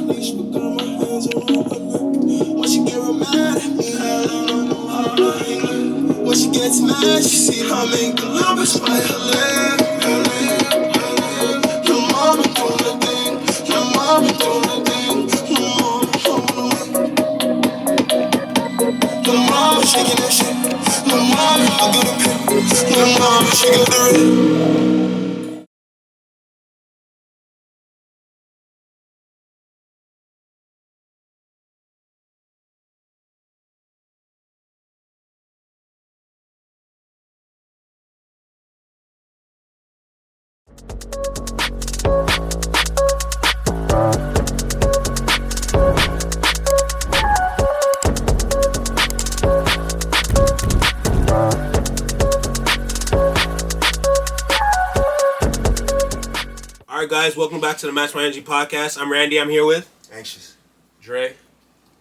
leash, but got my hands on her neck. When she get real mad at me, I don't know how I hang her. When she gets mad, she see how I make the love bitch bite her leg, her leg, her leg. Your mama doing the thing, your mama doing the thing, your mama doing the thing. Your mama shaking that shit, your mama looking the pit, your mama shaking the red. Alright guys, welcome back to the Match My Energy podcast. I'm Randy, I'm here with Anxious, Dre,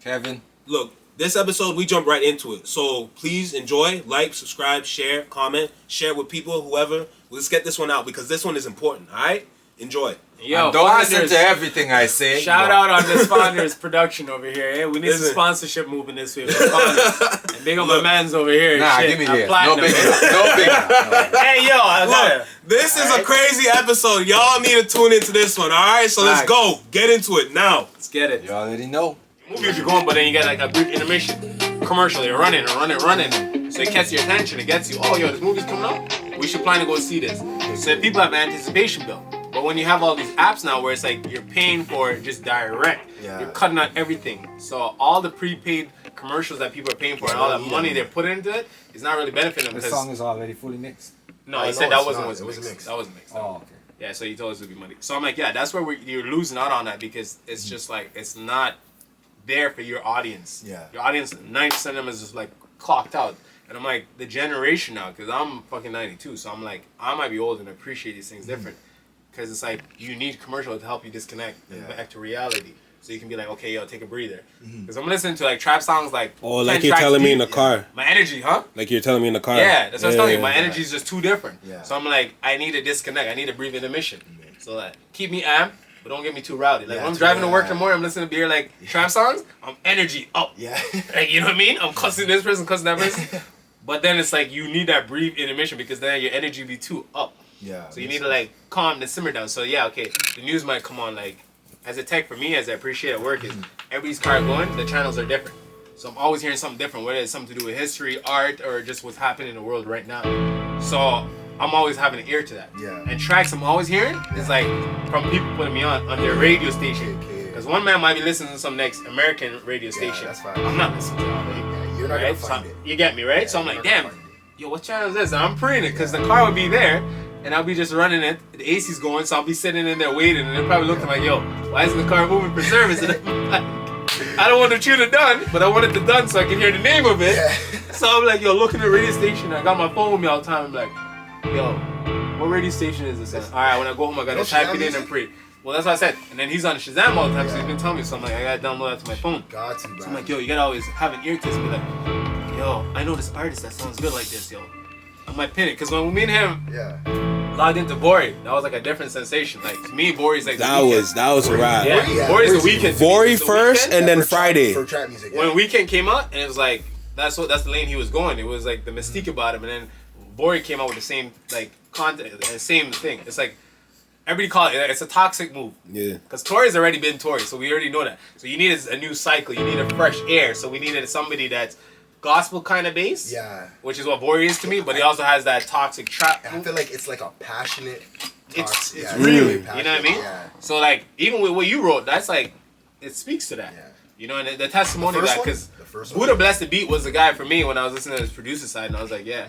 Kevin. Look, this episode we jump right into it. So please enjoy, like, subscribe, share, comment, share with people, whoever. Let's get this one out because this one is important, alright? Enjoy. Yo, don't listen to everything I say. Shout out on this Founders production over here. Yeah? We need some sponsorship moving this way. And big up my mans over here. Nah, shit. give me this. Platinum, No big enough. No big enough. Hey, yo, I got it. This is a crazy episode. Y'all need to tune into this one, alright? So let's go. Get into it now. Let's get it. You already know. Movies are going, but then you get like a brief intermission. Commercially, running. So it gets your attention. It gets you, oh, yo, this movie's coming out. We should plan to go see this. So people have an anticipation bill. But when you have all these apps now where it's like you're paying for it just direct, you're cutting out everything. So all the prepaid commercials that people are paying for and all that money they're putting into it is not really benefiting them. The song is already fully mixed. No, he said that wasn't what's mixed. That wasn't mixed. Oh, okay. Yeah, so he told us it would be money. So I'm like, yeah, that's where you're losing out on that because it's just like, it's not there for your audience. Yeah. Your audience, 90% of them is just like clocked out. And I'm like, the generation now, because I'm fucking 92, so I'm like, I might be old and appreciate these things different. Because it's like, you need commercial to help you disconnect and back to reality. So you can be like, okay, yo, take a breather. Because I'm listening to like trap songs like... Oh, like you're telling me in the car. Yeah. My energy, huh? Like you're telling me in the car. Yeah, that's what I'm telling you. My energy is just too different. Yeah. So I'm like, I need a disconnect. I need a breathe intermission. So like, keep me amped, but don't get me too rowdy. Like when I'm driving to work in the morning, I'm listening to like trap songs, I'm energy up. Yeah. Like, you know what I mean? I'm cussing this person, cussing that person. But then it's like, you need that breathe intermission because then your energy be too up. Yeah. So you need to like calm the simmer down. So yeah, okay, the news might come on like, as a tech for me, as I appreciate at work is everybody's car going, the channels are different. So I'm always hearing something different, whether it's something to do with history, art, or just what's happening in the world right now. So I'm always having an ear to that. Yeah. And tracks I'm always hearing is like from people putting me on their radio station. Because one man might be listening to some next American radio station. That's fine. I'm not listening to all that. Yeah, you're not gonna find it. You get me, right? Yeah, so I'm like, you're not gonna damn, find it. yo, what channel is this? And I'm praying it because the car would be there. And I'll be just running it. The AC's going, so I'll be sitting in there waiting. And they're probably looking like, yo, why isn't the car moving for service? And I'm like, I don't want to tune it done, but I want it to done so I can hear the name of it. Yeah. So I'm like, yo, look at the radio station. I got my phone with me all the time. I'm like, yo, what radio station is this on? All right, when I go home, I got to type it in and pray. Well, that's what I said. And then he's on Shazam all the time, so he's been telling me. So I'm like, I got to download that to my phone. Got to, bro. So I'm like, yo, you got to always have an ear to this and be like, yo, I know this artist that sounds good like this, yo. I might pin it. Because when me and him logged into Vori, that was like a different sensation. Like to me, Vori's like That was a rap. Yeah, Vori's the weekend. Vori first and then Friday. For trap music. When Weekend came out, and it was like that's the lane he was going. It was like the mystique about him, and then Vori came out with the same like content and the same thing. It's like everybody call it. It's a toxic move. Yeah. Because Tory's already been Tory, so we already know that. So you needed a new cycle. You needed fresh air. So we needed somebody that's gospel kind of bass. Yeah. Which is what Vori is to me, but he also has that toxic trap. I feel like it's like a passionate. It's yeah, really, passionate, you know what I mean? Yeah. So like, even with what you wrote, that's like, it speaks to that. Yeah. You know, and the testimony of that, because first Buddha Bless the Beat was the guy for me when I was listening to his producer side, and I was like, yeah.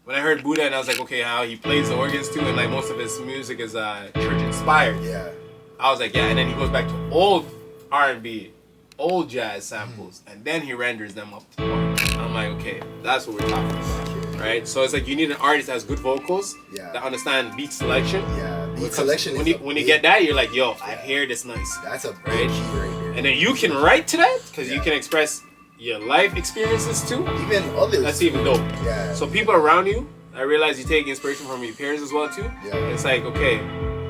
When I heard Buddha, and I was like, okay, how he plays the organs too, and like most of his music is church inspired. Yeah. I was like, yeah, and then he goes back to old R&B, old jazz samples, and then he renders them up to point. I'm like, okay, that's what we're talking about, right? So it's like you need an artist that has good vocals, that understand beat selection. Yeah, beat Because selection. When you get that, you're like, yo, I hear this nice. That's a big right? key right there. And then you can write to that because you can express your life experiences too. Even others. That's even dope. Yeah. So people around you, I realize you take inspiration from your peers as well too. Yeah. It's like, okay,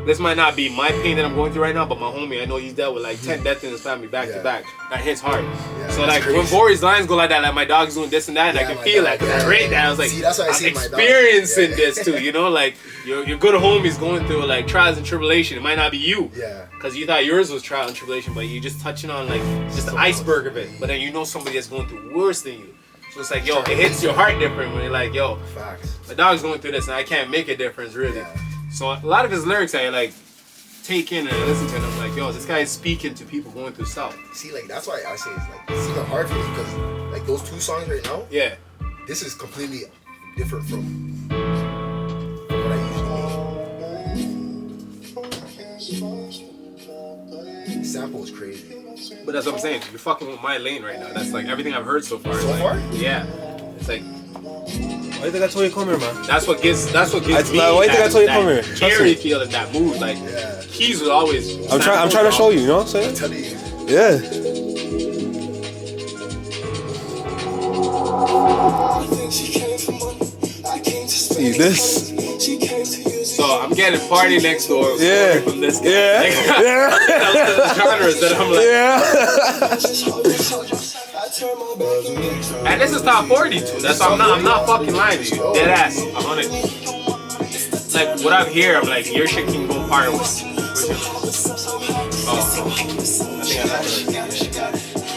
this might not be my pain that I'm going through right now, but my homie, I know he's dealt with like 10 deaths in his family back to back. That hits hard. Yeah, so like when Boris lines go like that, like my dog's doing this and that, and I can feel that because I rate that. I was like, see, that's why I I'm see my dog. experiencing this too, you know, like your good homies going through like trials and tribulation. It might not be you, because you thought yours was trial and tribulation, but you just touching on like just the iceberg of it. But then you know somebody that's going through worse than you. So it's like, yo, it hits your heart different when you're like, yo, my dog's going through this and I can't make a difference really. So a lot of his lyrics I like take in and I listen to, and I'm like, yo, this guy is speaking to people going through stuff. See, like that's why I say it's like it's even hard for me because like those 2 songs right now. Yeah. This is completely different from what I usually make. The sample is crazy. But that's what I'm saying. You're fucking with my lane right now. That's like everything I've heard so far. So far? Yeah. It's like, Why you think I told you to come here, man? that's what gives me why you think I told you to come here? Trust Gary me. feel in that mood. Like Keys was always. I'm trying to show you. You know what I'm saying? I'm telling you. Yeah. See this? So I'm getting Party Next Door Yeah. from this guy. Yeah. Like, Yeah. the genres that I'm like, and this is top 40 too. That's why I'm not fucking lying to you. Dead ass, 100. Like what I'm here, I'm like your shit can go part with. Oh, I think I like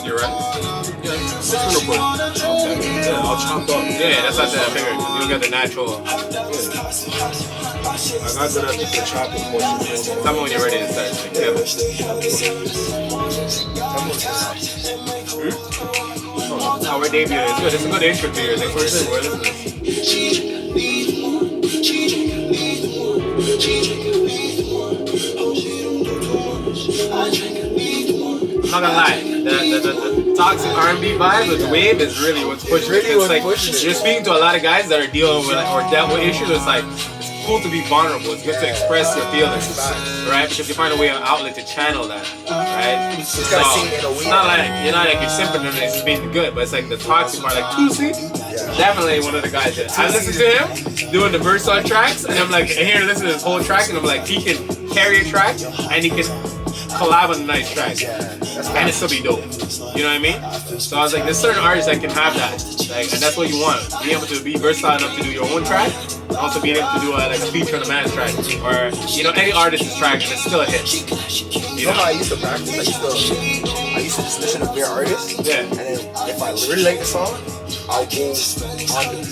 You're right. Yeah, it's gonna put. Okay. Yeah, I'll chop up. Yeah, that's what I said. I figured you don't get the natural. I got good at the chopping portion. Tell me when you're ready to start. Like, Kevin. Oh, we're debuting. It's good. It's a good intro to yours. Like, we're listening to I'm not gonna lie, the toxic R&B vibe with Wave is really what's pushing it. It's like you're speaking to a lot of guys that are dealing with or dealt with issues. It's like it's cool to be vulnerable. It's good to express your feelings, right? Because you find a way, an outlet to channel that, right? So it's not like you're simping and it's being good, but it's like the toxic part, like Tusi. Definitely one of the guys that I listen to him doing the verse on tracks, and I'm like, here, listen to this whole track, and I'm like, he can carry a track and he can collab on a nice track, and it still be dope. You know what I mean? So I was like, there's certain artists that can have that, like, and that's what you want. Being able to be versatile enough to do your own track, and also being able to do a feature on a man's track, or you know, any artist's track, and it's still a hit. You know how I used to practice? I used to just listen to their artists. Yeah. And then if I really like the song, I'll go on the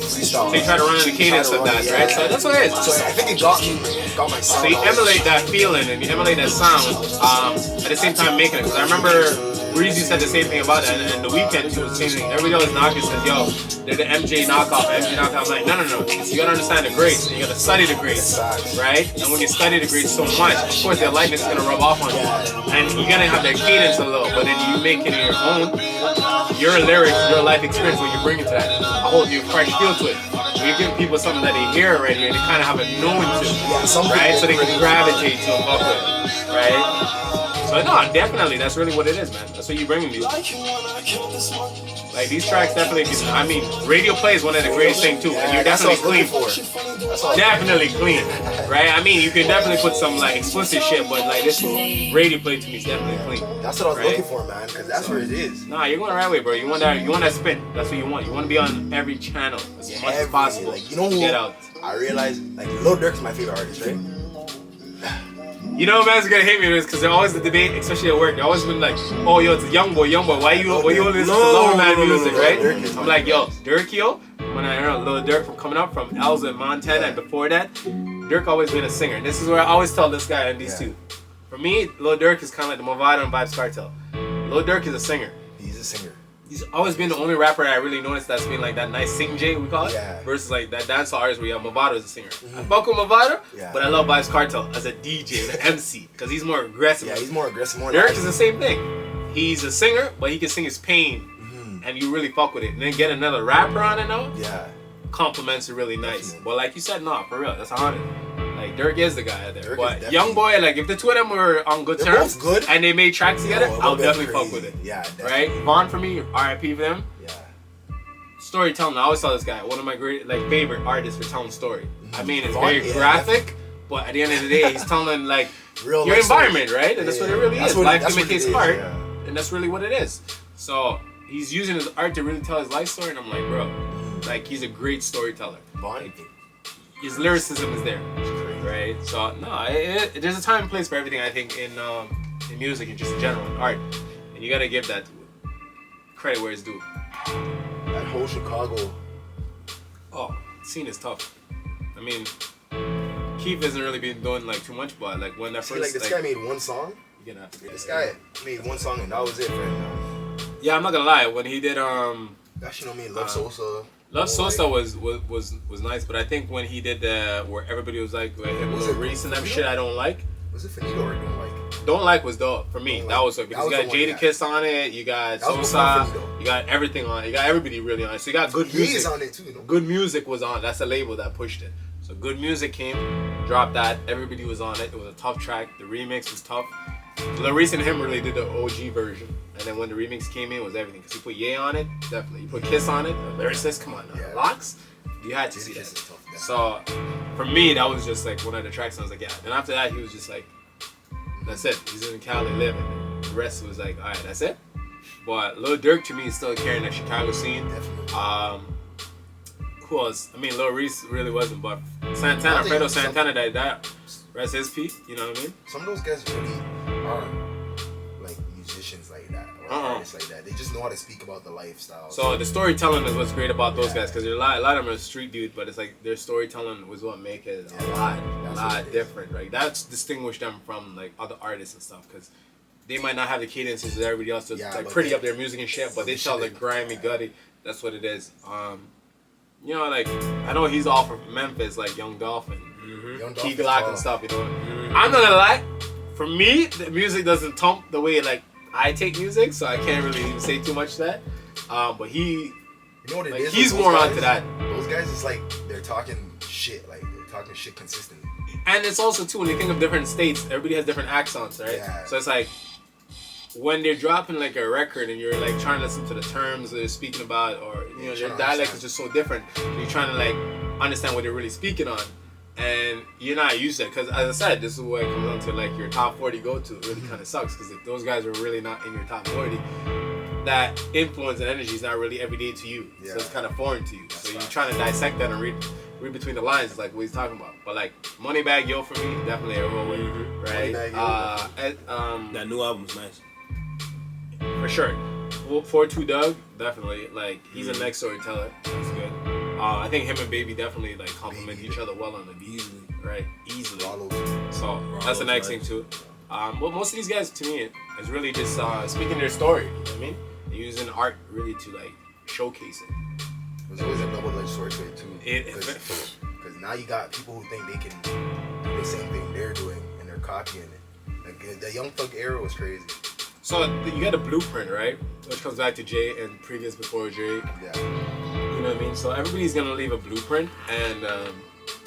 freestyle. So you try to run in the cadence of that, right? So that's what it is. So I think it got my sound. So you emulate that feeling and you emulate that sound at the same time making it. Because I remember Breezy said the same thing about that, and The Weeknd too, the same thing. Everybody always knocking says, yo, they're the MJ knockoff. I'm like, no. You gotta understand the grades, and you gotta study the grades, right? And when you study the grades so much, of course their likeness is gonna rub off on you. And you're gonna have their cadence a little, but then you make it your own. Your lyrics, your life experience, when you bring it to that, a whole new fresh feel to it. When you give people something that they hear already and they kind of have a knowing to, right? So they can gravitate to and fuck with it, right? So no, definitely, that's really what it is, man. That's what you bring me. Like these tracks definitely, I mean, radio play is one of the greatest things too, and you're definitely clean for it. Definitely clean, right? I mean, you can definitely put some like explicit shit, but like this radio play to me is definitely clean. That's what I was looking for, man, because that's where it is. Nah, you're going the right way, bro. You want that spin. That's what you want. You want to be on every channel as much as possible. Like, you know who? Get out. I realized, like, Lil Durk's my favorite artist, right? You know, man's gonna hate me with this because they're always the debate, especially at work. They're always been like, "Oh, yo, it's a young boy. Why you only listen to lower man music, right?" I'm like, "Yo, Durk, yo." When I heard Lil Durk from coming up from Elza and Montana, and before that, Durk always been a singer. This is where I always tell this guy and these two. For me, Lil Durk is kind of like the Movado and Vybz Kartel. Lil Durk is a singer. He's a singer. He's always been the only rapper that I really noticed that's been like that nice sing J, we call it, versus like that dancehall artist where you have Movado as a singer. I fuck with Movado, but I love Vybz Kartel as a DJ, as an MC, because he's more aggressive. Yeah, he's more aggressive. Durk is the same thing. He's a singer, but he can sing his pain, and you really fuck with it. And then get another rapper on it now, compliments are really nice. But like you said, nah, for real, that's 100. Like Dirk is the guy there. Dirk is But definitely- Young Boy, like if the two of them were on good They're terms both good. and they made tracks together, Yo, I'll that'd be definitely fuck with crazy. it. Yeah, definitely. Right? Vaughn for me, R.I.P. for them. Yeah. Storytelling, I always tell this guy, one of my great favorite artists for telling story. I mean, it's Vaughn, very yeah, graphic, but at the end of the day, he's telling like Real your life environment, stories. right? And that's what it really That's is. what- Life that's what it imitates is, art, yeah. and that's really what it is. So he's using his art to really tell his life story, and I'm like, bro, like he's a great storyteller. Vaughn. His lyricism is there, Crazy. right? So no, there's a time and place for everything. I think in music and just in general in art, and you gotta give that credit where it's due. That whole Chicago. Oh, scene is tough. I mean, Keith hasn't really been doing like too much, but like when that See, first like this guy made one song. you're gonna have to This guy made one song and that was it for him. Yeah, I'm not gonna lie. When he did That shit don't mean Love Sosa. Love Oh, Sosa like- was nice, but I think when he did where everybody was like with him Was with it Reese and that Finito? shit I don't like. Was it Finito or don't like? Don't like was dope for me. Don't That Like. was like because That you was got the one, Jada yeah. Kiss on it, you got That was Sosa, before Finito. you got everything on it, you got everybody really on it. So you got good He is music. on it too, you know. Good music was on. That's the label that pushed it. So good music came, dropped that. Everybody was on it. It was a tough track. The remix was tough. Lil Reese and him really did the OG version, and then when the remix came in, it was everything. Cause you put Ye on it, definitely. You put Kiss on it. Lyricist, come on now. Yeah. Locks, you had to His see Kiss that. is tough, yeah. So for me, that was just like one of the tracks. I was like, yeah. And after that, he was just like, that's it. He's in Cali living. The rest was like, all right, that's it. But Lil Durk to me is still carrying that Chicago scene. Definitely. Who else? I mean, Lil Reese really wasn't, but Santana, I think Fredo some- Santana that rest his feet. You know what I mean? Some of those guys really aren't like musicians like that or artists like that. They just know how to speak about the lifestyle. So the storytelling is what's great about those Yeah. guys, because a lot of them are street dudes, but it's like their storytelling was what make it a Yeah, lot that's what it is. different. Right? That's distinguished them from like other artists and stuff, because they might not have the cadences that everybody else does, Yeah, like but pretty they- up their music and shit, but they the tell shit the they- grimy, yeah. gutty. That's what it is. You know, like I know he's all from Memphis, like Young Dolphin, Young Key Dolphin's Glock tough. and stuff. You know, I'm not gonna lie. For me, the music doesn't thump the way like I take music, so I can't really even say too much to that. But he, You know what it like, is? he's with more those onto guys? that. Those guys, it's like they're talking shit. Like they're talking shit consistently. And it's also too when you think of different states, everybody has different accents, right? Yeah. So it's like when they're dropping like a record and you're like trying to listen to the terms they're speaking about, or you know Trying their to dialect understand. is just so different. You're trying to like understand what they're really speaking on, and you're not used to it. Because as I said, this is what it comes down to. Like your top 40 go to really kind of sucks, because if those guys are really not in your top 40, that influence and energy is not really everyday to you. Yeah. So it's kind of foreign to you. So you're right. trying to dissect that and read between the lines, like what he's talking about. But like Moneybag Yo for me, definitely a roll with, right? Moneybagg Yo. That new album's nice. For sure. 4-2 Doug, definitely. Like he's a next storyteller. That's good. I think him and Baby definitely like complement Baby. each other well on the beat. Easily. Right? Easily. Rollo. So that's the Rollo's next nice. thing too. But most of these guys, to me, is really just speaking their story. You know what I mean? And using art really to like showcase it. There's always a double-edged sword to it too. It- Because now you got people who think they can do the same thing they're doing and they're copying it. Like the Young Thug era was crazy. So you got a blueprint, right? Which comes back to Jay and previous before Jay. Yeah. You know what I mean? So everybody's gonna leave a blueprint, and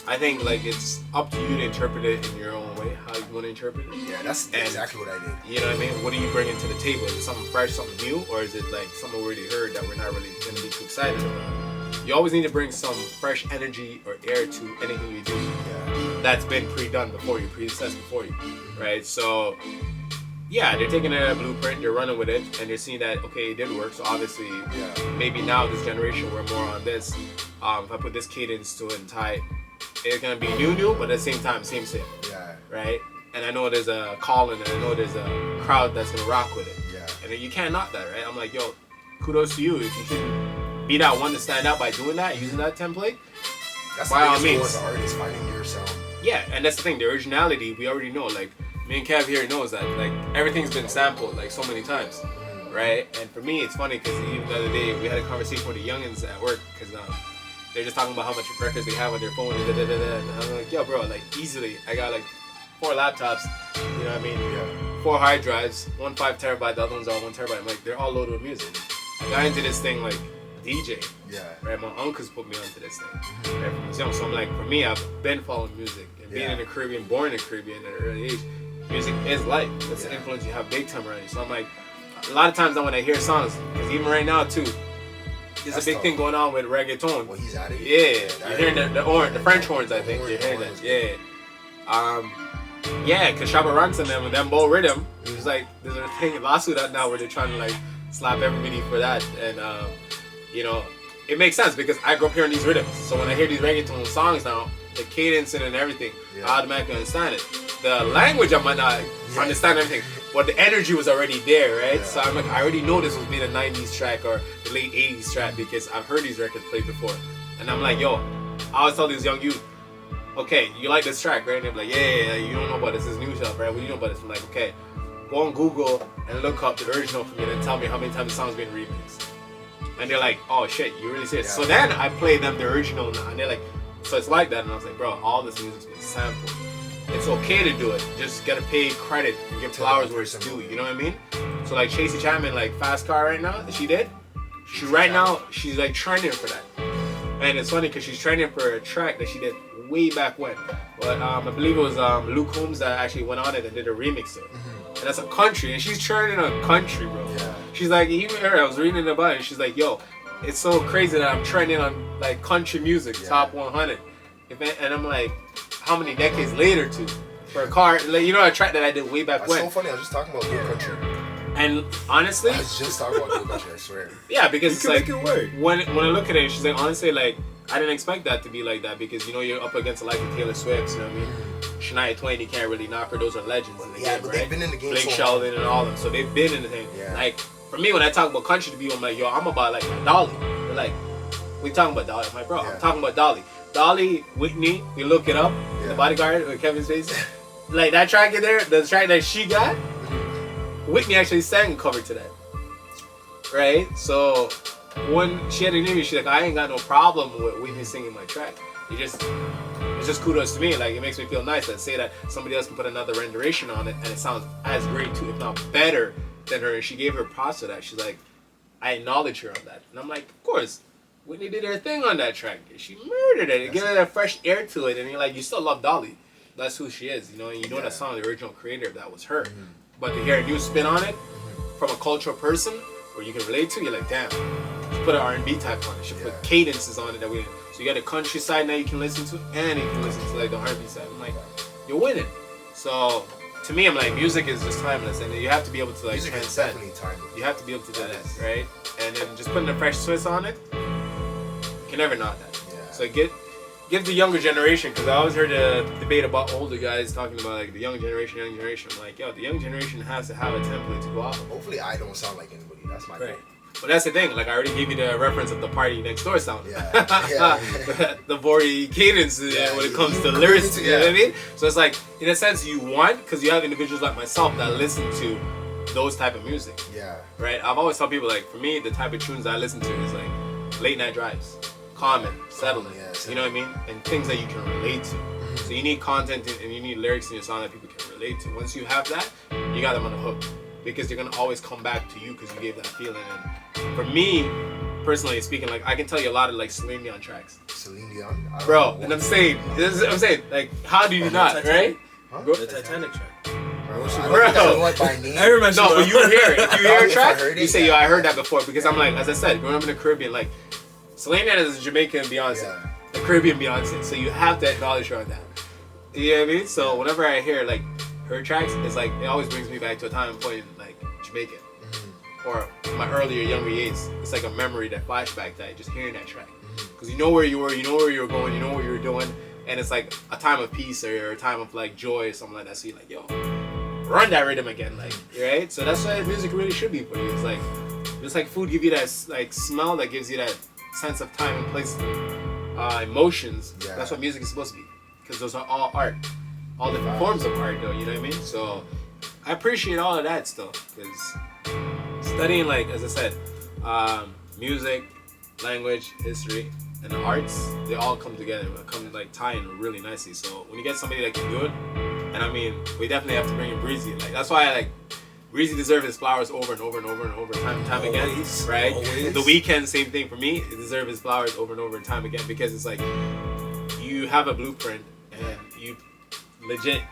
I think like it's up to you to interpret it in your own way, how you want to interpret it. Yeah, that's And- exactly what I did. You know what I mean? What are you bringing to the table? Is it something fresh, something new, or is it like something we already heard that we're not really gonna be too excited about? You always need to bring some fresh energy or air to anything you do Yeah. that's been pre-done before you, pre-assessed before you, right? So, yeah, they're taking a blueprint, they're running with it, and they're seeing that, okay, it did work, so obviously, Yeah. maybe now, this generation, we're more on this. If I put this cadence to it and tie it, it's gonna be new, but at the same time, same, Yeah. right? And I know there's a calling, and I know there's a crowd that's gonna rock with it. Yeah. And you can't knock that, right? I'm like, yo, kudos to you. If you can be that one to stand out by doing that, using that template, That's By the all biggest goal means. as an artist, finding your sound. yeah, and that's the thing, the originality, we already know, like, me and Kev here knows that, like, everything's been sampled, like, so many times, right? And for me, it's funny, because even the other day, we had a conversation with the youngins at work, because they're just talking about how much records they have on their phone, and da-da-da-da, and I'm like, yo, bro, like, easily, I got, like, 4 laptops, you know what I mean? Yeah. 4 hard drives, one 5 terabyte, the other one's all 1 terabyte. I'm like, they're all loaded with music. I got into this thing like DJ, Yeah. right? My uncles put me onto this thing, right, from young. So I'm like, for me, I've been following music and being Yeah. in the Caribbean, born in the Caribbean at an early age, music is life. That's the influence you have big time around you. So I'm like, a lot of times when I hear songs, because even right now too, there's That's a big tough. thing going on with reggaeton. Well, he's out of Yeah, here. you're hearing the French horns, I think. horn- You're hearing the that. horns. Yeah, because Shabba Ranks and them Bo Rhythm, it was like, there's a thing, a lawsuit out now where they're trying to like slap everybody for that. And, you know, it makes sense because I grew up hearing these rhythms. So when I hear these reggaeton songs now, the cadence and everything, Yeah. I automatically understand it. The language, I might not understand everything, but the energy was already there, right? Yeah. So I'm like, I already know this was being a 90s track or the late 80s track because I've heard these records played before. And I'm like, yo, I always tell these young youth, okay, you like this track, right? And they're like, yeah, you don't know about this new stuff, right? What do you know about this? I'm like, okay, go on Google and look up the original for me and tell me how many times the song's been remixed. And they're like, oh shit, you really serious? Yeah. So then I play them the original now, and they're like, so it's like that. And I was like, bro, all this music's been sampled. It's okay to do it. Just gotta pay credit and give flowers where it's due. You know what I mean? So like Chasey Chapman, like Fast Car right now that she did. She's like trending for that. And it's funny because she's trending for a track that she did way back when. But I believe it was Luke Combs that actually went on it and did a remix to it. And that's a country, and she's trending on country, bro. Yeah. She's like, even her, I was reading about it, and she's like, yo, it's so crazy that I'm trending on like country music, top 100. And I'm like, how many decades later too? For a car, like, you know, a track that I did way back That's when. so funny. I was just talking about Good Country. And honestly, I was just talking about Good Country, I swear. yeah, because it's like, make it work. when I look at it, she's like, honestly, like, I didn't expect that to be like that because, you know, you're up against like the Taylor Swifts, you know what I mean? Shania Twain, you can't really knock her. Those are legends in the Yeah, game, but right? they've been in the game Blake so Shelton and all of them. So they've been in the thing. Yeah. Like, for me, when I talk about country to people, I'm like, yo, I'm about like my Dolly. They're like, we talking about Dolly. I'm like, bro, Yeah. I'm talking about Dolly. Dolly, Whitney, you look it up, Yeah. The Bodyguard with Kevin Spacey. Like, that track in there, the track that she got, Whitney actually sang a cover to that. Right? So when she had an interview, she's like, I ain't got no problem with Whitney singing my track. It's just kudos to me. Like, it makes me feel nice. Let's say that somebody else can put another rendition on it and it sounds as great too, if not better than her. And she gave her props to that. She's like, I acknowledge her on that. And I'm like, of course, Whitney did her thing on that track. She murdered it. It gave it a fresh air to it. And you're like, you still love Dolly. That's who she is, you know. And you know that song, the original creator of that was her. But to hear a new spin on it from a cultural person where you can relate to, you're like, damn. She put an R&B type on it. She put cadences on it that we. So you got the country side now you can listen to, and you can listen to like the R&B side. I'm like, you're winning. So to me, I'm like, music is just timeless, and you have to be able to like Music is transcend. definitely timeless. You have to be able to do that, right? And then just putting a fresh twist on it, you can never knock that. Yeah. So give the younger generation, because I always heard a debate about older guys talking about like the young generation. I'm like, yo, the young generation has to have a template to go off of. Hopefully, I don't sound like anybody. That's my Right. goal. But that's the thing. Like, I already gave you the reference of the party next door sound. Yeah. Yeah. The Vori cadence when it comes to lyrics. You know what I mean? So it's like, in a sense, you want, because you have individuals like myself that listen to those type of music. Yeah. Right? I've always told people, like, for me, the type of tunes I listen to is like late night drives, common, settling. Yeah, you know what I mean? And things that you can relate to. So you need content and you need lyrics in your song that people can relate to. Once you have that, you got them on the hook. Because they're gonna always come back to you because you gave that feeling. And for me, personally speaking, like, I can tell you a lot of like Celine Dion tracks, Celine Dion. I don't bro. know. And I'm saying, like, how do you not, right? Huh? The Titanic track. I don't Bro. think I know it by name. I remember. No, but you hear it. If you hear a If I track, heard it, you say, yeah. yo, I heard that before. Because I'm like, as I said, growing up in the Caribbean, like, Celine Dion is a Jamaican Beyonce, Yeah. the Caribbean Beyonce. So you have to acknowledge her on that. You know what I mean? So whenever I hear like her tracks, it's like it always brings me back to a time and point in like Jamaica or my earlier younger years. It's like a memory, that flashback, that just hearing that track, because you know where you were, you know where you were going, you know what you were doing, and it's like a time of peace or a time of like joy or something like that. So you're like, yo, run that rhythm again, like, right? So that's what music really should be for you. It's like, just like food give you that like smell that gives you that sense of time and place, emotions. Yeah. That's what music is supposed to be, because those are all art, all different forms of art, though. You know what I mean? So I appreciate all of that still, because studying, like, as I said, music, language, history, and the arts, they all come together, come like tie in really nicely. So when you get somebody that can do it, and I mean, we definitely have to bring in Breezy. Like, that's why I like Breezy deserves his flowers over and over and over and over, time and time again. Always, Right? always. The Weeknd, same thing for me. He deserves his flowers over and over and time again, because it's like you have a blueprint and you legit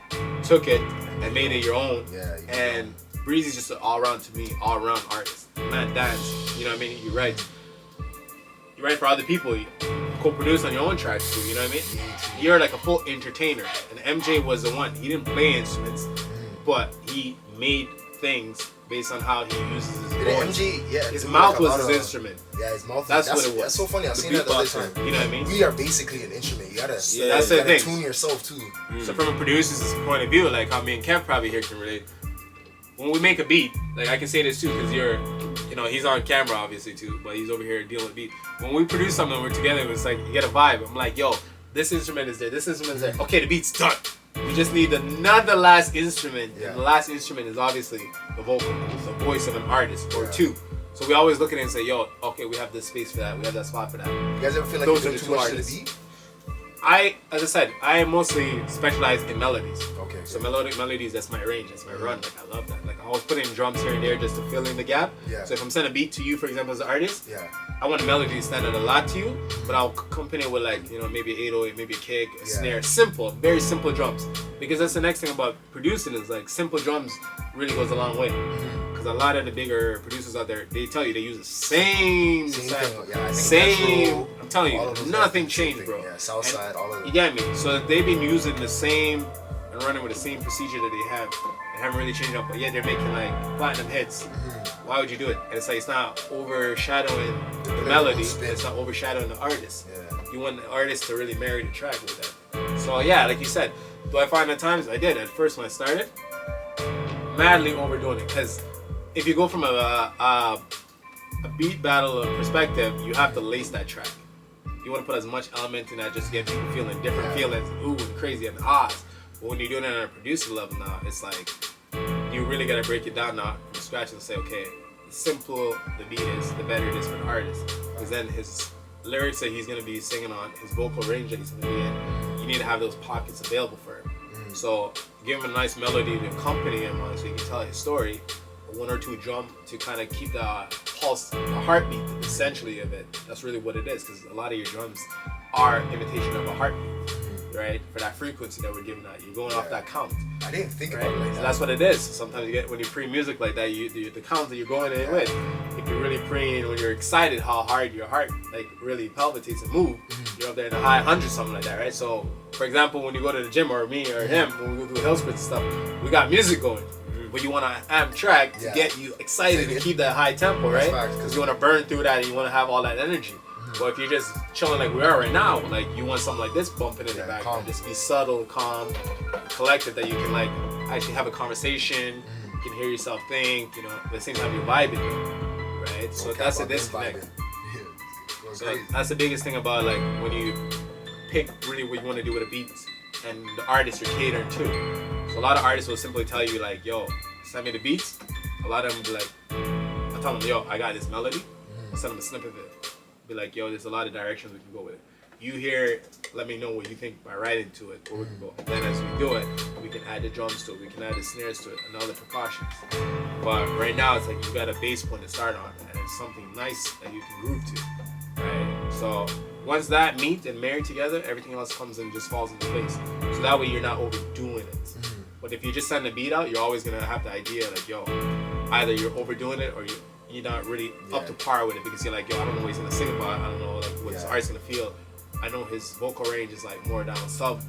took it and made it your own. Yeah. And Breezy's just an all-around, to me, all-around artist. Man, dance, you know what I mean? You write for other people. You co-produce on your own tracks too, you know what I mean? You're like a full entertainer. And MJ was the one. He didn't play instruments, but he made things based on how he uses his voice. His mouth was his instrument. Yeah, his mouth. That's what it was. That's so funny. I've seen that the other time. You know what I mean? We are basically an instrument. You gotta, that's you the gotta thing. tune yourself too. So from a producer's point of view, like how me and Kev probably here can relate. When we make a beat, like I can say this too, because he's on camera obviously too, but he's over here dealing with beat. When we produce something, we're together. It's like you get a vibe. I'm like, yo, this instrument is there. This instrument is there. Okay, the beat's done. We just need another last instrument. Yeah. And the last instrument is obviously the vocal, the voice of an artist or two. So we always look at it and say, yo, okay, we have this space for that. We have that spot for that. You guys ever feel like Those you're are doing the too two much to artists. the beat? As I said, I mostly specialize in melodies. Okay. So melodies, that's my range, that's my run. Like I love that. Like I always put in drums here and there just to fill in the gap. Yeah. So if I'm sending a beat to you, for example, as an artist, Yeah. I want a melody to stand out a lot to you, but I'll accompany it with like, maybe an 808, maybe a kick, a snare, simple, very simple drums. Because that's the next thing about producing is like simple drums really goes a long way. Because a lot of the bigger producers out there, they tell you they use the same sample. Thing. Yeah, I think same. Metro, I'm telling all of you, those nothing guys do the same changed, thing. bro. Yeah, Southside, all of them. You get me? So they've been using the same and running with the same procedure that they have and haven't really changed up, but yet they're making like platinum hits. Why would you do it? And it's like it's not overshadowing the melody, it's not overshadowing the artist. Yeah. You want the artist to really marry the track with that. So yeah, like you said, do I find at times I did at first when I started, madly overdoing it. Because if you go from a beat battle perspective, you have to lace that track. You want to put as much element in that just to get people feeling different feelings, ooh and crazy and ahs. But when you're doing it on a producer level now, it's like you really gotta break it down now from scratch and say, okay, the simpler the beat is, the better it is for the artist. Because then his lyrics that he's gonna be singing on, his vocal range that he's gonna be in, you need to have those pockets available for him. So give him a nice melody to accompany him on so he can tell his story. One or two drum to kind of keep the pulse, the heartbeat essentially of it. That's really what it is, because a lot of your drums are imitation of a heartbeat, right? For that frequency that we're giving out, you're going off that count. I didn't think Right? about it like So that. that's what it is. Sometimes you get when you pre music like that, the count that you're going in with. If you're really preying, when you're excited, how hard your heart like really palpitates and move, you're up there in the high hundreds, something like that, right? So, for example, when you go to the gym or me or him, when we go do hill sprints and stuff, we got music going. But you want to amp track to get you excited and keep that high tempo, right? Because you want to burn through that and you want to have all that energy. But if you're just chilling like we are right now, like you want something like this bumping in the background, just be subtle, calm, collected, that you can like actually have a conversation, you can hear yourself think, at the same time you're vibing, right? So that's the disconnect. So that's the biggest thing about like when you pick really what you want to do with a beat and the artist you're catering to. So a lot of artists will simply tell you like, yo, send me the beats. A lot of them will be like, I tell them, yo, I got this melody. I'll send them a snippet of it. Be like, yo, there's a lot of directions we can go with it. You hear it, let me know what you think by writing to it, or we can go. And then as we do it, we can add the drums to it, we can add the snares to it, and all the percussions. But right now, it's like you got a bass point to start on, and it's something nice that you can groove to, right? So once that meet and marry together, everything else comes and just falls into place. So that way you're not overdoing it. But if you just send a beat out, you're always gonna have the idea like, yo, either you're overdoing it or you're not really up to par with it, because you're like, yo, I don't know what he's gonna sing about, I don't know like what this artist's gonna feel. I know his vocal range is like more down sub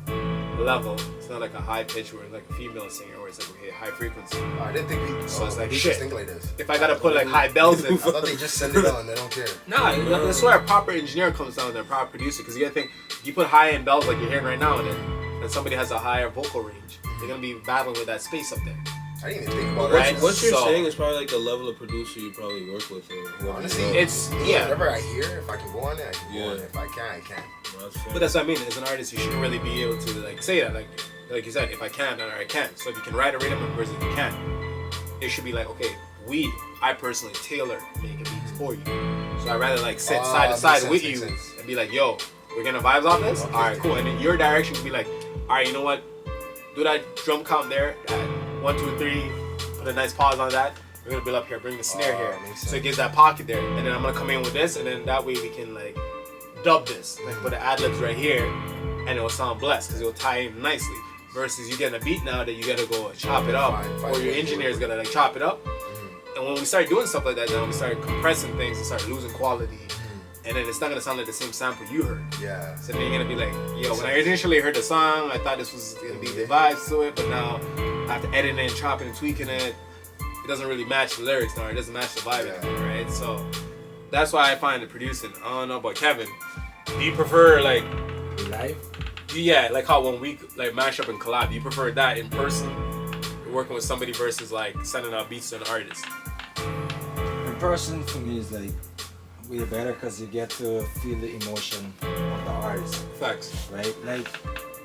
level. It's not like a high pitch where it's like a female singer where it's like, okay, high frequency. I didn't think So it's like, we shit. just think like this. If I gotta put like high bells in, I thought they just send it on, they don't care. nah, that's where a proper engineer comes down there, a proper producer, because you gotta think, you put high end bells like you're hearing right now, and then somebody has a higher vocal range, they're gonna be battling with that space up there. I didn't even think about Right. that. What you're So- saying is probably like the level of producer you probably work with. Or Honestly, It's, me, yeah. whatever I hear, if I can go on it, I can go Yeah. on it. If I can't, I can't. But that's what I mean. As an artist, you shouldn't really be able to like say that. Like you said, if I can, then I can. So if you can write a rhythm versus if you can't, it should be like, okay, I personally tailor make a beat for you. So I'd rather like sit side to side with you and be like, yo, we're gonna vibes off this. All right, cool. And then your direction would be like, all right, you know what? Do that drum count there at 1, 2, 3. Put a nice pause on that. We're gonna build up here. Bring the snare here, so it gives that pocket there. And then I'm gonna come in with this, and then that way we can like dub this. Like put the ad libs right here, and it will sound blessed because it will tie in nicely. versus you getting a beat now that you gotta go chop it up, Find or your ways engineer's to work gonna like chop it up. And when we start doing stuff like that now, we start compressing things and start losing quality. And then it's not gonna sound like the same sample you heard. Yeah. So then you're gonna be like, yo, when I initially heard the song, I thought this was gonna be the vibes to it, but now I have to edit it and chop it and tweaking it. It doesn't really match the lyrics now. It doesn't match the vibe anymore, right? So that's why I find the producing. I don't know about Kevin. Do you prefer like Live? yeah, like how when we like mash up and collab, do you prefer that in person, working with somebody versus like sending out beats to an artist? In person for me is like way better because you get to feel the emotion of the artist, Facts. right? Like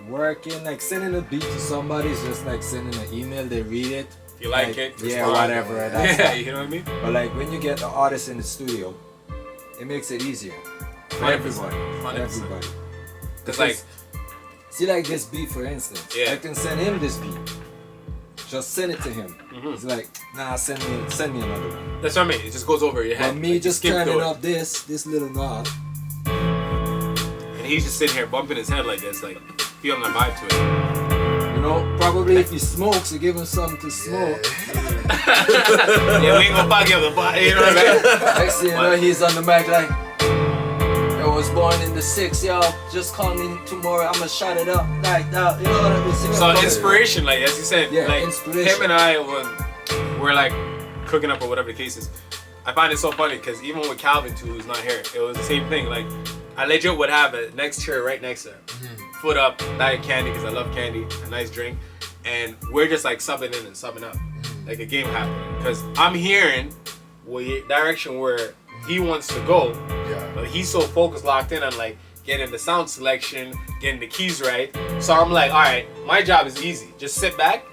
working, like sending a beat to somebody is just like sending an email, they read it. If you like it, yeah, respond. whatever. That's Yeah, that. you know what I mean? But like when you get the artist in the studio, it makes it easier for 100%. everybody. For 100%. everybody. Cause like, See, like this beat, for instance. Yeah. I can send him this beat. Just send it to him. Mm-hmm. He's like, nah, send me another one. that's what I mean. It just goes over your head. But me Like, just skip turning through it. up this little knob. And he's just sitting here bumping his head like this, like feeling the vibe to it. You know, probably if he smokes, you give him something to smoke. Yeah, we ain't gonna fuck you up the body, you know what I mean? Next thing you know, he's on the mic like, I was born in the 6, y'all. Just call me tomorrow, I'ma shut it up like that. You know what I mean? So inspiration, like as you said, Yeah, like inspiration. him and I, when we're like cooking up or whatever the case is, I find it so funny because even with Calvin too, who's not here, it was the same thing. Like I legit would have a next chair right next to him, foot up, diet candy because I love candy, a nice drink, and we're just like subbing in and subbing up, like a game happening. Because I'm hearing what direction where he wants to go, but he's so focused, locked in on like getting the sound selection, getting the keys right. So I'm like, all right, my job is easy. Just sit back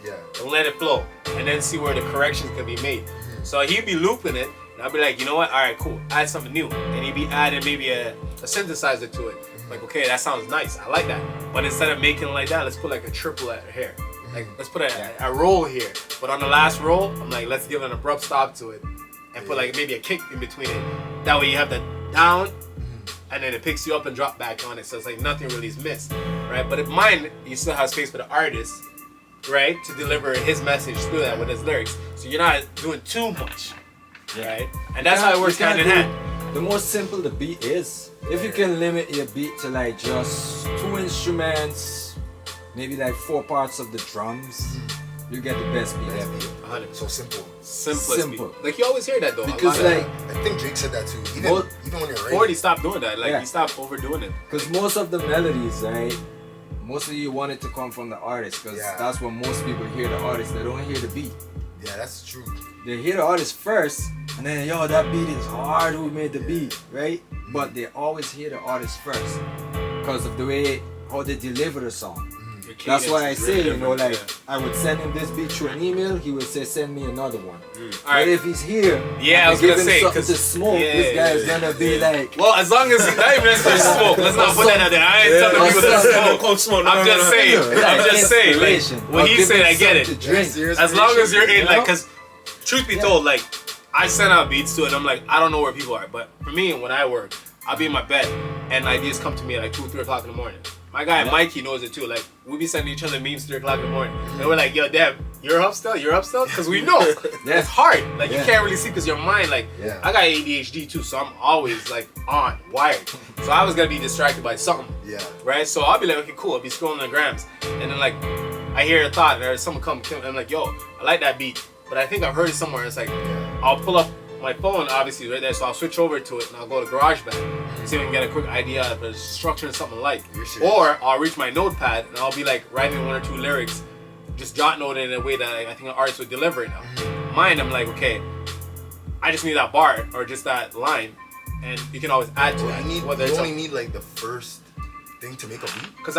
and let it flow, and then see where the corrections can be made. So he'd be looping it, and I'd be like, you know what? All right, cool. Add something new, and he'd be adding maybe a synthesizer to it. Like, okay, that sounds nice. I like that. But instead of making it like that, let's put like a triple here. Like, let's put a roll here. But on the last roll, I'm like, let's give an abrupt stop to it, and put like maybe a kick in between it. That way you have the down, and then it picks you up and drop back on it. So it's like nothing really is missed, right? But if mine, you still have space for the artist, right, to deliver his message through that with his lyrics. So you're not doing too much, right? And that's how it works hand in hand. The more simple the beat is, if you can limit your beat to like just 2 instruments, maybe like 4 parts of the drums, you get the best beat ever. 100. So simple. Simple. Like you always hear that though. Because a lot like, I think Drake said that too. Well, Even when you're of, 40 writing. stopped doing that. Like Yeah. he stopped overdoing it. because most of the melodies, right, mostly you want it to come from the artist, because that's what most people hear the artist. They don't hear the beat. Yeah, that's true. They hear the artist first, and then yo, that beat is hard. Who made the beat, right? But they always hear the artist first because of the way how they deliver the song. Your That's why I cadence is say, really you know, different, like I would send him this beat through an email. He would say, send me another one. All But right. if he's here, Yeah, I and was give gonna him say, something 'cause- to smoke. yeah, This guy is yeah, gonna be like, Well, as long as not even necessarily smoke. Let's not put that out there. I ain't telling people to smoke. Cold smoke. I'm just saying. I'm just saying. Like inspiration. when Or he give said, him I get something it. to drink. As long as you're in, You like, know? cause truth be told, like I send out beats to it. And I'm like, I don't know where people are, but for me, when I work, I'll be in my bed and ideas come to me at like 2 or 3 o'clock in the morning. My guy Mikey knows it too. Like we be sending each other memes 3 o'clock in the morning, and we're like, yo, Deb, you're up still? You're up still? Cause we know it's hard. Like you can't really see because your mind, like I got ADHD too, so I'm always like on wired. So I was gonna be distracted by something. Yeah. Right? So I'll be like, okay, cool. I'll be scrolling the grams. And then like I hear a thought and there's someone come and I'm like, yo, I like that beat. But I think I've heard it somewhere. It's like I'll pull up my phone obviously right there, so I'll switch over to it and I'll go to GarageBand and see if I can get a quick idea of the structure and something like. Or I'll reach my notepad and I'll be like writing 1 or 2 lyrics, just jot note it in a way that I think an artist would deliver it now. Mine, I'm like, okay, I just need that bar or just that line, and you can always add to it. You only need like the first thing to make a beat. Cause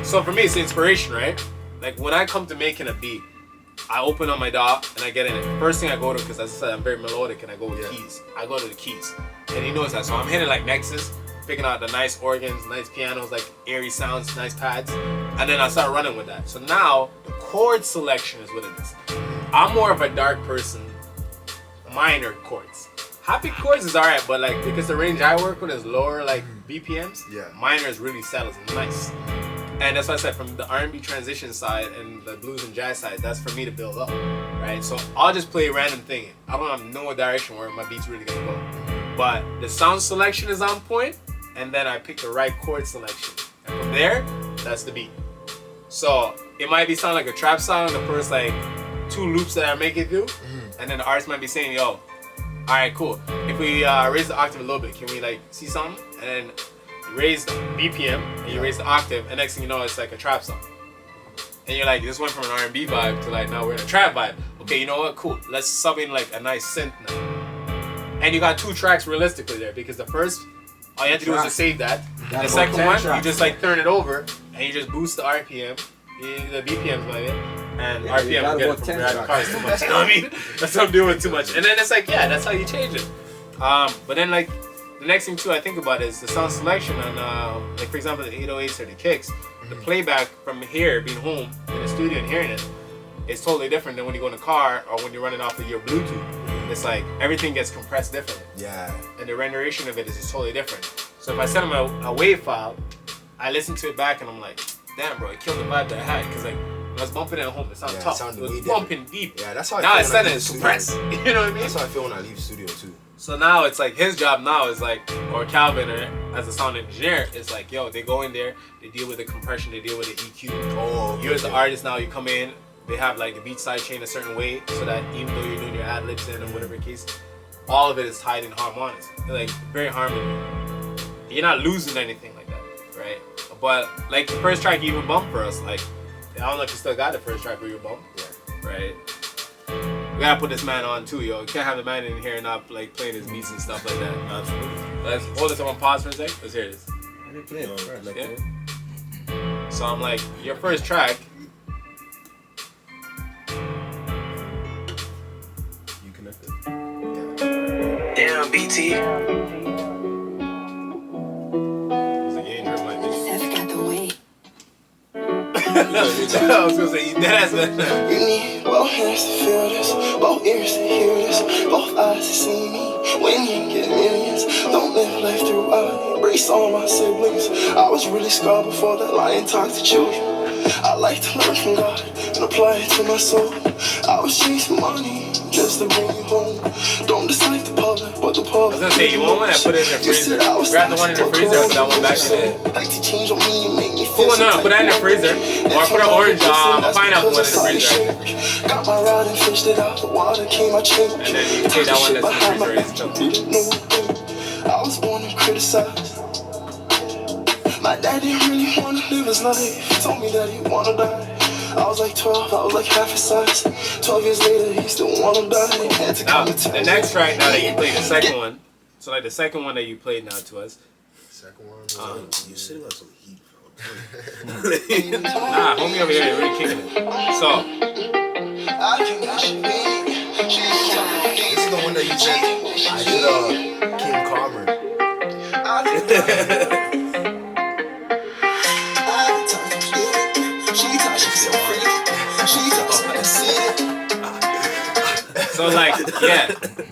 so for me it's inspiration, right? Like when I come to making a beat, I open up my DAW and I get in it. First thing I go to, because as I said, I'm very melodic and I go with keys. I go to the keys. And he knows that. So I'm hitting like Nexus, picking out the nice organs, nice pianos, like airy sounds, nice pads. And then I start running with that. So now the chord selection is what it is. I'm more of a dark person, minor chords. Happy chords is alright, but like because the range I work with is lower like BPMs, minor is really settles and nice. And that's why I said from the R&B transition side and the blues and jazz side, that's for me to build up, right? So I'll just play a random thing. I don't have no direction where my beat's really gonna go. But the sound selection is on point, and then I pick the right chord selection. And from there, that's the beat. So it might be sound like a trap song, the first like 2 loops that I make it do, and then the artist might be saying, yo, alright, cool. If we raise the octave a little bit, can we like see something? And then you raise the BPM and you raise the octave, and next thing you know, it's like a trap song. And you're like, this went from an R&B vibe to like now we're in a trap vibe. Okay, you know what? Cool. Let's sub in like a nice synth now. And you got 2 tracks realistically there because the first, all you have to do is just save that. The second one, you just like turn it over and you just boost the RPM, the BPMs by it, and RPM will get it from driving cars too much. You know what I mean? That's what I'm doing too much. And then it's like, yeah, that's how you change it. But then like the next thing too I think about is the sound selection on like for example the 808s or the kicks. The playback from here, being home in the studio and hearing it, is totally different than when you go in a car or when you're running off of your Bluetooth. It's like everything gets compressed differently. Yeah. And the renderation of it is just totally different. So if I send them a WAV file, I listen to it back and I'm like, damn bro, it killed the vibe that I had. Because like when I was bumping it at home, it sounded tough. It was bumping deep. Yeah, that's how I now feel it's when I leave it's the compressed. studio. You know what I mean? That's how I feel when I leave studio too. So now it's like his job now is like, or Calvin or as a sound engineer, it's like, yo, they go in there, they deal with the compression, they deal with the EQ. Oh, You as the artist now, you come in, they have like the beat side chain a certain way so that even though you're doing your ad libs in or whatever case, all of it is tied in harmonics. They're like very harmony. You're not losing anything like that, right? But like the first track you even bumped for us, like I don't know if you still got the first track where you bumped, right? We gotta put this man on too, yo. You can't have the man in here and not like playing his beats and stuff like that. Absolutely. Let's hold this on pause for a sec. Let's hear this. I didn't play it first. Yeah. So I'm like, your first track. You connected. Damn, BT. It's like, you ain't heard my bitch. Seth got the weight. I was gonna say, you dead ass man. You need both hands to feel this, both ears to hear this, both eyes to see me. When you get millions, don't live life through I embrace all my siblings. I was really scarred before that lion talked to children. I like to learn from God and apply it to my soul. I was chasing money just to bring you home. Don't dislike the public, but the public. I was gonna say, you want one? I put it in the freezer. Grab the one in the freezer and put that one back in there. Like to change on me and make me Put one on, put that in the freezer. Or put an orange, a pineapple one in the freezer. Got my rod and fished it out. The water came, I changed. And then you take that one that's in the freezer. I was born and criticized. My dad didn't really want to live his life. He told me that he wanna die. I was like 12, I was like half his size. 12 years later, he still wanna die. Had to Now, come to the next track now that you played, the second one. So like the second one that you played now to us. Second one. You're sitting on some heat, bro. Nah, homie over here, you're really kicking it. So, I can get you baby. This is the one that you said I should King Calmer. so like, yeah,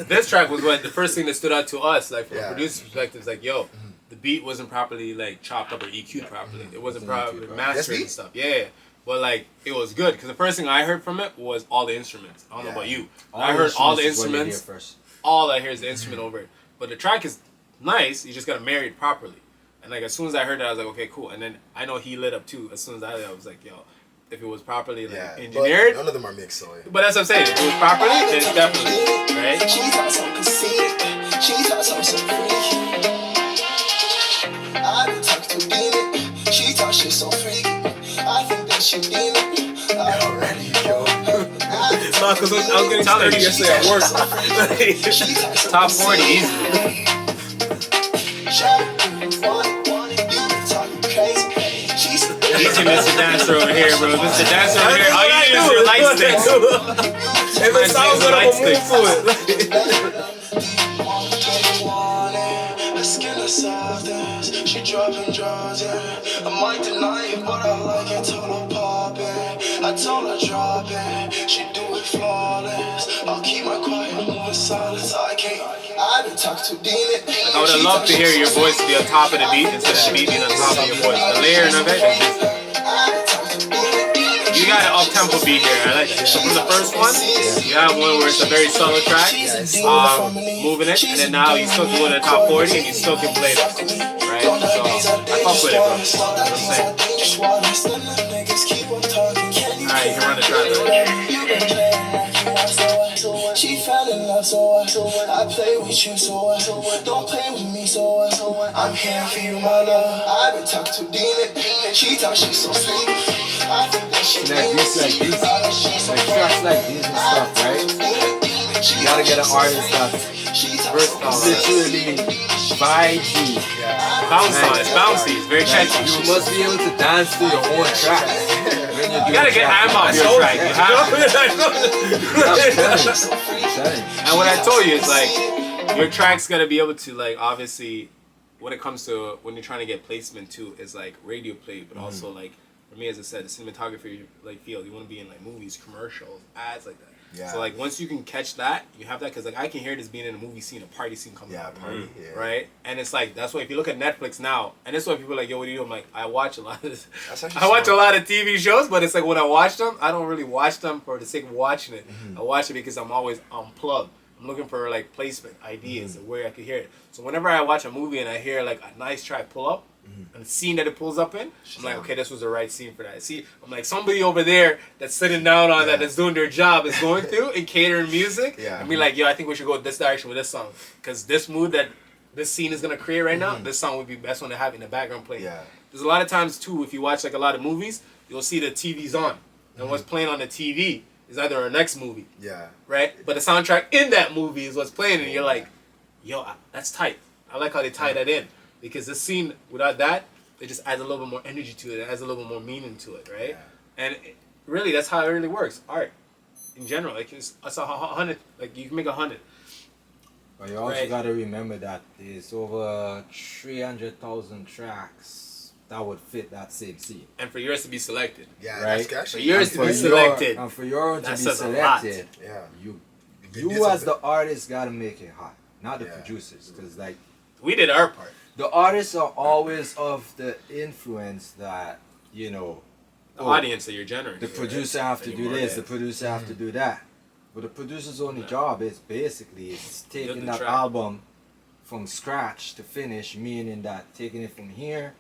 this track was what the first thing that stood out to us, like from a producer's perspective, is like, yo, the beat wasn't properly like chopped up or EQ'd properly. It wasn't properly mastered and stuff. Yeah. But like, it was good because the first thing I heard from it was all the instruments. I don't know about you. I heard all the instruments. All I hear is the instrument over it. But the track is nice. You just gotta marry it properly. And like as soon as I heard that, I was like, okay, cool. And then I know he lit up too. As soon as I heard it, I was like, yo, if it was properly like engineered. But none of them are mixed, so yeah. But that's what I'm saying. If it was properly, then it's definitely right. She thought so conceited. She thought so freaky. I didn't talk to demon. She thought she's so freaky. I think that she demon. Already, yo. Nah, cause I was getting tired yesterday at work. Top 40 easily. Easy, Mr. Dancer over here, bro. Mr. Dancer over here. All you need is your light sticks. If it sounds good, I'm gonna move to it. She dropping draws, yeah. I might deny it, but I like it. Told her pop it. I told her drop it. She do it flawless. I'll keep my quiet, moving silence. I can't. I didn't talk to demon. I would have loved to hear your voice be on top of the beat instead of the beat being on top of your voice. The layering of it is just You got an up-tempo beat here. I like that. So from the first one, you have one where it's a very subtle track, moving it, and then now you still can go to the top 40 and you still can play this, right? So I fuck with it, bro. You know what I'm saying? Alright, you can run the track. She fell in love, so what? I play with you, so what? Don't play with me, so what? I'm here for you, my love. I've been talking to Demon. She thought she's so sweet. I think that she Like tracks like these and stuff, right? You gotta get an artist that's literally vibey. Bounce on, it's bouncy, it's very catchy. You must be able to dance to your own track. You gotta get ham off your track. You have to. And what I told you is like, your track's gotta be able to like, obviously, when it comes to when you're trying to get placement too, is like radio play, but also like, for me, as I said, the cinematography like field. You want to be in like movies, commercials, ads like that. Yeah. So like once you can catch that, you have that because like I can hear this being in a movie scene, a party scene coming out. Party. Yeah. Right? And it's like that's why if you look at Netflix now, and that's why people are like, yo, what do you do? I'm like, I watch a lot of this. I watch a lot of TV shows, but it's like when I watch them, I don't really watch them for the sake of watching it. I watch it because I'm always unplugged. I'm looking for like placement ideas and where I can hear it. So whenever I watch a movie and I hear like a nice track pull up, and the scene that it pulls up in, I'm like, okay, this was the right scene for that. See, I'm like, somebody over there that's sitting down on that, that's doing their job, is going through and catering music, and be like, yo, I think we should go this direction with this song, because this mood that this scene is gonna create right now, this song would be best one to have in the background playing. There's a lot of times too, if you watch like a lot of movies, you'll see the TV's on, and what's playing on the TV is either our next movie, right? But the soundtrack in that movie is what's playing, and you're like, yo, that's tight. I like how they tie that in. Because this scene, without that, it just adds a little bit more energy to it. It adds a little bit more meaning to it, right? And really, that's how it really works. Art, in general, like it's 100. Like you can make 100. But you also gotta remember that there's over 300,000 tracks that would fit that same scene. And for yours to be selected, right? For yours to be selected, and for yours to be says selected, You as the artist gotta make it hot, not the producers, because like we did our part. The artists are always of the influence that, you know, the audience that you're generating. The producer have to do this, the producer have to do that. But the producer's only job is basically taking that album from scratch to finish, meaning that taking it from here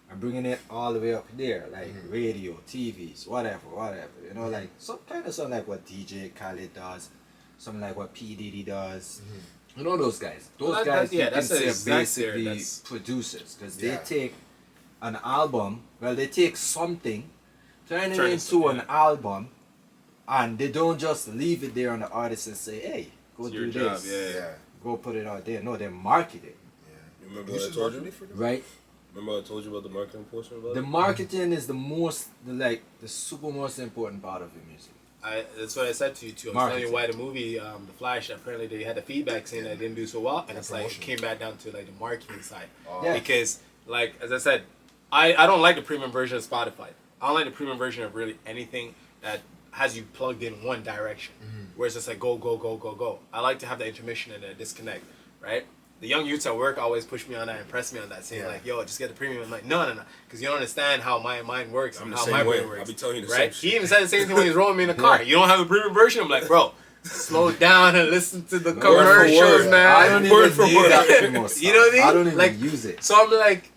and bringing it all the way up there, like radio, TVs, whatever, you know, like some kind of something like what DJ Khaled does, something like what P. Diddy does. You know those guys. Those guys you can say are basically producers, because they take an album, they take something, turn it into an album, and they don't just leave it there on the artist and say, hey, go do this. Go put it out there. No, they market it. You remember what I told you? Right? Remember I told you about the marketing portion about the marketing is the super most important part of your music. That's what I said to you too. I was telling you why the movie, The Flash, apparently they had the feedback saying that it didn't do so well, and it's like it came back down to like the marketing side. Because like as I said, I don't like the premium version of Spotify. I don't like the premium version of really anything that has you plugged in one direction, where it's just like go go go go go. I like to have the intermission and the disconnect, right? The young youths at work always push me on that and press me on that, saying like, yo, just get the premium. I'm like, no, because you don't understand how my mind works and how my brain works. I'll be telling you the right? same He even said the same thing when he was rolling me in the car. You don't have a premium version? I'm like, bro, slow down and listen to the commercials, man. I don't even use that anymore. You know what I mean? I don't even like, use it. So I'm like,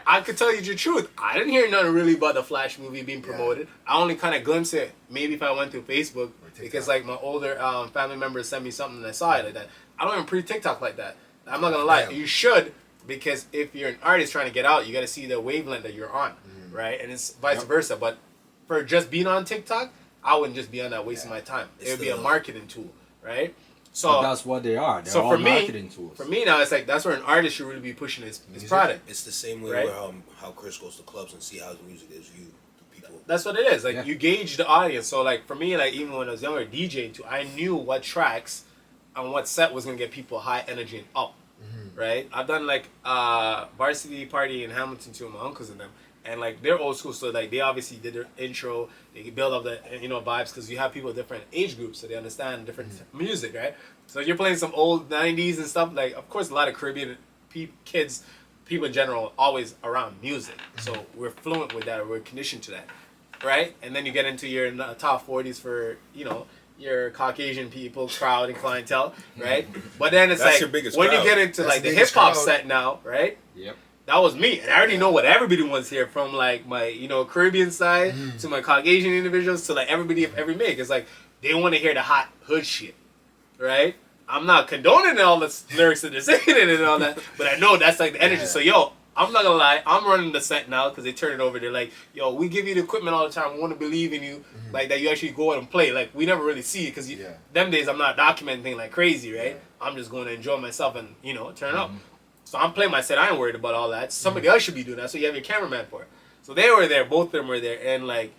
I could tell you the truth. I didn't hear nothing really about the Flash movie being promoted. I only kind of glimpsed it maybe if I went through Facebook, because like my older family members sent me something and I saw it like that. I don't even pre-TikTok like that. I'm not gonna lie. You should, because if you're an artist trying to get out, you got to see the wavelength that you're on, right? And it's vice versa. But for just being on TikTok, I wouldn't just be on that wasting my time. It would be a marketing tool, right? So but that's what they are. They're all marketing tools. For me now, it's like that's where an artist should really be pushing his product. It's the same way where how Chris goes to clubs and see how the music is viewed to people. That's what it is. Like you gauge the audience. So like for me, like even when I was younger, DJing too, I knew what tracks and what set was gonna get people high energy and up. Right? I've done like varsity party in Hamilton too with my uncles and them, and like they're old school, so like they obviously did their intro, they build up the vibes, because you have people of different age groups, so they understand different music, right? So you're playing some old 90s and stuff, like of course a lot of Caribbean kids, people in general, always around music, so we're fluent with that, or we're conditioned to that. right? And then you get into your top 40s for, you know, your Caucasian people, crowd, and clientele, right? But then it's That's like, your biggest when you crowd. get into That's like the the biggest hip-hop crowd. set now, right? Yep. That was me. And I already know what everybody wants here, from like my, you know, Caribbean side to my Caucasian individuals to like everybody of every make. It's like, they want to hear the hot hood shit, right? I'm not condoning all the lyrics that they're saying and all that, but I know that's like the energy. Yeah. So, yo, I'm not gonna lie, I'm running the set now because they turn it over. They're like, yo, we give you the equipment all the time. We want to believe in you, like that you actually go out and play. Like, we never really see it because them days I'm not documenting like crazy, right? Yeah. I'm just going to enjoy myself and, you know, turn up. So I'm playing my set. I ain't worried about all that. Somebody else should be doing that. So you have your cameraman for it. So they were there. Both of them were there. And like,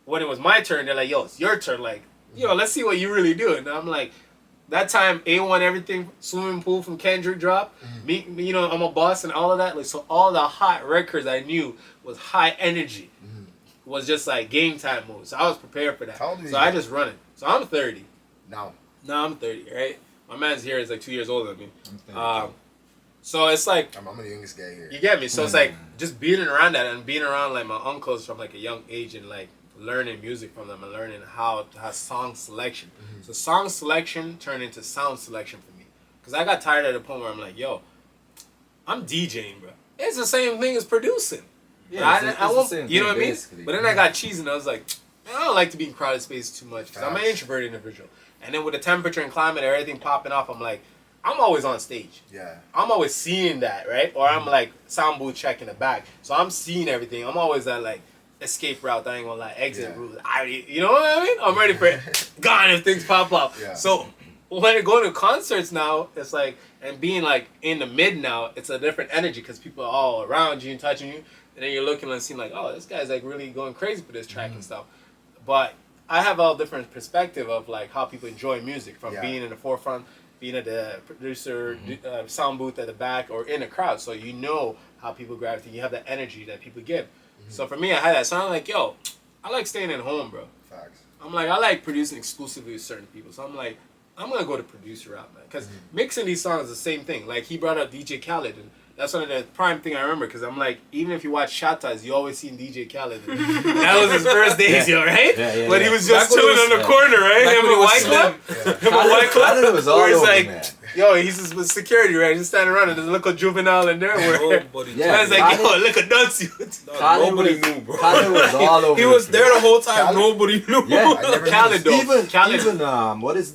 when it was my turn, they're like, yo, it's your turn. Like, yo, let's see what you really do. And I'm like, that time, A1 everything, swimming pool from Kendrick drop. Me, you know, I'm a boss and all of that. Like, so all the hot records I knew was high energy. Was just like game time mode. So I was prepared for that. How old are you? So I just run it. So I'm 30. Now. No, I'm 30, right? My man's here is like 2 years older than me. I'm So it's like, I'm the youngest guy here. you get me? So it's like just being around that and being around like my uncles from like a young age and like learning music from them and learning how to have song selection. So song selection turned into sound selection for me. Because I got tired at the point where I'm like, yo, I'm DJing, bro. It's the same thing as producing. Yeah, I it's won't, the same you know thing, what I mean? basically. But then I got cheese and I was like, man, I don't like to be in crowded spaces too much because I'm an Facts. introverted individual. And then with the temperature and climate and everything popping off, I'm like, I'm always on stage. Yeah. I'm always seeing that, right? Or I'm like sound booth checking the back. So I'm seeing everything. I'm always that like escape route, I ain't gonna lie, exit Yeah. route. You know what I mean? I'm ready for it. Gone if things pop up. Yeah. So when I go to concerts now, it's like, and being like in the mid now, it's a different energy because people are all around you and touching you. And then you're looking and seeing like, oh, this guy's like really going crazy for this track and stuff. But I have all different perspective of like how people enjoy music from being in the forefront, being at the producer, sound booth at the back, or in the crowd. So you know how people gravitate. You have that energy that people give. So for me, I had that. So I'm like, yo, I like staying at home, bro. Facts. I'm like, I like producing exclusively with certain people. So I'm like, I'm going to go to producer route, man. Because mixing these songs is the same thing. Like, he brought up DJ Khaled. And that's one of the prime thing I remember. Because I'm like, even if you watch Shatas, you always seen DJ Khaled. And that was his first days, yo, right? Yeah, But he was just Back when chilling it was- on the corner, right? back Him when and it was White Club. Him and White Club. Khaled was all Where it's over, like, man. yo, he's just with security, right? Just standing around and there's a little juvenile in there. Where Nobody Yeah, I was like, yo, Khaled- look at nuts, you. Nobody knew, bro. Khaled was all over. He was the there place. the whole time. Khaled? Nobody knew. Yeah. I never Khaled, though. Even Khaled. what is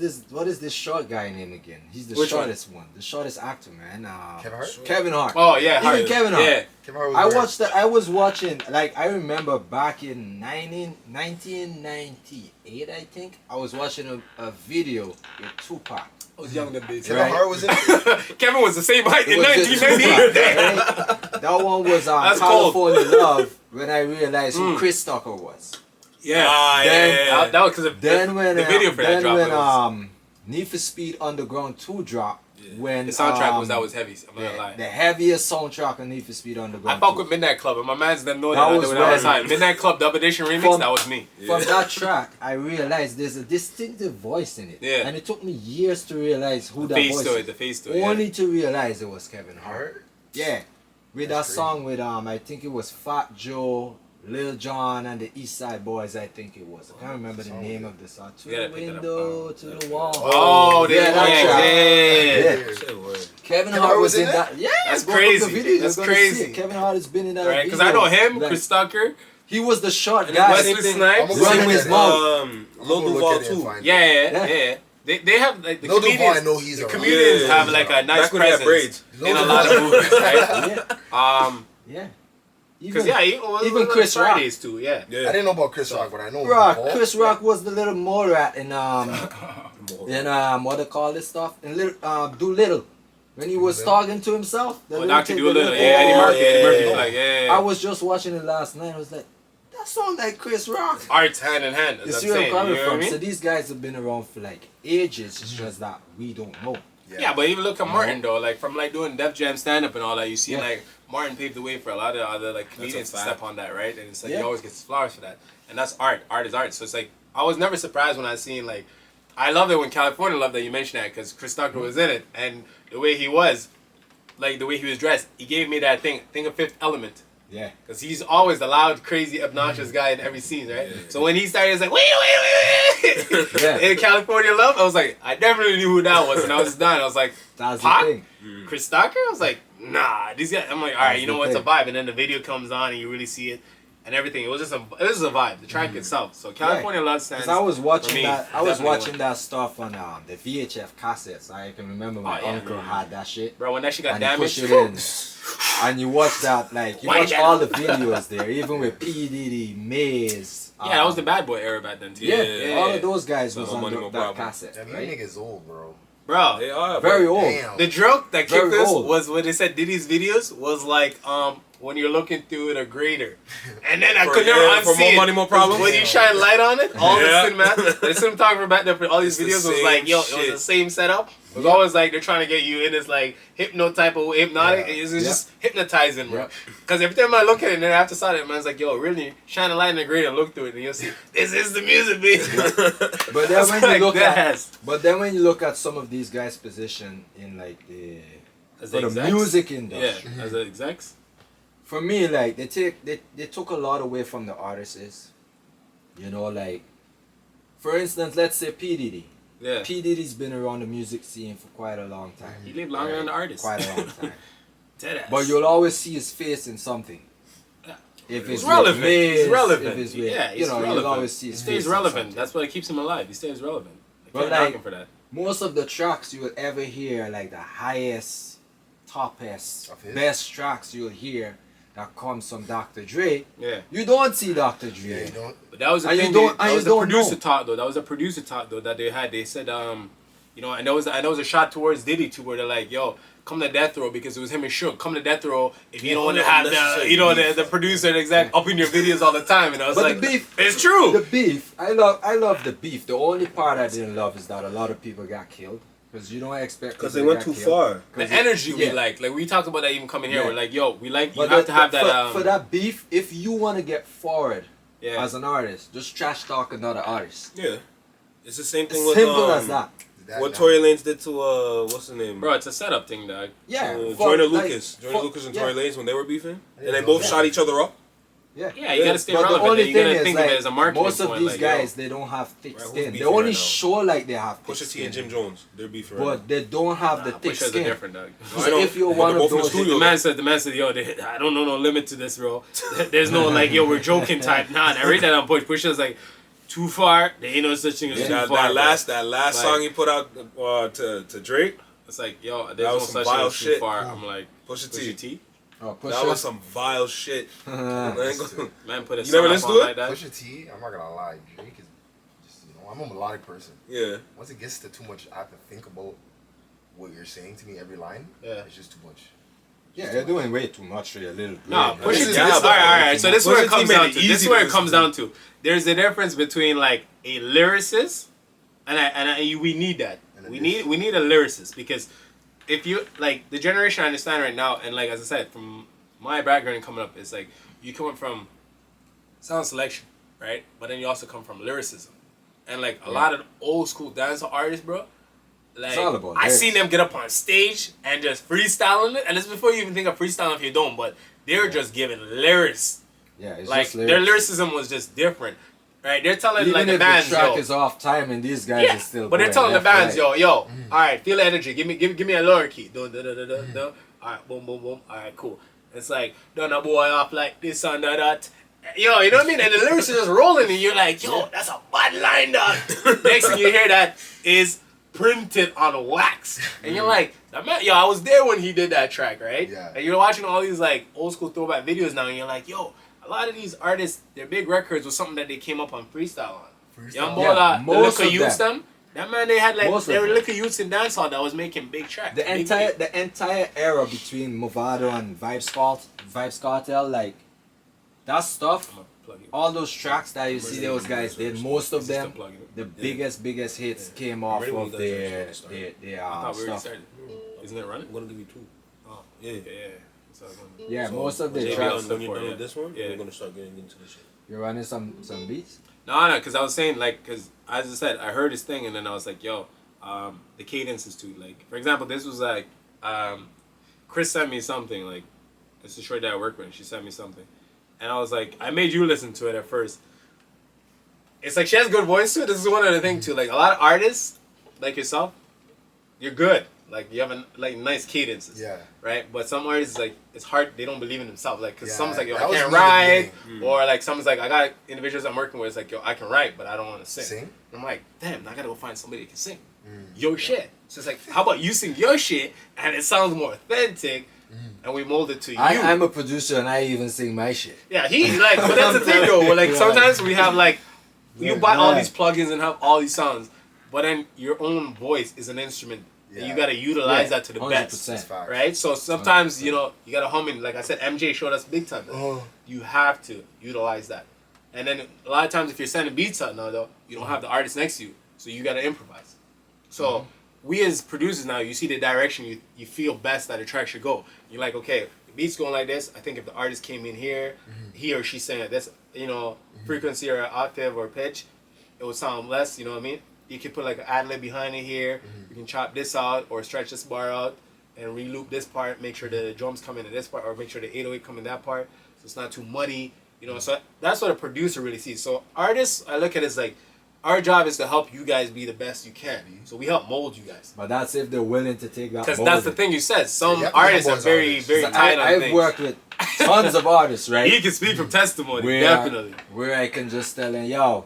this short guy name again? He's the Which one? shortest one. The shortest actor, man. Kevin Hart? Kevin Hart. Oh, yeah. Even Hart. Kevin Hart. Yeah. Kevin Hart was I there. watched that. I was watching, like, I remember back in 1998, I think. I was watching a video with Tupac. I was young that days. Kevin Right. Hart was in it. Kevin was the same height in It was just 1998. Tupac, right? That one was That's cold. California Love when I realized who Chris Tucker was. Yeah. Ah, Then- yeah. That was because of Then when the video for that then drop. when it was, Need for Speed Underground 2 dropped, when the soundtrack was heavy. I'm not gonna lie. the heaviest soundtrack on Need for Speed Underground. I fuck 2. with Midnight Club, and my man's didn't know That that. was That was when- high. Midnight Club Dub Edition remix. From- That was me. From that track, I realized there's a distinctive voice in it. Yeah. And it took me years to realize who that Face voice to is. it. The face to it. Yeah. Only to realize it was Kevin Hart. Hart? Yeah. With That's that song with I think it was Fat Joe, Lil Jon, and the East Side Boys. I think it was. I can't remember the name of the song. To We gotta the pick that up. window, to the wall. Oh, Yeah, that track. yeah. Shit, word. Kevin Kevin Hart was in in that. Yeah, That's go look crazy. The video, That's you're gonna see crazy. it. Kevin Hart has been in that. Right, because video. I know him, Like, Chris Tucker, he was the short And guy. Wesley Wesley Snipes. Snipes. I'm gonna Running look his at that. mouth. Lil I'm gonna look Duval at it and too. find it. Yeah. They have like the Lil Duval, I comedians. know he's The around. comedians Yeah. have like a nice Back when he had presence braids. in a lot of movies, right? Yeah, yeah. Because even Chris Rock. Fridays too. Yeah. I didn't know about Chris Rock, but I know Rock, Duval. Chris Rock was the little mole rat in what they call this stuff in little Doolittle. When he was Doolittle? talking to himself, the Oh, little Dr. kid, the Doolittle. little- Yeah, Eddie Murphy. Eddie Murphy yeah. was like, yeah. I was just watching it last night. I was like, that sounds like Chris Rock. Arts hand in hand. You As see I'm where I'm saying. coming You know what from? I mean? So these guys have been around for like ages. It's just that we don't know. Yeah, but even look at Martin though, like from like doing Def Jam stand up and all that, you see Yeah. like Martin paved the way for a lot of other like comedians to fact. step on that, right? And it's like Yeah. he always gets flowers for that. And that's art. Art is art. So it's like I was never surprised when I seen like I loved it when California loved that you mentioned that because Chris Tucker was in it and the way he was, like the way he was dressed, he gave me that thing. Think of Fifth Element. Yeah. Because he's always the loud, crazy, obnoxious guy in every scene, right? Yeah. So when he started, he's like, wait. Yeah. In California Love, I was like, I definitely knew who that was. And I was done. I was like, That's the Pac? thing. Chris Stocker? I was like, nah, these guys. I'm like, all right, That's you know the what's a thing. vibe, and then the video comes on and you really see it and everything. It was just a vibe. The track itself. So California Love stands. Because I was for watching me, that. I was definitely watching one. that stuff on the VHF cassettes. I can remember my Oh, yeah. uncle had that shit. Bro, when that shit got And you damaged, push it in, and you watch that, like you Why watch that- all the videos there, even with P Diddy, Maze. yeah, that was the Bad Boy era back then too. Yeah, all of those guys So was no on money, no that problem. cassette, Damn, you right? niggas old, bro. Bro, They are Very bro. old. Damn. the joke that Very kicked this old. was when they said Diddy's videos was like when you're looking through it a grader, and then I For- could never yeah, for unsee more it. money, more problems. When you shine light on it, all Yeah. the cinematographer back there for all these It's the videos was same like, yo, it shit. was the same setup. It was always like they're trying to get you in this like hypnotic, Yeah. It's just hypnotizing, bro. Yeah. Because every time I look at it, and then after saw it, man's like, yo, really shine a light in the grader and look through it, and you'll see this is the music, baby. But then It's when like you look that at, has- but then when you look at some of these guys' position in like the As for the execs? music Yeah, industry, as the execs. for me, like they took a lot away from the artists. You know, like for instance, let's say P Diddy. Yeah. P Diddy's been around the music scene for quite a long time. He lived longer Right? than the artist. Quite a long time. Dead ass. But you'll always see his face in something. If He's it's relevant. with Miz, He's relevant. If it's with, Yeah, he's you know, relevant. you'll always see He his stays face in relevant. something. That's what keeps him alive. He stays relevant. I But can't knock like- him for that. Most of the tracks you will ever hear, like the highest, toppest, Of his? best tracks you'll hear that comes from Dr. Dre. Yeah. You don't see Dr. Yeah, Dre. you don't. But that was the And you thing. don't- That and was you the don't producer know. talk though. That was a producer talk though that they had. They said, you know, and there was a shot towards Diddy too, where they're like, yo, come to death row because it was him and Shook. Come to death row if you don't want to have the, unnecessary you know, beef. the producer and exec up in your videos all the time. And I was But like, the beef, it's true. the beef, I love the beef. The only part I didn't love is that a lot of people got killed. Because you don't expect Because people they to went Oh, get too killed. far. The 'Cause energy we yeah. like we talked about that even coming here. Yeah. We're like, yo, we like you But have to have that. for that beef, if you want to get forward Yeah. as an artist, just trash talk another artist. Yeah. It's the same thing As with simple as that. what Tory Lanez did to what's his name? Bro, it's a setup thing, dog. Yeah. Joyner like, Lucas. Joyner Lucas and Tory Lanez when they were beefing. Yeah. And they both Yeah. shot each other up. Yeah. Yeah, you gotta stay But the relevant. only and you thing gotta is, think like, of it as a marketing most of point, these like, yo. guys, they don't have thick Right, who's skin. They beefing only right now? show like they have thick Pusha T skin. and Jim Jones. They're beefing right But they don't have the Nah, thick Push are skin. different, dog. now. So if you're But one they're of both in the those- studio. The man said, yo, I don't know no limit to this, bro. There's no like, yo, we're joking type. Nah, I read that on Push. Push is like, too far. There ain't no such thing as too that, far. that bro. last Like- song he put out to Drake, It's like, yo, there's That no was some such thing vile as too shit. far. I'm like, Pusha Pusha T. T. Oh, push That was some vile shit. some. Man put a You never song listen on to it? like that. Pusha T, I'm not gonna lie, Drake is just, you know, I'm a melodic person. Yeah. Once it gets to too much, I have to think about what you're saying to me every line. Yeah. It's just too much. Yeah, they're doing way too much for a little. No, bit. Pusha This T. is- All yeah, right. So this is where it Pusha T comes made down it to. easy This is to where it listen comes to. down to. There's a difference between like a lyricist, and we need that. And a We diss. need a lyricist because if you like the generation I understand right now, and like as I said, from my background coming up, it's like you coming from sound selection, right? But then you also come from lyricism, and like a lot of the old school dancehall artists, bro. Like all about I lyrics. seen them get up on stage and just freestyling it, and this is before you even think of freestyling if you don't, but they're just giving lyrics. Yeah, it's Like just their lyrics. lyricism was just different, right? They're telling Even like if the bands, the track yo, is off time and these guys yeah, are still. but they're going telling the left, bands, right. yo, all right, feel the energy, give me a lower key, do da da da da da. All right, boom boom boom, all right, cool. It's like done a boy off like this and that. Yo, you know what I mean? And the lyrics are just rolling, and you're like, yo, that's a bad line, dog. Next thing you hear that is printed on wax, and you're like, man, yo, I was there when he did that track, right? Yeah. And you're watching all these like old school throwback videos now, and you're like, yo, a lot of these artists, their big records was something that they came up on freestyle on. Freestyle. Young Yeah, Bola, the most Liquor of Youths, them. them. That man, they had like Most of they were them. Liquor Youths in dancehall that was making big tracks. The big entire era between Movado and Vibes Cartel, like that stuff, I'ma plug it. all those tracks that you see those guys did, most of them, Plug it. the biggest hits came off Ready when of you guys their actually start. I their thought we already stuff. started. Isn't it running? I'm gonna give you two. Oh, Yeah. yeah. So I'm gonna- Yeah, So, most of when their you're tracks. done- when you're for done it, with this one, yeah. we're gonna start getting into the shit. You're running some beats. No, because I was saying like, because as I said, I heard his thing, and then I was like, yo, the cadence is too like. For example, this was like, Chris sent me something like, It's a short that I work with. She sent me something, and I was like, I made you listen to it at first. It's like she has a good voice too. This is one other thing too. Like a lot of artists, like yourself, you're good. Like you have like nice cadences. Yeah. Right. But some artists like it's hard. They don't believe in themselves. Like because Yeah, someone's like yo, that I was can't me at the write, beginning. or like someone's like I got individuals I'm working with. It's like yo, I can write, but I don't want to sing. Sing? I'm like, damn, I gotta go find somebody that can sing your shit. So it's like, how about you sing your shit and it sounds more authentic, and we mold it to you. I'm a producer and I even sing my shit. Yeah, he's like, but that's the thing though. Like sometimes we have like, you buy all these plugins and have all these sounds, but then your own voice is an instrument. And you gotta utilize that to the 100%. best, right? So sometimes 100%. You know you gotta hum in. Like I said, MJ showed us big time. You have to utilize that, and then a lot of times if you're sending beats out now though, you don't have the artist next to you, so you gotta improvise. So we as producers now, you see the direction you feel best that a track should go. You're like, okay, the beat's going like this. I think if the artist came in here, he or she sang at this, you know, frequency or octave or pitch, it would sound less. You know what I mean? You can put like an ad-lib behind it here. You can chop this out or stretch this bar out and re-loop this part. Make sure the drums come into this part or make sure the 808 come in that part so it's not too muddy. You know, so that's what a producer really sees. So artists, I look at it as like, our job is to help you guys be the best you can. So we help mold you guys. But that's if they're willing to take that. Because that's the thing you said. Some artists are very tight on I've things. worked with tons of artists, right? You can speak from testimony, definitely. Where I can just tell them, yo,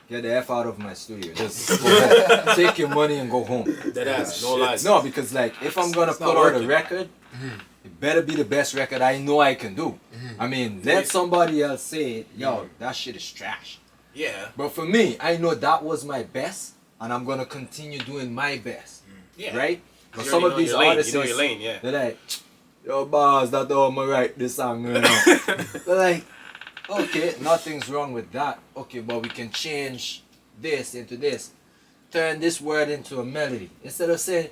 get the F out of my studio. Just go home. Take your money and go home. That's no lies. No, because like if I'm gonna put out a record, it better be the best record I know I can do. I mean, let somebody else say, yo, that shit is trash. Yeah. But for me, I know that was my best, and I'm gonna continue doing my best. Yeah. Right? But some of these artists, you know your lane, yeah. They're like, yo, boss, that's how I'm gonna write this song right now. They're like, okay, nothing's wrong with that. Okay, but we can change this into this. Turn this word into a melody. Instead of saying,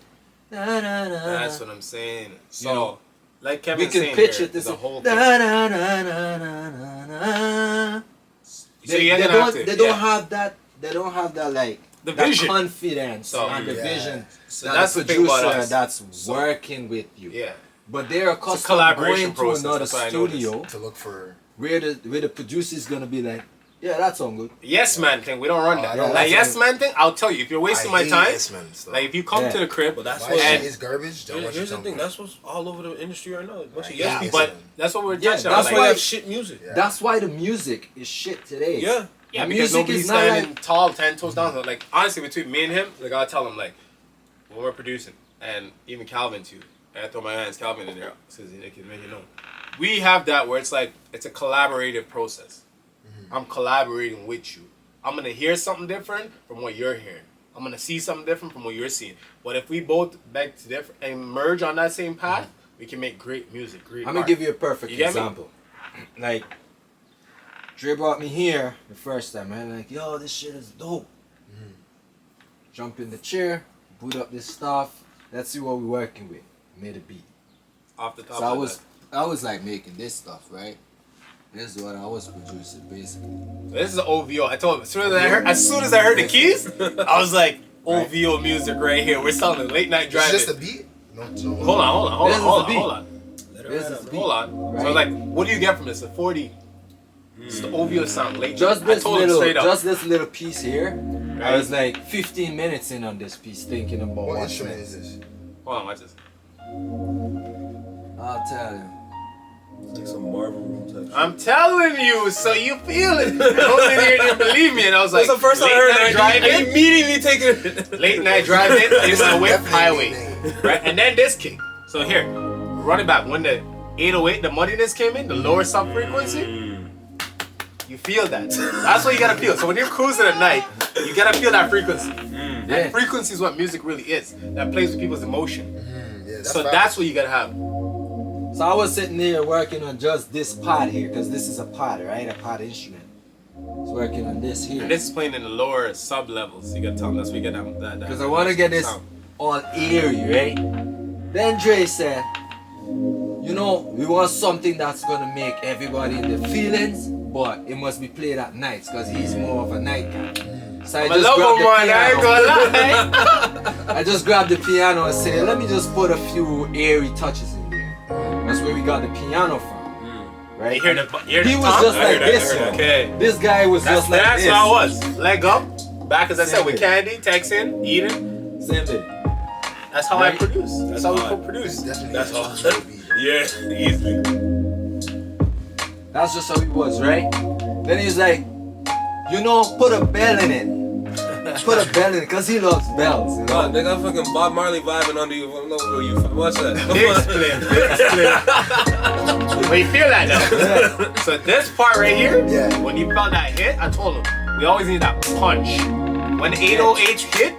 na na na. That's what I'm saying. So, you know, like Kevin we can saying pitch here, it. This the is whole na thing. na na na na na na. So they don't have that. They don't have that like the that vision, confidence and the vision. So that that's the the thing about producer us. that's working with you. Yeah. But they're accustomed collaboration going to process, another that's what I studio noticed. To look for. where the producer's gonna be like, yeah, that sound good. Yes man thing, we don't run that. I don't Like like yes it. man thing, I'll tell you, if you're wasting my time, Yes man stuff. like if you come to the crib, But that's Why what shit is garbage. here's the thing. That's what's all over the industry right now. A bunch of yes Yeah, people. but that's what we're Yeah, touching on. that's Like, why why- I have shit music. Yeah. That's why the music is shit today. Yeah. yeah, the because music nobody's is not standing like- tall, 10 toes down. So, like honestly, between me and him, like I'll tell him like when we're producing, and even Calvin too. And I throw my hands Calvin in there so they can make it known. We have that where it's like it's a collaborative process. I'm collaborating with you. I'm gonna hear something different from what you're hearing. I'm gonna see something different from what you're seeing. But if we both beg to differ and merge on that same path, we can make great music, great I'm gonna art. give you a perfect You get me? example. Like, Dre brought me here the first time, man. Like, yo, this shit is dope. Jump in the chair, boot up this stuff. Let's see what we're working with. Made a beat. off the top So of I was like making this stuff, right? This is what I was producing, basically. this is OVO. I told him as soon as I heard the keys, I was like, OVO music right here. We're selling late night It's driving. just a beat. No. Hold on. This is the beat. Let This is the beat. Hold on. Right. So I was like, what do you get from this? A 40. It's the OVO sound late. Just I this told him straight up. this little piece here. I was like 15 minutes in on this piece, thinking about What what's instrument next. is this? Hold on, watch this. I'll tell you. It's like some Marvel room type. I'm telling you, so you feel it. I was in here didn't believe me, and I was like, That's the first time I late heard night it. I driving, immediately take it. late night driving, it's a whip Definitely highway, name. right? And then this kick. So here, run it back. When the 808, the muddiness came in, the lower sub frequency. You feel that. That's what you gotta feel. So when you're cruising at night, you gotta feel that frequency. Yeah. And frequency is what music really is. That plays with people's emotion. Yeah, So facts. that's what you gotta have. So I was sitting there working on just this part here, because this is a part, right? A part instrument. I was working on this here. And this is playing in the lower sub levels. You gotta tell them that's where you get that. Because I want to get this sound. all eerie, right? Then Dre said, you know, we want something that's going to make everybody in the feelings, but it must be played at nights, because he's more of a night guy. So I'm a lover man, I ain't gonna lie. I just grabbed the piano and said, let me just put a few airy touches in there. That's where we got the piano from. Right? You hear the He was top? just I like heard that, this. I heard that. Okay. This guy was just like That's this. how I was. Leg up, back as I said Same with thing. candy, texting, eating. Same thing. That's how I Right. produce. That's how we hard. co-produce. Definitely. That's all. Will be. Yeah, easily. That's just how he was, right? Then he's like, you know, put a bell in it. Put a bell in it, because he loves bells. You know? God, they got fucking Bob Marley vibing under you. What's that? Big split, big split. But you feel that now. So this part right here, Yeah. when you felt that hit, I told him, we always need that punch. When the 80H hit,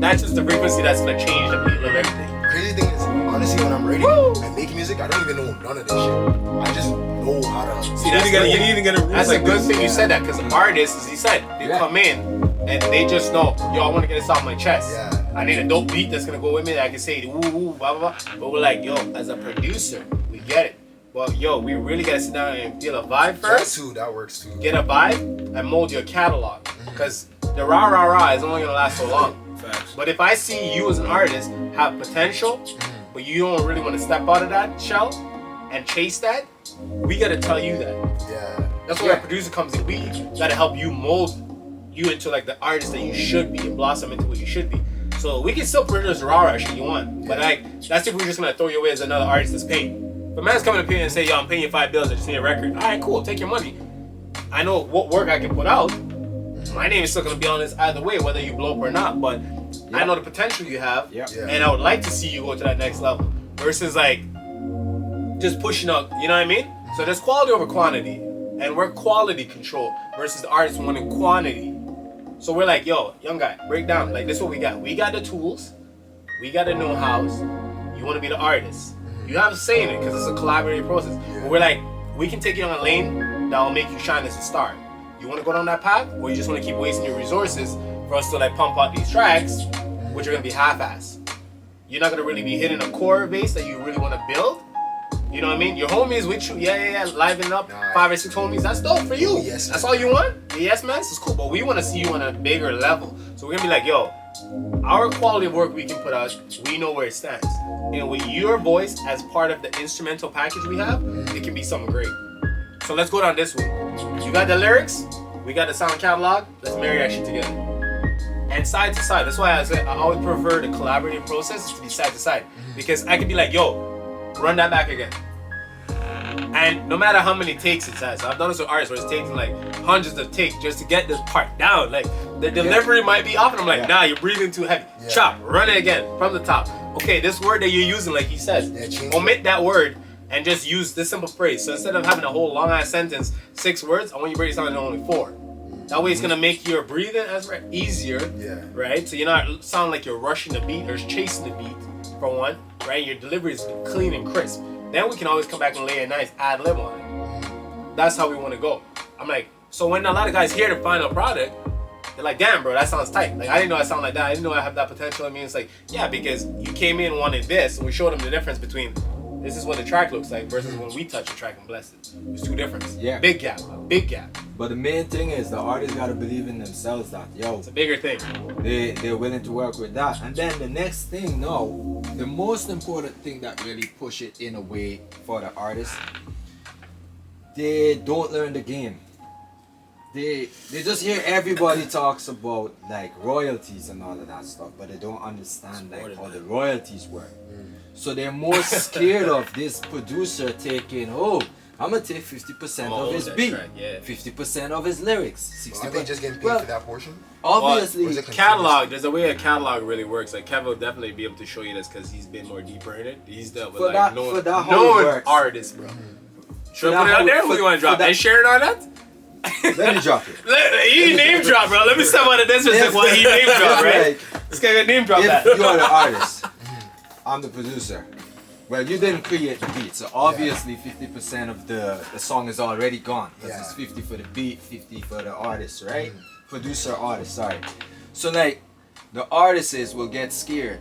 that's just the frequency that's gonna change the beat of everything. Crazy thing is, honestly, when I'm writing and making music, I don't even know none of this shit. I just know how to. See, You need to get a room That's like a good this. thing you said that, because artists, as he said, they Yeah. come in and they just know, yo, I want to get this off my chest. Yeah. I need a dope beat that's gonna go with me that I can say woo woo blah blah blah. But we're like, yo, as a producer, we get it. But yo, we really gotta sit down and feel a vibe That first. too, that works too. Get a vibe and mold your catalog. Because the rah rah rah is only gonna last so long. Facts. But if I see you as an artist have potential, but you don't really want to step out of that shell and chase that, we gotta tell you that. Yeah. That's where a producer comes in. We gotta help you mold you into like the artist that you should be and blossom into what you should be. So we can still produce the raw shit you want, but like that's if we're just gonna throw you away as another artist that's paying. If a man's coming up here and say, yo, I'm paying you $5, I just need a record. All right, cool, take your money. I know what work I can put out. My name is still gonna be on this either way, whether you blow up or not. But I know the potential you have, Yep. Yeah. and I would like to see you go to that next level versus like just pushing up. You know what I mean? So there's quality over quantity, and we're quality control versus the artists wanting quantity. So we're like, yo, young guy, break down. Like this is what we got. We got the tools, we got the know-hows. You want to be the artist. You have a say in it because it's a collaborative process. But we're like, we can take you on a lane that will make you shine as a star. You want to go down that path, or you just want to keep wasting your resources for us to like pump out these tracks, which are gonna be half-ass. You're not gonna really be hitting a core base that you really want to build. You know what I mean? Your homies with you, yeah, liven up, Nah. 5 or 6 homies. That's dope for you. Yes, That's man. all you want. The yes, man, this is cool. But we want to see you on a bigger level. So we're gonna be like, yo, our quality of work we can put out, we know where it stands. And with your voice as part of the instrumental package we have, it can be something great. So let's go down this way. You got the lyrics, we got the sound catalog, let's marry that shit together. And side to side, that's why I said I always prefer the collaborative process to be side to side. Because I could be like, yo, run that back again. And no matter how many takes it has, I've done this with artists where it's taking like hundreds of takes just to get this part down. Like the delivery might be off, and I'm like, nah, you're breathing too heavy. Yeah. Chop, run it again from the top. Okay, this word that you're using, like he says, Yeah, change omit that word and just use this simple phrase. So instead of having a whole long ass sentence, 6 words, I want you to break it down into only 4. That way it's gonna make your breathing easier, Yeah. right? So you're not sound like you're rushing the beat or chasing the beat, for one, right? Your delivery is clean and crisp. Then we can always come back and lay a nice ad lib on it. That's how we want to go. I'm like, so when a lot of guys hear the final product, they're like, damn, bro, that sounds tight. Like, I didn't know I sound like that. I didn't know I have that potential. I mean, it's like, yeah, because you came in wanting this, and we showed them the difference between this is what the track looks like versus when we touch the track and bless it. There's 2 differences. Yeah. Big gap, big gap. But the main thing is the artists gotta believe in themselves that, yo, It's a bigger thing. they're willing to work with that. And then the next thing, no, the most important thing that really push it in a way for the artists, they don't learn the game. They just hear everybody talks about like royalties and all of that stuff, but they don't understand like how the royalties work. So they're more scared of this producer taking, I'm gonna take 50% of his that beat, track, yeah. 50% of his lyrics, 60%. Aren't they just getting paid Well, for that portion? obviously, Or is it Catalog, there's a way a catalog really works. Like Kevin will definitely be able to show you this because he's been more deeper in it. He's dealt with For like that- known, for that how it known works. artists, bro. Should I that put it how out there? it- Who you want to for drop? that- And Sharon on that? let me drop it. He name drop, bro. Let me step out of this and say If- why he name drop, right? Like, This guy got name drop if that. you are the artist, I'm the producer. Well, you didn't create the beat, so obviously 50% of the song is already gone. Because Yeah. it's 50 for the beat, 50 for the artist, right? Producer, artist, sorry. So like, the artists will get scared,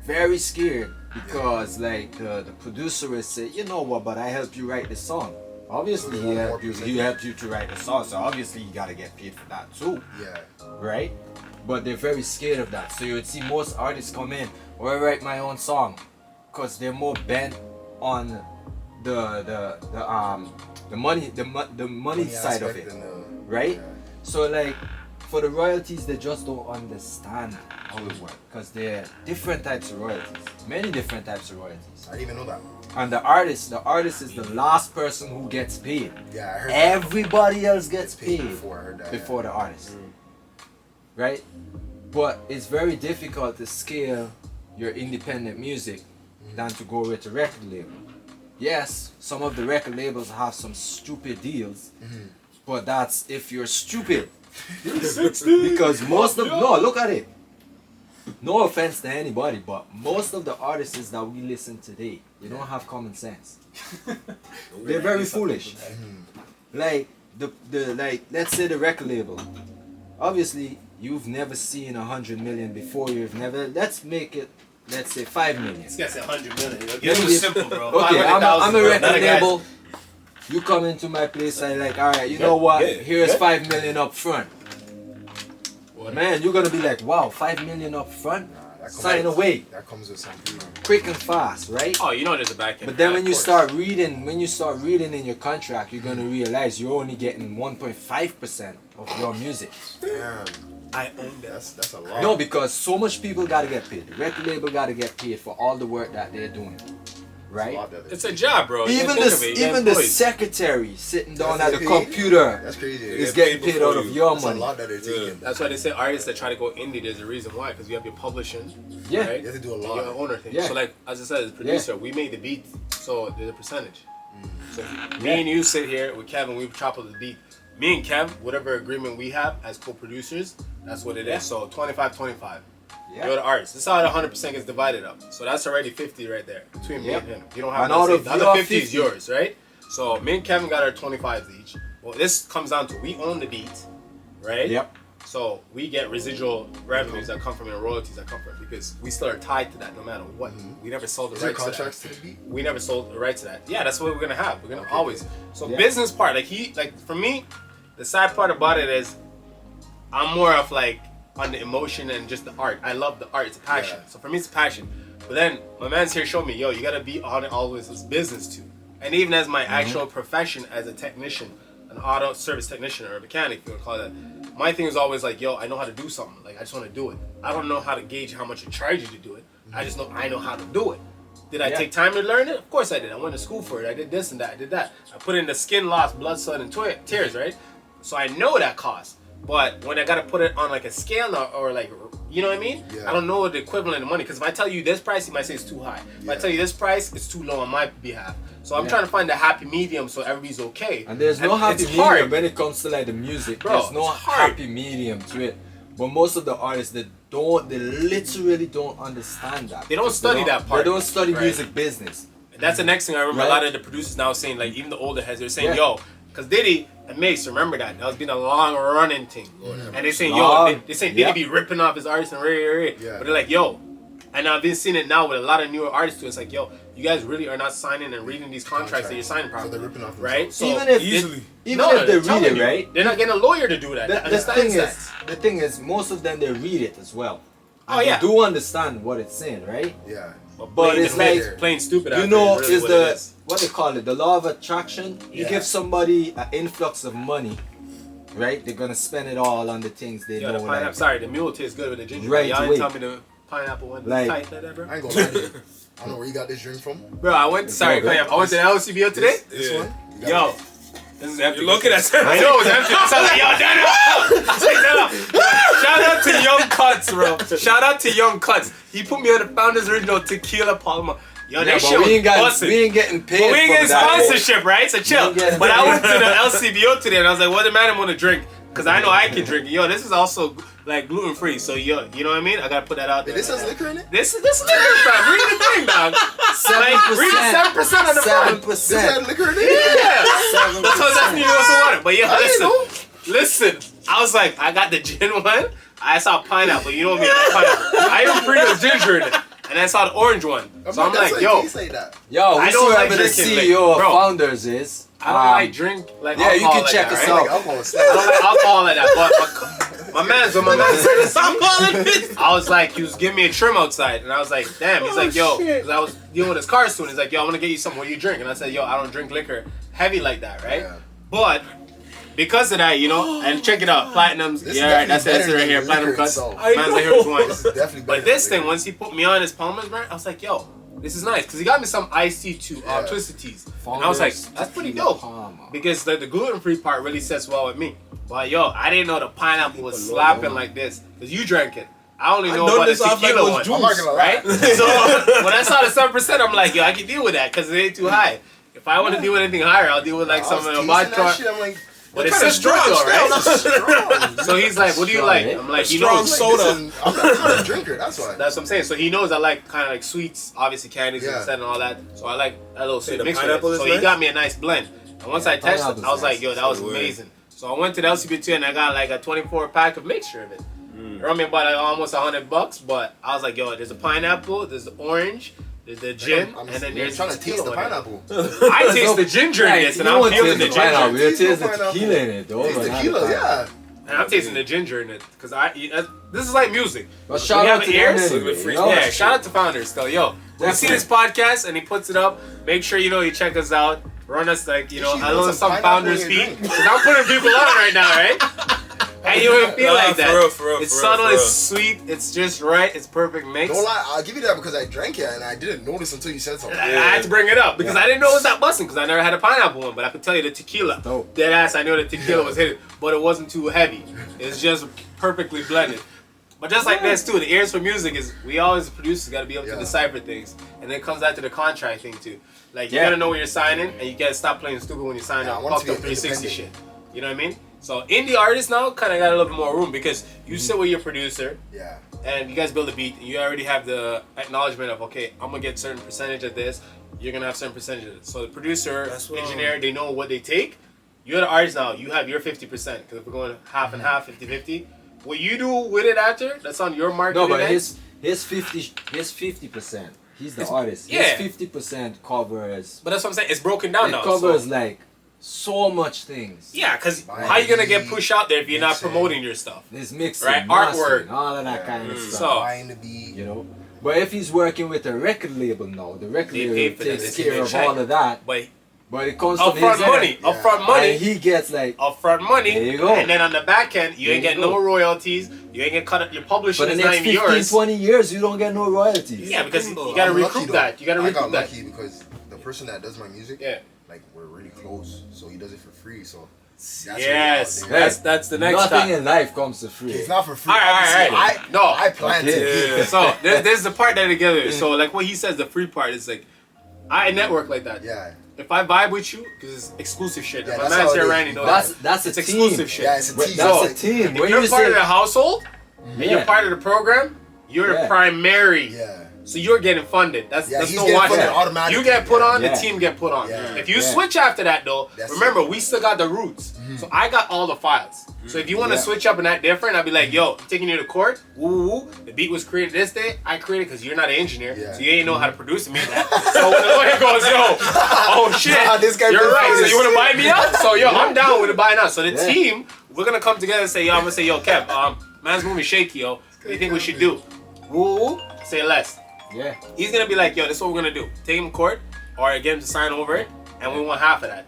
very scared, because like the producer will say, you know what, but I helped you write the song. Obviously he helped you to write the song, so obviously you gotta get paid for that too. Yeah. Right? But they're very scared of that. So you would see most artists come in, or I write my own song, because they're more bent on the money side of aspect it, and right? yeah. So like for the royalties, they just don't understand how it works because there are different types of royalties, many different types of royalties. I didn't even know that. And the artist is the last person who gets paid. Yeah, I heard Everybody else gets that. Paid paid before I heard that. before the artist, right? But it's very difficult to scale your independent music than to go with a record label. Yes, some of the record labels have some stupid deals, but that's if you're stupid. Because most of look at it. No offense to anybody, but most of the artists that we listen today, they don't have common sense. They're very foolish. Like like let's say the record label. Obviously, you've never seen 100 million before. You've never. Let's make it. Let's say 5 million. This guy said 100 million. Get This it is simple, simple, bro. bro. Okay, I'm a record Not a guy. label. You come into my place and like, all right, you know what? yeah, Here's yeah. 5 million up front. Man, you're gonna be like, wow, 5 million up front. That comes Sign with- away, That comes with some quick and fast, right? Oh, you know there's a back end. But then Yeah, when of you course. start reading in your contract, you're gonna realize you're only getting 1.5% of your music. Damn, I own that. that's a lot. No, because so much people gotta get paid. The record label gotta get paid for all the work that they're doing, right? It's a job, bro. You Even think of it, you got even the employees. secretary sitting down That's at the paid? computer That's crazy. is Yeah, getting paid paid out before of you. your That's a money. lot that they're taking. That's why they say artists that try to go indie, there's a reason why, because you have your publishing, Yeah. right? You have to do a And lot. your owner thing. Yeah. So like, as I said, as a producer, we made the beat, so there's a percentage. So if me and you sit here with Kevin, we chop up the beat. Me and Kev, whatever agreement we have as co-producers, that's what it is. So 25-25. You're the artist. This is how the 100% gets divided up. So that's already 50 right there between me Yep. and him. You don't have And to out say of the other your 50 is 50. yours, right? So me and Kevin got our 25s each. Well, this comes down to we own the beat, right? Yep. So we get residual revenues that come from it and royalties that come from it because we still are tied to that no matter what. We never sold the Is there rights to that. contracts to the beat? We never sold the right to that. Yeah, that's what we're gonna have. We're gonna Okay, always. good. So Yeah. business part, for me, the sad part about it is I'm more of like on the emotion and just the art. I love the art. It's a passion. Yeah. So for me, it's a passion. But then my man's here showed me, yo, you gotta be on it always as business too. And even as my actual profession as a technician, an auto service technician or a mechanic, if you wanna call it that, my thing is always like, yo, I know how to do something. Like I just wanna do it. I don't know how to gauge how much it charge you to do it. I just know I know how to do it. Did I Yeah. take time to learn it? Of course I did. I went to school for it. I did this and that. I did that. I put in the skin loss, blood, sweat, and tears, right? So I know that cost. But when I gotta put it on like a scale or like, you know what I mean? Yeah. I don't know the equivalent of money. Because if I tell you this price, you might say it's too high. If I Yeah. tell you this price, it's too low on my behalf. So I'm Yeah. trying to find the happy medium so everybody's okay. And there's no happy it's medium hard. when it comes to like the music. Bro, There's no it's hard. happy medium to it. But most of the artists they literally don't understand that. They don't study that part. They don't study Right. music business. That's the next thing I remember. Right. A lot of the producers now saying, like even the older heads, they're saying, Yeah. "Yo," because Diddy and Mace, remember that was been a long running thing, and they saying, "Yo," Long. they saying Yeah. Diddy be ripping off his artists and Yeah. but they're like, "Yo," and I've been seeing it now with a lot of newer artists too. It's like, "Yo, you guys really are not signing and reading these contracts that you're signing So properly." they're ripping off right? themselves. So Even if easily. even no, if they're they telling read it, you, right? They're not getting a lawyer to do that. That The understands thing that. is, the thing is, most of them they read it as well. Oh, And yeah. They do understand what it's saying, right? Yeah. But But it's like plain stupid. you out know, there really is what the it is. what they call it, the law of attraction. You Yeah. give somebody an influx of money, right? They're gonna spend it all on the things they Yo, know. the pineapple. Like, Sorry, the mule tastes good with the ginger. Right Y'all away. didn't tell me the pineapple one. Like- Tight, that ever. I ain't gonna lie to you. I don't know where you got this drink from. Bro, I went. Sorry, all good. I went to the LCBO today. This Yeah. one? You got Yo, it? this is empty. You're looking at I know it was empty. So I was like, yo, Dana. Take that off. Shout out to Young Cuts, bro. Shout out to Young Cuts. He put me on the Founders Original Tequila Palma. Yo, yeah, that but shit we ain't got, busting. we ain't getting paid. But we ain't for getting that. sponsorship, right? So chill. We ain't getting But I paid. went to the LCBO today and I was like, what the man want to drink? Because I know I can drink it. Yo, this is also like gluten free. So yo, you know what I mean? I gotta put that out there. This has liquor in it? This liquor, fam. Read the thing, dog. Like, read the 7% on the front. 7%. This had liquor in it? Yeah. That's what that's me what's the water. But yo, I didn't know. listen. I was like, I got the gin one. I saw pineapple. You know what I mean? Pineapple. I even bring the ginger in it. and I saw the orange one. So I'm like, yo, Like that. Yo, I don't like whosoever the drinking, CEO like, bro, of Founders is. I don't like drink like yeah, you alcohol can like check that, us right? out. Like alcohol I stuff. don't like alcohol like that, but my man said this to me. I was like, he was giving me a trim outside, and I was like, damn. He's like, yo, because I was dealing with his car soon. He's like, yo, I'm gonna get you something. What do you drink? And I said, yo, I don't drink liquor heavy like that, right? Yeah. But because of that, you know, and check it out, platinums. This is Yeah, right, that's definitely it right better here, than platinum liquor cuts. itself. Man's like, here's one. This is definitely better But than this liquor. thing, once he put me on his Palmer's brand, I was like, yo, this is nice, because he got me some iced tea too, Twisted Teas, and I was like, that's pretty dope, because the gluten-free part really sits well with me. But yo, I didn't know the pineapple was slapping like this, because you drank it. I only know about the tequila one, I'm not gonna lie. right? So when I saw the 7%, I'm like, yo, I can deal with that, because it ain't too high. If I want to deal with anything higher, I'll deal with like some tasting vodka. that shit, I'm like, But it's kind of strong, right? strong. So he's like, "What do you like?" I'm like, "He knows." soda. I'm not a drinker. That's why. That's what I'm saying. So he knows I like kind of like sweets, obviously candies Yeah. and all that. So I like a little sweet the mix with it. pineapple is So he nice? got me a nice blend. And once I tested, pineapple's I was like, nice. "Yo, that was So weird. amazing." So I went to the LCBT and I got like a 24 pack of mixture of it. It run me about like almost $100, but I was like, "Yo, there's a pineapple, there's the orange." There's the gin, I'm and then there's trying to taste the tequila in it. pineapple. I taste the ginger in this, and I'm feeling the ginger. Pineapple. You taste the Pineapple. tequila in it, though. Taste but not the tequila, pineapple. yeah. And I'm tasting the ginger in it, because this is like music. But We shout have out to ears. them anyway, Free you know? Yeah, shout out to Founders still. Yo, when you see this podcast and he puts it up, make sure you check us out. Run us like, You I should know put some some Founders pineapple in your feet. drink. Because I'm putting people on right now, right? And you wouldn't feel Nah, like that. for real, It's for subtle, real. it's sweet, it's just right, it's perfect mix. Don't lie, I'll give you that because I drank it and I didn't notice until you said something. I had to bring it up because I didn't know it was that busting because I never had a pineapple one, but I could tell you the tequila. Dope. Dead ass, I know the tequila was hidden, but it wasn't too heavy. It's just perfectly blended. But just like this too, the ears for music is we always the producers got to be able to Yeah. decipher things, and then it comes out to the contract thing too. Like you Yeah. gotta know what you're signing, and you gotta stop playing stupid when you sign Yeah, I up want it to fucked up be 360 shit. independent. You know what I mean? So indie artists now kind of got a little bit more room because you sit with your producer Yeah. and you guys build a beat, and you already have the acknowledgement of okay, I'm gonna get certain percentage of this. You're gonna have certain percentage of it. So the producer, That's what- engineer, they know what they take. You're the artist now. You have your 50% because if we're going half and half, 50-50. What you do with it after, that's on your marketing. No, but end. his 50%. He's the artist. yeah. His 50% covers. But that's what I'm saying. It's broken down It now. covers so- like so much things. yeah, because Buying how you gonna get beat, pushed out there if you're not mixing. promoting your stuff? There's mixing, Right, mastering, artwork. all of that kind of Yeah. stuff. So- Buying the beat. You know. But if he's working with a record label now, the record They pay label for that. takes They care pay of check. all of that. But But it comes from upfront his money, end. Yeah. upfront money, And he gets like. upfront money. There you go. And then on the back end, you ain't There you getting no go. royalties. You ain't getting cut up. Your For publishing the is not next even 15, yours. 20 years, you don't get no royalties. Yeah, because you I'm gotta lucky, recoup though. that. You gotta I recoup got that. lucky because the person that does my music, Yeah. like we're really close, so he does it for free. So that's Yes, really out there. that's the next Nothing step. in life comes to free. It's not for free. All right. obviously. No. I plan to Okay. give. So there's the part that together. So like what he says, the free part is like, I network like that. Yeah. If I vibe with you, because it's exclusive shit. Yeah, If my that's man's how it here, is. Randy, know That's it's a team. exclusive shit. Yeah, it's a Wait, team. that's So, a team. If When you're you part say of the household, and you're Yeah. part of the program, you're Yeah. the primary. Yeah. So you're getting funded. That's Yeah, that's he's no getting watching. funded automatically. You get put on, Yeah. the team get put on. Yeah. If you Yeah. switch after that though, That's remember it. we still got the roots. So I got all the files. So if you want to Yeah. switch up and that different, I'll be like, yo, I'm taking you to court. Woo woo woo. The beat was created this day. I created because you're not an engineer, Yeah. so you ain't know how to produce it. Me that. So when the lawyer goes, yo, oh shit, Nah, this guy you're been right. So famous. you want to buy me out? So yo, I'm down with the buying out. So the Yeah. team, we're gonna come together and say, yo, I'm gonna say, yo, Kev, man's moving shaky, yo. What do you think we should do? Woo woo. Say less. yeah. He's gonna be like, yo, this is what we're gonna do. Take him to court or get him to sign over it, and we want half of that.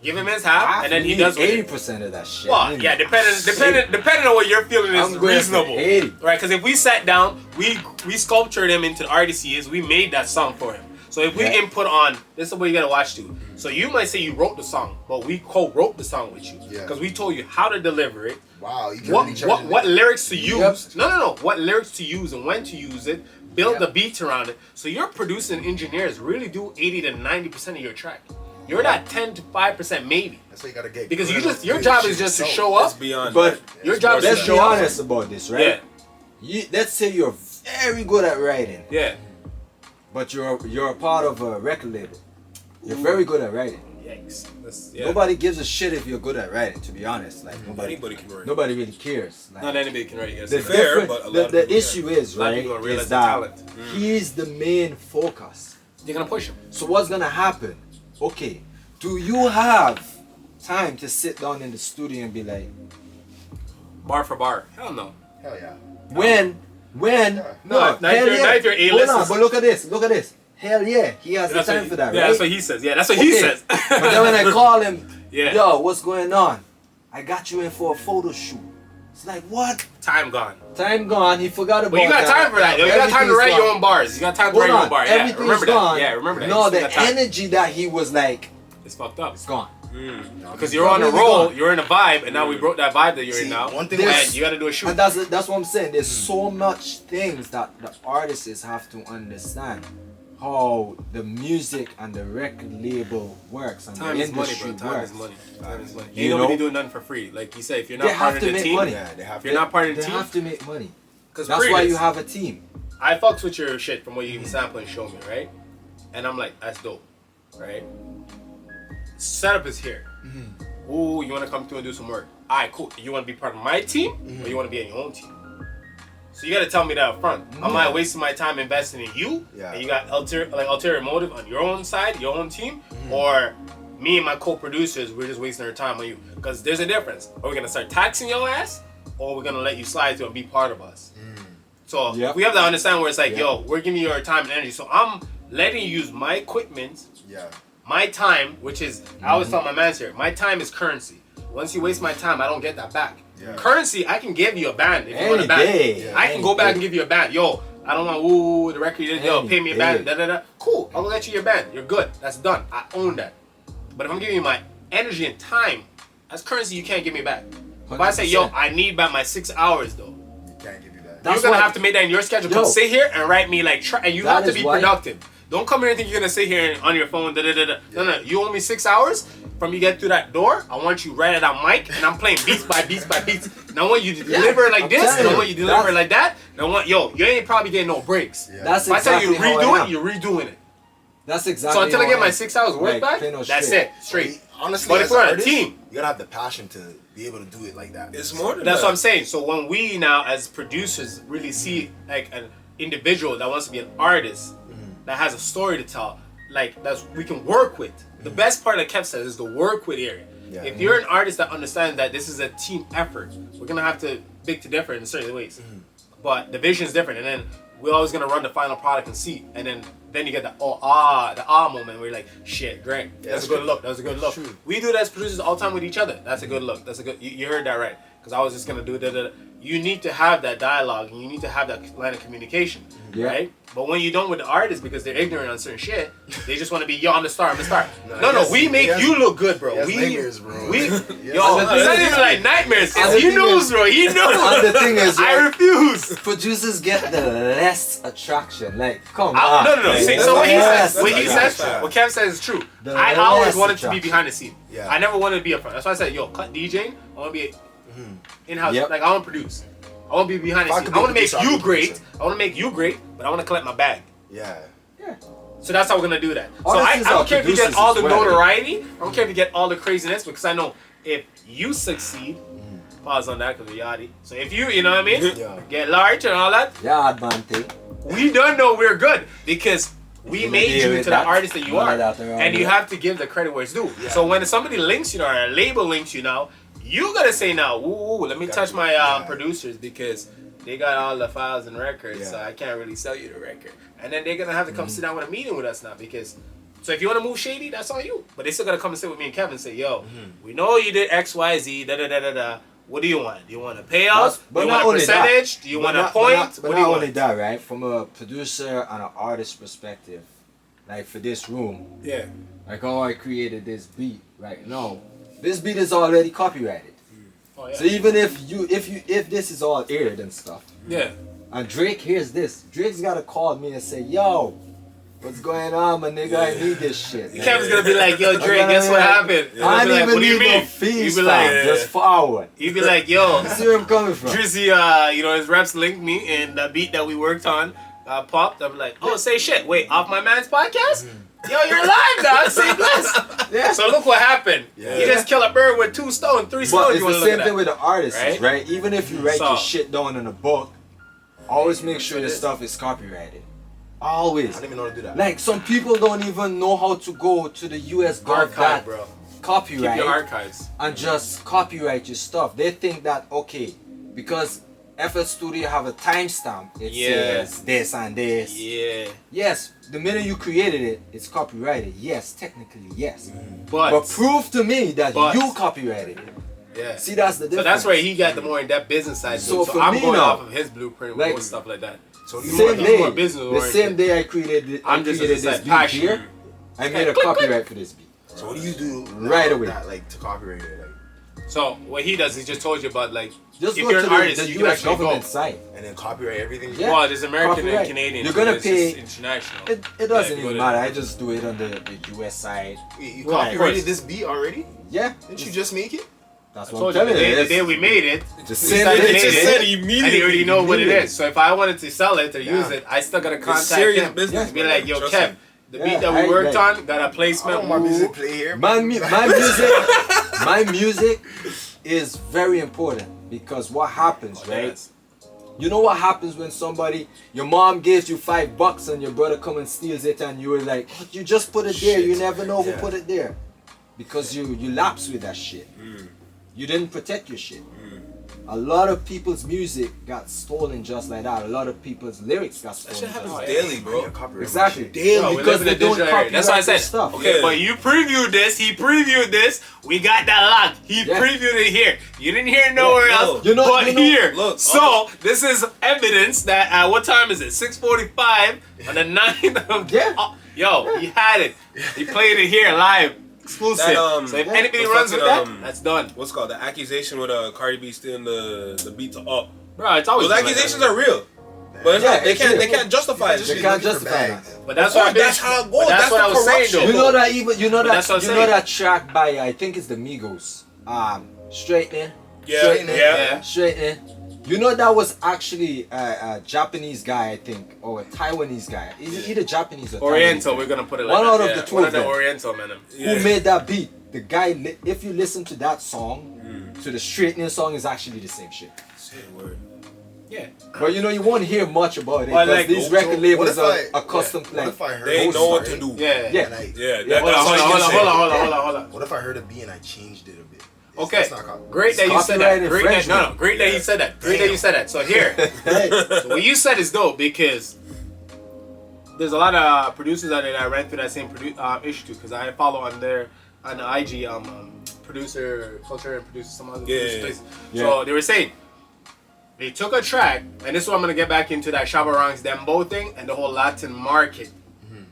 Give him his half, and then he does with it. 80% of that shit. Well, yeah, depending on what you're feeling is I'm going for reasonable, 80. right? Because if we sat down, we sculptured him into the artist he is. We made that song for him. So if we Yeah. input on, this is what you gotta watch too. So you might say you wrote the song, but we co-wrote the song with you Yeah. because we told you how to deliver it, Wow. You can what really charge what lyrics to use. Yep. No. What lyrics to use and when to use it. Build Yep. the beats around it. So your producing engineers really do 80 to 90% of your track. You're that 10 to 5% maybe. That's what you gotta get. Because good you just at your the job shit is just to yourself. show That's up. beyond. But that. Your job is let's to be show up. honest about this, right? Let's say you're very good at writing, Yeah. but you're a part of a record label. You're very good at writing. Yikes. Nobody gives a shit if you're good at writing. To be honest, like Anybody can write. nobody really cares. Like, Not anybody can write. Yes. the Fair, different- but a lot the, of the people issue is A lot of right people don't realize is the that talent. he's the main focus. You're gonna push him. So what's gonna happen? Okay, do you have time to sit down in the studio and be like, Bar for bar. Hell no. Hell yeah. when, No, not if hell you're- yeah. not if you're Hold A-list. on, but look at this. Hell yeah, he has the That's time what, for that, yeah, right? that's what he says. Yeah, that's what he Okay. says. But then when I call him, Yeah. yo, what's going on? I got you in for a photo shoot. It's like, what? Time gone. Time gone. He forgot about But you got that. time for that. Yo. You got time to Everything's write your gone. own bars. You got time to Hold write your on, own bar. Yeah, everything's remember gone. that. Yeah, remember that. No, You the got time. energy that he was like, It's fucked up. it's gone. Because you're on a roll, gone. you're in a vibe, and now we broke that vibe that you're See, in now. one thing and you got to do a shoot. And that's what I'm saying. There's so much things that the artists have to understand. How the music and the record label works and Time the is money, industry bro. Time works. is money. Time is money. You Ain't nobody know? doing nothing for free. Like you said, if you're They not part have of to the make team, money. Yeah, they have if you're not part of the They team, have to make money. because That's why you have a team. I fucks with your shit from what you even sample and show me, right? And I'm like, that's dope, right? Setup is here. Ooh, you want to come through and do some work? All right, cool. You want to be part of my team, or you want to be on your own team? So you got to tell me that up front. Am I wasting my time investing in you? Yeah. And you got ulterior motive on your own side, your own team, or me and my co-producers, we're just wasting our time on you? Because there's a difference. Are we gonna start taxing your ass, or we're gonna let you slide through and be part of us? So Yep. we have to understand where it's like, Yep. yo, we're giving you your time and energy. So I'm letting you use my equipment, Yeah. my time, which is I always tell my manager, my time is currency. Once you waste my time, I don't get that back. Yeah. Currency, I can give you a band if you Any want a band. day. Yeah. I can Any go back day. and give you a band. Yo, I don't want the record you did. Yo, Any pay me a band. day. Da da da. Cool, I'll let you your band. You're good. That's done. I own that. But if I'm giving you my energy and time, that's currency you can't give me back. If I say, yo, 100%. I need back my 6 hours though. You can't give you that. That's You're gonna why- have to make that in your schedule. Yo. Come sit here and write me like and you That have to is be why- productive. Don't come here and think you're gonna sit here on your phone. Da, da, da, da. No. You owe me 6 hours. From you get through that door, I want you right at that mic, and I'm playing beats by beats by beats. And I want you to deliver it like I'm this. telling And I you, want you to deliver it that's- like that. And I want you ain't probably getting no breaks. Yeah. That's If I tell you exactly to how I redo am. it, you're redoing it. That's exactly. So until I how get my am. 6 hours work Like, back, plain or that's straight. it, straight. Honestly, But if as we're an on a artist, team- you gotta have the passion to be able to do it like that. It's more than That's that. what I'm saying. So when we now, as producers, really see like an individual that wants to be an artist, that has a story to tell, like that's we can work with. The best part that Kev says is the work with area. Yeah. If you're an artist that understands that this is a team effort, we're gonna have to beg to differ in certain ways. But the vision is different, and then we're always gonna run the final product and see, and then you get the moment where you're like, shit, great. Yeah, That's a good look. That's a good look. True. We do that as producers all the time with each other. That's a good look. That's a good. You heard that right? Because I was just gonna do that. You need to have that dialogue, and you need to have that line of communication, Yeah. right? But when you don't with the artists, because they're ignorant on certain shit, they just want to be, yo, I'm the star, I'm the star. No, No, he we has- make he has- you look good, bro. he has We, nightmares, bro. we, He yo, has it's not even like nightmares. And Cause the he thing knows, is- bro. He knows. And the thing is, I like, refuse. producers get the less attraction. Like, come No, on. no. See, The so what he less says, attraction. what Kev says is true. The I always less wanted to be attraction. behind the scene. Yeah. I never wanted to be up front. That's why I said, yo, cut DJing. I want to be in-house. Yep. Like, I want to produce. I want to be behind If the I scene. could I be want to make producer, I'd you be great. producer. I want to make you great, but I want to collect my bag. Yeah. So that's how we're gonna do that. So Artists I are don't care if you get producers all as the well. notoriety. I don't care if you get all the craziness, because I know if you succeed, pause on that because we're yachty. So if you know what I mean, Yeah. get large and all that, Yeah, advantage. we don't know we're good because we You made deal you with into that. the artist that you None are, of that around and you here. have to give the credit where it's due. Yeah. So when somebody links you or a label links you now, you gotta say now, ooh, let me touch my Yeah. producers because they got all the files and records, so Yeah. I can't really sell you the record. And then they're gonna have to come sit down with a meeting with us now because. So if you want to move shady, that's on you. But they still gotta come and sit with me and Kevin and say, yo, we know you did X, Y, Z, da da da da da. What do you want? Do you want a payout? But Do you not want a only that. percentage? Do you But want a not- point? But What do you not only want? that, right? From a producer and an artist perspective, like for this room, Yeah. like how I created this beat right now, this beat is already copyrighted. Oh, yeah. So even if this is all aired and stuff, Yeah. and Drake hears this, Drake's gotta call me and say, yo, what's going on, my nigga? I need this shit. Kevin's gonna be like, yo, Drake, guess what happened? I He'll be don't like, even what do you need no mean? fees, He'd be like, fam. Just forward. he'd be like, yo, See where I'm coming from? Drizzy, his reps linked me and the beat that we worked on popped. I'm like, oh, say shit. Wait, off my man's podcast? Yo, you're alive, dog. Say less. Yeah. So look what happened. Yeah. You just kill a bird with 2 stones, 3 But stones. it's You want the to look same at thing that. with the artists, Right? right? Even if you write So- your shit down in a book, always make sure the stuff is copyrighted. Always. I don't even know how to do that. Like some people don't even know how to go to the US Gov Archive, that bro. Keep copyright your archives. and just copyright your stuff. They think that okay, because FL Studio have a timestamp, it Yeah. says this and this. Yeah. Yes, the minute you created it, it's copyrighted. Yes, technically yes. But prove to me that But- you copyrighted it. yeah. See, that's the So difference. that's where he got the more in-depth business side. So So for I'm me going now, off of his blueprint with like- most stuff like that. So He's you more- Same he's day, more business the oriented. same day I created I'm just this like beat passion. here, I made a Click, click. copyright for this beat. So what do you do Right now away. that, like, to copyright it? Like, So what he does, he just told you about like Just if go you're to an artist, the you can US actually government go. site. and then copyright everything? Yeah. Well, there's American Copyright. and Canadian. You're so gonna it's just pay- international. It doesn't Yeah, even go matter. to- I just do it on the US side. Wait, you Right. copyrighted this beat already? Yeah, Didn't you just make it? that's I what I'm told you telling the you. day, the day we made it, The we same started day They made just it, said and immediately. he already know what it Immediately. is. So if I wanted to sell it or use Yeah. it, I still gotta It's contact serious him. business. And be like, yo, Trust Kev, me. the Yeah, beat that we I- worked like- on got a I placement. don't want my Ooh. music play here. My music is very important because what happens, Oh, right? yes. You know what happens when somebody, your mom gives you $5 and your brother come and steals it and you were like, "Oh, you just put it there. You Shit. never know who Yeah. put it there, because you lapse with that shit. You didn't protect your shit. A lot of people's music got stolen just like that. A lot of people's lyrics got That stolen. shit just happens like daily, bro. Exactly. Daily. Yo, we because live in they a don't digital era. That's why I copyright their said, stuff. okay, Yeah. but you previewed this, he previewed this, we got that locked. He Yeah. previewed it here. You didn't hear it nowhere Yeah, else you know- but you know- here. look, so this is evidence that at what time is it? 6:45 on the 9th of Yeah. Yo, he had it. He played it here live. Exclusive. That, so if yeah. anybody the runs with fucking, that, that's done. What's it called the accusation with Cardi B stealing the beat to Up? Bro, it's always Those been like accusations that. are real, but it's Yeah, not, they it's can't real. they can't justify it. Just They be can't looking for justify bags. that. But that's Of what course, that's how it goes. but that's That's what the I was saying corruption. though. You know that even But that's what I'm saying. that track by I think it's the Migos. Straightening. Yeah, Straightening. yeah. Straightening. You know that was actually a Japanese guy, I think, or a Taiwanese guy. Either Japanese or Oriental, Taiwanese we're guy. gonna put it like One that. out of yeah. the two One of of the them. Oriental men. Yeah. Who made that beat? The guy. If you listen to that song, to the Straightening song, is actually the same shit. Shit, word. Yeah. But you know you won't hear much about it Well, because like, these so record what labels if are I- accustomed What like. if I heard They a know what beat, to do. Yeah. Yeah. and I- Yeah, Hold on, that's all you can say. hold on. What if I heard a beat and I changed it a bit? Okay, That's not copy. great that you said that. Copyright Great that, infringement. great that you said that. Great that you said that. So here, so what you said is dope because there's a lot of producers out there that I ran through that same issue too. Because I follow on the IG producer culture and producer some other Yeah. producer place. Yeah. So they were saying they took a track, and this is what I'm gonna get back into that Shabba Ranks Dembo thing and the whole Latin market.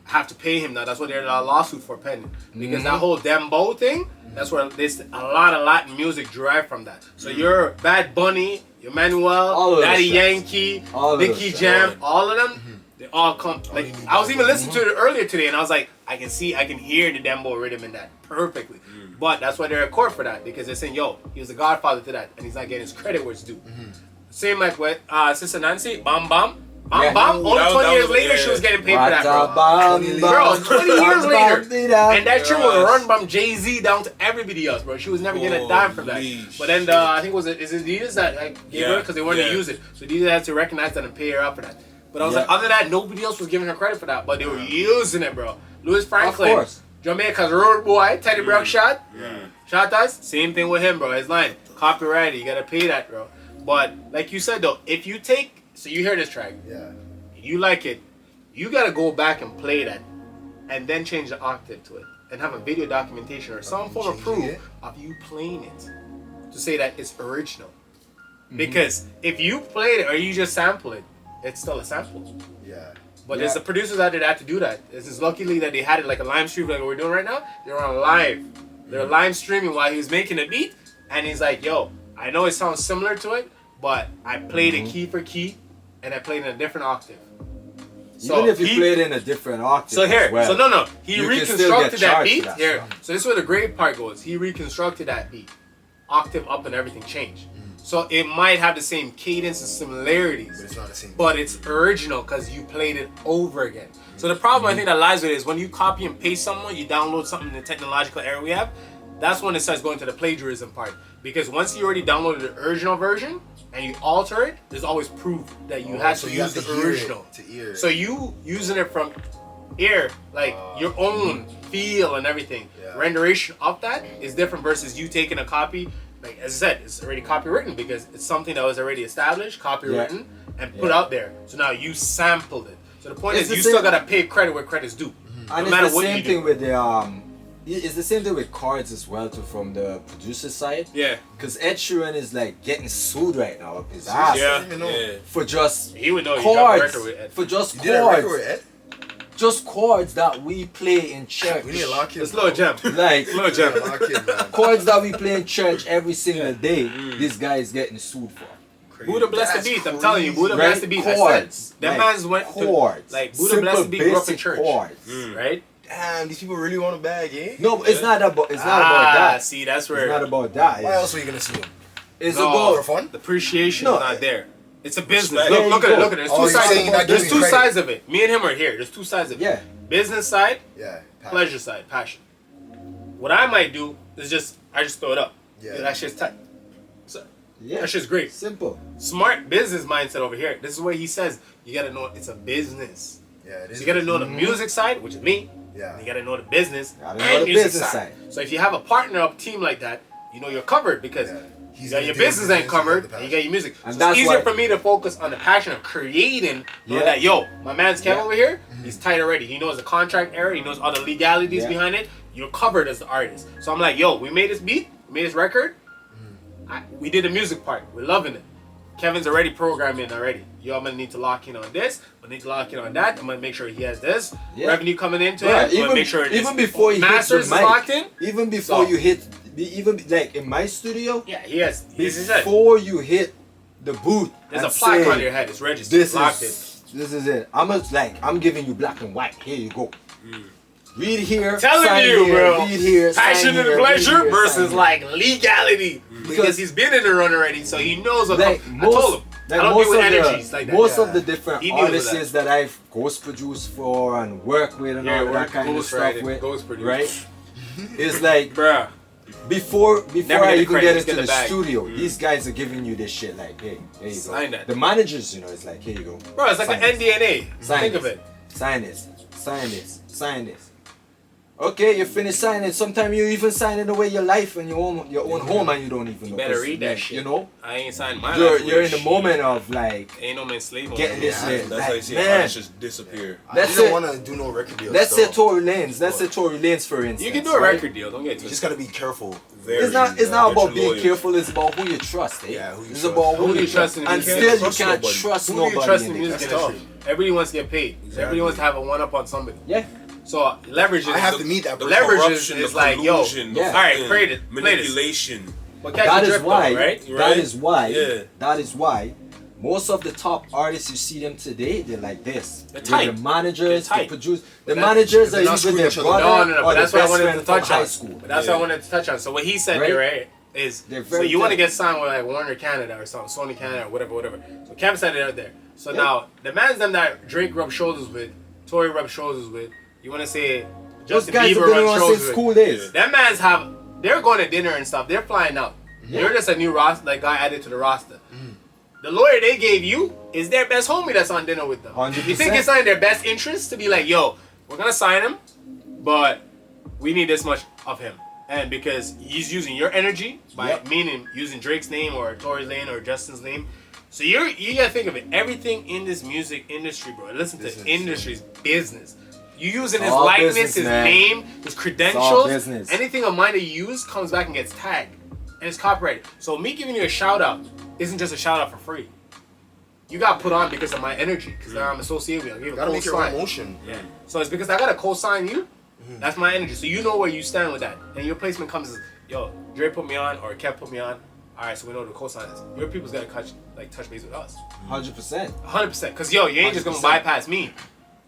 Have to pay him now. That's what they're in a lawsuit for pending. Because that whole Dembo thing, that's where there's a lot of Latin music derived from that. So your Bad Bunny, your Manuel, All of Daddy those tracks. Yankee, All of Nicky those Jam, tracks. all of them, they all come. Like I was even listening to it earlier today, and I was like, I can hear the Dembo rhythm in that perfectly. But that's why they're in court for that because they're saying, yo, he was the godfather to that, and he's not getting his credit where it's due. Same like with Sister Nancy, Bam Bam. Bam Yeah. Bam, only That was- 20 that years was- later yeah. she was getting paid for that, bro. Bro, 20 years later. And that shit was run from Jay-Z down to everybody else, bro. She was never getting a dime from that. Holy But then I think is it Adidas that gave her Yeah, because they wanted to yeah. use it. So Adidas had to recognize that and pay her up for that. But I was Yeah. like, other than that, nobody else was giving her credit for that. But they were using it, bro. Louis Franklin, Of course. Jamaica's road boy, Teddy Brookshot. Shot us, same thing with him, bro. His line, copyrighted, you gotta pay that, bro. But like you said though, if you take, so you hear this track, Yeah. you like it, you gotta go back and play that, and then change the octave to it, and have a video documentation or some form of Changing proof it? of you playing it to say that it's original. Because if you played it or you just sample it, it's still a sample. Yeah. But there's the producers out there that have to do that. This is luckily that they had it like a live stream like we're doing right now. They're on live. They're live streaming while he was making a beat, and he's like, yo, I know it sounds similar to it, but I played it key for key, and I played in a different octave. Even if you play it in a different octave. So here, as well, so no, he you can still reconstructed get that charged beat. for that Here, stuff. so this is where the great part goes. He reconstructed that beat, octave up, and everything changed. So it might have the same cadence and similarities, But it's not the same. but it's original because you played it over again. So the problem I think that lies with it is when you copy and paste someone, you download something in the technological era we have, that's when it starts going to the plagiarism part. Because once you already downloaded the original version and you alter it, there's always proof that you had to use the original. So you using it from ear, like your own feel and everything, renderation of that is different versus you taking a copy. Like as I said, it's already copywritten because it's something that was already established, copywritten, and put out there. So now you sampled it. So the point is, you still gotta pay credit where credit's due. And No matter it's the what same you thing do. with the it's the same thing with cards as well too from the producer side. Yeah, Because Ed Sheeran is like getting sued right now up his ass Yeah. for just he would know you dropped a record chords. with Ed. For just You did a record chords. with Ed? Just chords that we play in church. We need to lock him. It's little gem. Like Little gem. Lock him, man. chords that we play in church every single day. This guy is getting sued for. Buddha bless the That's beat. I'm telling you, Buddha Right? bless the beat. Chords. That Like, man's went chords. to like Buddha Simple, bless the beat. Grew up in basic church, chords. right? Damn, these people really want a bag, eh? No, it's not about. It's not about that. See, that's where It's not about that. Why else were you gonna sue him? It's No. about. For fun? the appreciation No. is not there. It's a business. Respect. Look, There look you at it. go. Look at it. There's Oh, two you're sides. saying you're not There's giving two credit. sides of it. Me and him are here. There's two sides of it. Yeah. Business side, Yeah. passion. pleasure side, passion. What I might do is I just throw it up. Yeah. That shit's tight. So, Yeah. that shit's great. Simple. Smart business mindset over here. This is where he says you gotta know it's a business. Yeah, it So is. you gotta know the music side, which is me. Yeah. You gotta know the business Gotta know and the music business side. side. So if you have a partner up team like that, you know you're covered because Yeah. you He's got gonna your do the business ain't business, you covered got the and you got your music. And So that's it's easier why- for me to focus on the passion of creating. Know Yeah. that yo, my man's Kevin Yeah. over here, he's tight already. He knows the contract area, he knows all the legalities Yeah. behind it. You're covered as the artist. So I'm like, yo, we made this beat, we made this record. We did the music part. We're loving it. Kevin's already programming already. Yo, I'm gonna need to lock in on this. I need to lock in on that. I'm gonna make sure he has this Yeah. revenue coming into Yeah, it. I'm gonna make sure even before he hits masters the is mic, locked in. even before So- you hit, even like in my studio, Yeah, he has. He said, before you hit the booth, there's a and plaque say, on your head. It's registered. This locked this is it. I'm giving you black and white. Here you go. Read here. Telling sign you, here, bro. Read here. sign Passion here, and read pleasure here, versus sign here. like legality. Because Because- he's been in the run already, so he knows what like I told him. like I don't most deal with of energies the, like that. most Yeah. of the different He deals with artists that I've ghost produced for and work with and Yeah, all that work kind of ghost stuff writing, with, ghost produce. right? It's like Bruh. before Never I get the even credit, get just into get the the bag. studio, these guys are giving you this shit like, hey, there you go. Sign that. The managers, it's like, here you go. Bro, it's like Sign an this. NDNA. Sign Think this. of it. Sign this. Sign this. Sign this. Okay, you finish signing. Sometimes you even signing away your life and your own home, and you don't even know. Better 'cause, read that like, shit. You know, I ain't signed my you're life you're in with the shit. moment of like Ain't no man slave. getting this Yeah, shit. That's how you Like, see man, artists just disappear. I That's didn't it. want to do no record deal. let's say still. Tory Lanez. Let's say Tory Lanez, for instance. You can do a right? record deal. Don't get You too. just gotta be careful. Very, It's not. It's yeah, not get about your being lawyers. careful. It's about who you trust. Eh? Yeah, who you It's trust. about Who who do you you trust in the and music? still you Trust can't nobody. trust Who do you nobody. trust in the in it. music That's industry? Everybody wants to get paid. Exactly. Everybody wants to have a one up on somebody. Yeah. So leverage is I have to meet that The person. leverage corruption, is the like, yo, collusion, yeah. the Alright, fucking play this. manipulation. But catch That the is drift though, why. right? That Right? is why. Yeah. That is why. Most of the top artists, you see them today, they're like this. They're They're tight. the managers, They're the tight. producers. The But that's- managers they're are not either screwing their each other. brother No, or but the that's what I best wanted friend to from touch high on. school. But that's what I wanted to touch on. So what he said Right? there, right, is They're so very you want to tight. get signed with like Warner Canada or something, Sony Canada or whatever. So Kevin said it out there. So now the man's them that Drake rubbed shoulders with, Tory rubbed shoulders with. You want to say Those Justin guys have Bieber been rubbed around shoulders since with. school days. Them man's have, they're going to dinner and stuff. They're flying out. Yeah. You're just a new roster, like guy added to the roster. The lawyer they gave you is their best homie that's on dinner with them. 100%. You think it's not in their best interest to be like, yo, we're gonna sign him, but we need this much of him. And because he's using your energy by Yep. meaning using Drake's name or Tory's name or Justin's name. So you gotta think of it. Everything in this music industry, bro. Listen to Business, industry's business. You using his all likeness, business, his man. name, his all credentials, business. anything of mine that you use comes back and gets tagged. And it's copyrighted. So me giving you a shout out isn't just a shout out for free. You got put on because of my energy, because now I'm associated with you. I give You a gotta make your own co-sign. motion. Yeah. So it's because I gotta co-sign you. That's my energy. So you know where you stand with that. And your placement comes as, yo, Dre put me on or Kev put me on. Alright, so we know the co-sign is. Your people's gotta touch base with us. 100%. 100%. Cause yo, you ain't just gonna 100%. bypass me.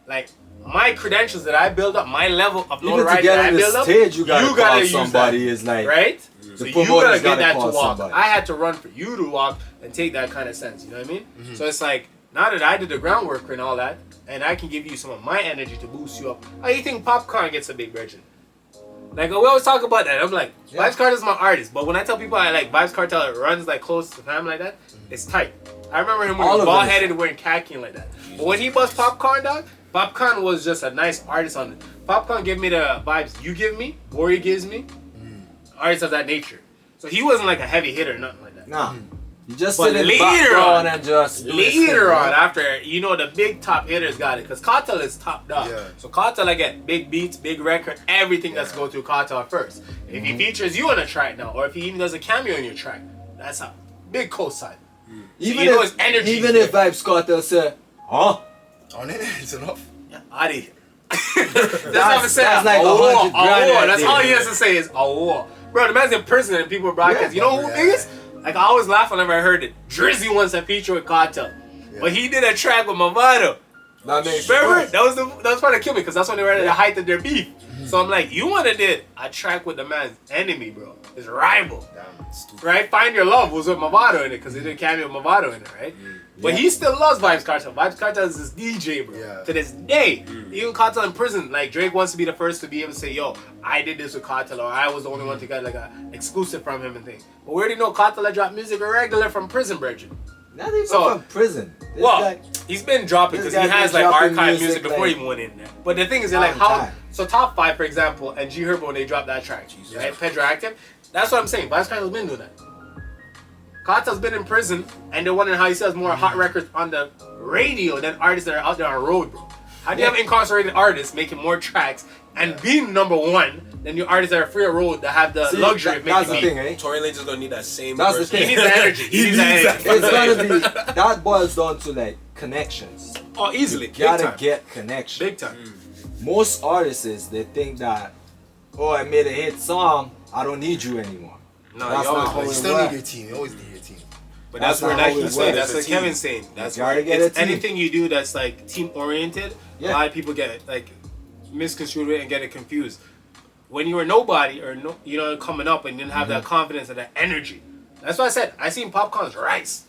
Like, my credentials that I build up, my level of Even to notoriety get that I on the build up, stage, you gotta call use somebody. that, Is like right? the So you promoters gotta get gotta that to call walk. somebody. I had to run for you to walk and take that kind of sense. You know what I mean? So it's like now that I did the groundwork and all that, and I can give you some of my energy to boost you up. How do you think Popcorn gets a big version? Like we always talk about that. I'm like, Vibes Cartel is my artist, but when I tell people I like Vibes Cartel, it runs like close to family like that. It's tight. I remember him when he was bald headed, wearing khaki and like that. But when he bust Popcorn, dog, Popcorn was just a nice artist on it. Popcorn gave me the vibes you give me, Bori gives me, artists of that nature. So he wasn't like a heavy hitter or nothing like that. Nah. You just But sit in the later background on, and just do his later thing, on, right? after, you know, the big top hitters got it. Because Cartel is top dog. Yeah. So Cartel, I get big beats, big record, everything that's go through Cartel first. If he features you on a track now, or if he even does a cameo in your track, that's a big cosign. Even you know if his energy even is if Vibes Cartel say, huh? On it, it's enough. Adi. That's what I'm saying. That's like a war, 100 grand a war. right That's there. all he has to say is a war. Bro, the man's in prison and people broadcast. You know who Yeah. biggest? Like I always laugh whenever I heard it. Drizzy wants to feature with Cartel, but he did a track with Movado. That makes Remember? sense. That was part of kill me because that's when they were at the height of their beef. So I'm like, you wanna did a track with the man's enemy, bro, his rival, Damn, stupid. right? Find Your Love was with Movado in it because he did a cameo with Movado in it, right? But he still loves Vibes Cartel. Vibes Cartel is his DJ, bro. Yeah. To this day, even Cartel in prison, like Drake wants to be the first to be able to say, "Yo, I did this with Cartel," or "I was the only one to get like a exclusive from him and things." But we already know Cartel that dropped music regular from prison, Bridget. Not even So- from prison. This Well, guy- he's been dropping this because he guy has been like dropping archive music music, before like, he went in there. But the thing is, they're like long how time. so Top 5, for example, and G Herbo when they dropped that track, right? Pedro Active. That's what I'm saying. Vibes Cartel's been doing that. Cartel's been in prison, and they're wondering how he sells more hot records on the radio than artists that are out there on the road, bro. How do you have incarcerated artists making more tracks and being number one than you artists that are free on road that have the See, luxury of that's making the beats? thing, eh? Tory Lanez is gonna need that same. That's the person. thing. He needs that energy. He needs that energy. It's gonna be that boils down to like connections. Oh, easily. You gotta Big time. get connection. Big time. Most artists they think that, oh, I made a hit song, I don't need you anymore. No, That's you not always how You it still works. need your team. You always need your team. But that's That's where not like how it he's saying, works. that's what It's a Kevin's saying. That's You gotta where get it's a team. anything you do that's like team oriented, a Yeah. lot of people get it like misconstrued it and get it confused. When you were nobody or no, you know, coming up and didn't have that confidence and that energy. That's why I said I seen Popcorn's rise.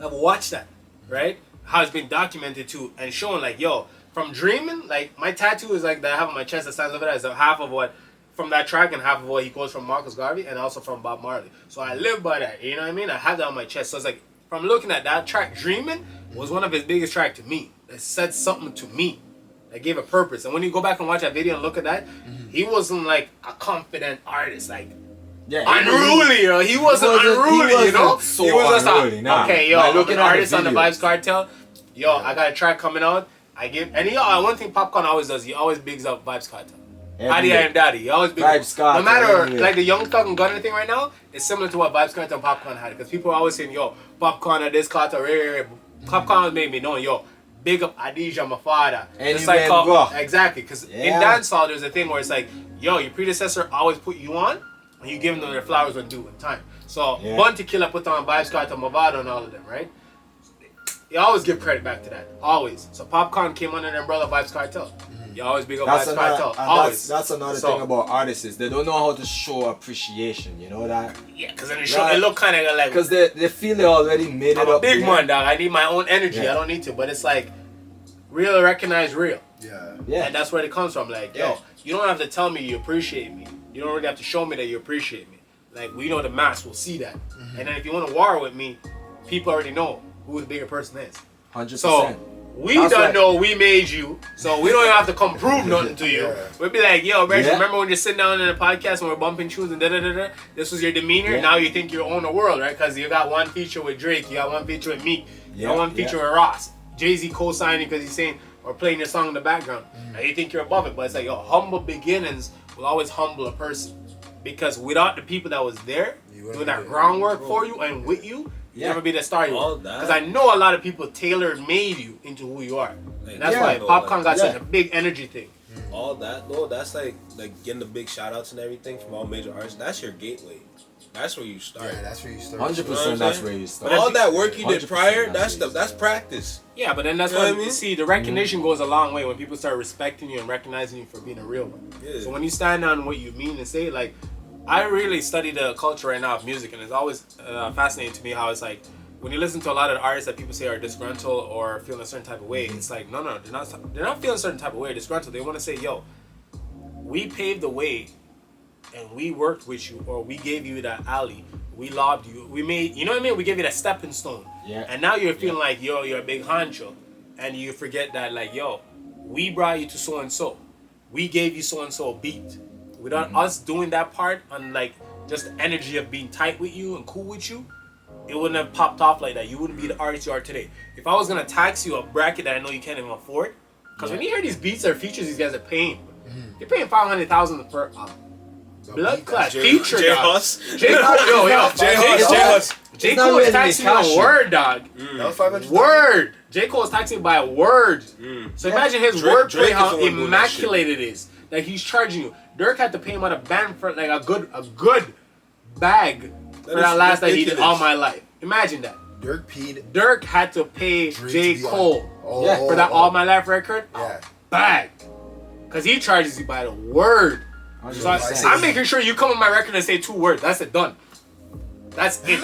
I've watched that, right? How it's been documented too and shown like, yo, from dreaming, like my tattoo is like that I have on my chest that stands over there is half of what from that track and half of what he quotes from Marcus Garvey and also from Bob Marley. So I live by that, you know what I mean? I have that on my chest. So it's like from looking at that track, Dreaming was one of his biggest tracks to me. It said something to me. That gave a purpose. And when you go back and watch that video and look at that, he wasn't like a confident artist, like Yeah, unruly, yo. He wasn't unruly, you know? so He was just unruly, nah. okay, yo, By I'm looking an at the artist on the videos. Vibes Cartel. Yo, I got a track coming out. I give, and he, one thing Popcorn always does, he always bigs up Vibes Cartel. Daddy Everywhere. and Daddy. He always big Vibes Cartel, no matter everywhere. like the Young Thug and Gunna thing right now, it's similar to what Vibes Cartel and Popcorn had. Because people are always saying, yo, Popcorn at this Cartel, Popcorn made me know, yo, big up Adidja, my father. And It's you like went called, raw. exactly, because in Yeah. dancehall there's a thing where it's like, yo, your predecessor always put you on, and you give them their flowers when due in time. So Yeah. Bun Tequila put on Vibes Cartel, Movado, and all of them, right? You always give credit back to that, always. So Popcorn came under the umbrella of Vibes Cartel. You always big up That's Vibes another, Cartel, and always. that's another So- thing about artists is they don't know how to show appreciation. You know that Yeah, because then it look kind of like because they feel they already made I'm it a up. big there. man, dog. I need my own energy. Yeah. I don't need to. But it's like real recognize real. Yeah. Yeah, And that's where it comes from. Like, Yeah. yo, you don't have to tell me you appreciate me. You don't really have to show me that you appreciate me. Like, we know the mass will see that. And then if you want to war with me, people already know who the bigger person is. 100%. So we That's don't right. know we made you, so we don't even have to come prove nothing to you. Yeah. We'll be like, yo, Reg, Yeah. remember when you're sitting down in a podcast and we're bumping tunes and da-da-da-da? This was your demeanor. Yeah. Now you think you own the world, right? Because you got one feature with Drake, you got one feature with Meek, you got Yeah, one feature with Ross. Jay-Z co-signing because he's saying, or playing your song in the background. Now you think you're above it, but it's like, yo, humble beginnings will always humble a person. Because without the people that was there, You wouldn't doing that be groundwork for you and with you, you Yeah. never be the star you All were. that. Because I know a lot of people tailored made you into who you are. Like, And that's Yeah. why Popcorn got Yeah. such a big energy thing. all that though, that's like getting the big shout outs and everything from all major artists. That's your gateway. That's where you start. Yeah, that's where you start. 100% that's where you start. But all that work you did 100% prior, that's that's practice. Yeah, but then that's You know why what I mean? see the recognition goes a long way when people start respecting you and recognizing you for being a real one. Yeah. So when you stand on what you mean and say, like, I really study the culture right now of music, and it's always fascinating to me how it's like when you listen to a lot of the artists that people say are disgruntled or feeling a certain type of way, it's like no, they're not feeling a certain type of way, disgruntled. They want to say, yo, we paved the way, and we worked with you, or we gave you that alley, we lobbed you, we made, you know what I mean? We gave you that stepping stone. Yeah. And now you're feeling like, yo, you're a big honcho, and you forget that, like, yo, we brought you to so and so, we gave you so and so a beat. Without us doing that part on like just the energy of being tight with you and cool with you, it wouldn't have popped off like that. You wouldn't be the artist you are today. If I was gonna tax you a bracket that I know you can't even afford, because when you hear these beats or features these guys are paying, they're paying $500,000 for blood class feature. J dog. Huss. J Cole, yo, J Huss. J not Cole is really taxing you cash a word, dog. That was 500. Word. J Cole is taxing by a word. So imagine his Drake wordplay, is how the one doing that immaculate it is. Like he's charging you. Dirk had to pay him out of band for like a good bag for that is last that he did ridiculous. All My Life. Imagine that. Dirk P. Dirk had to pay Drake J. to be on- Cole Oh, for that oh, All My Life record. Yeah. Bag. Because he charges you by the word. So 100%. I'm making sure you come on my record and say 2 words. That's it, done. That's it.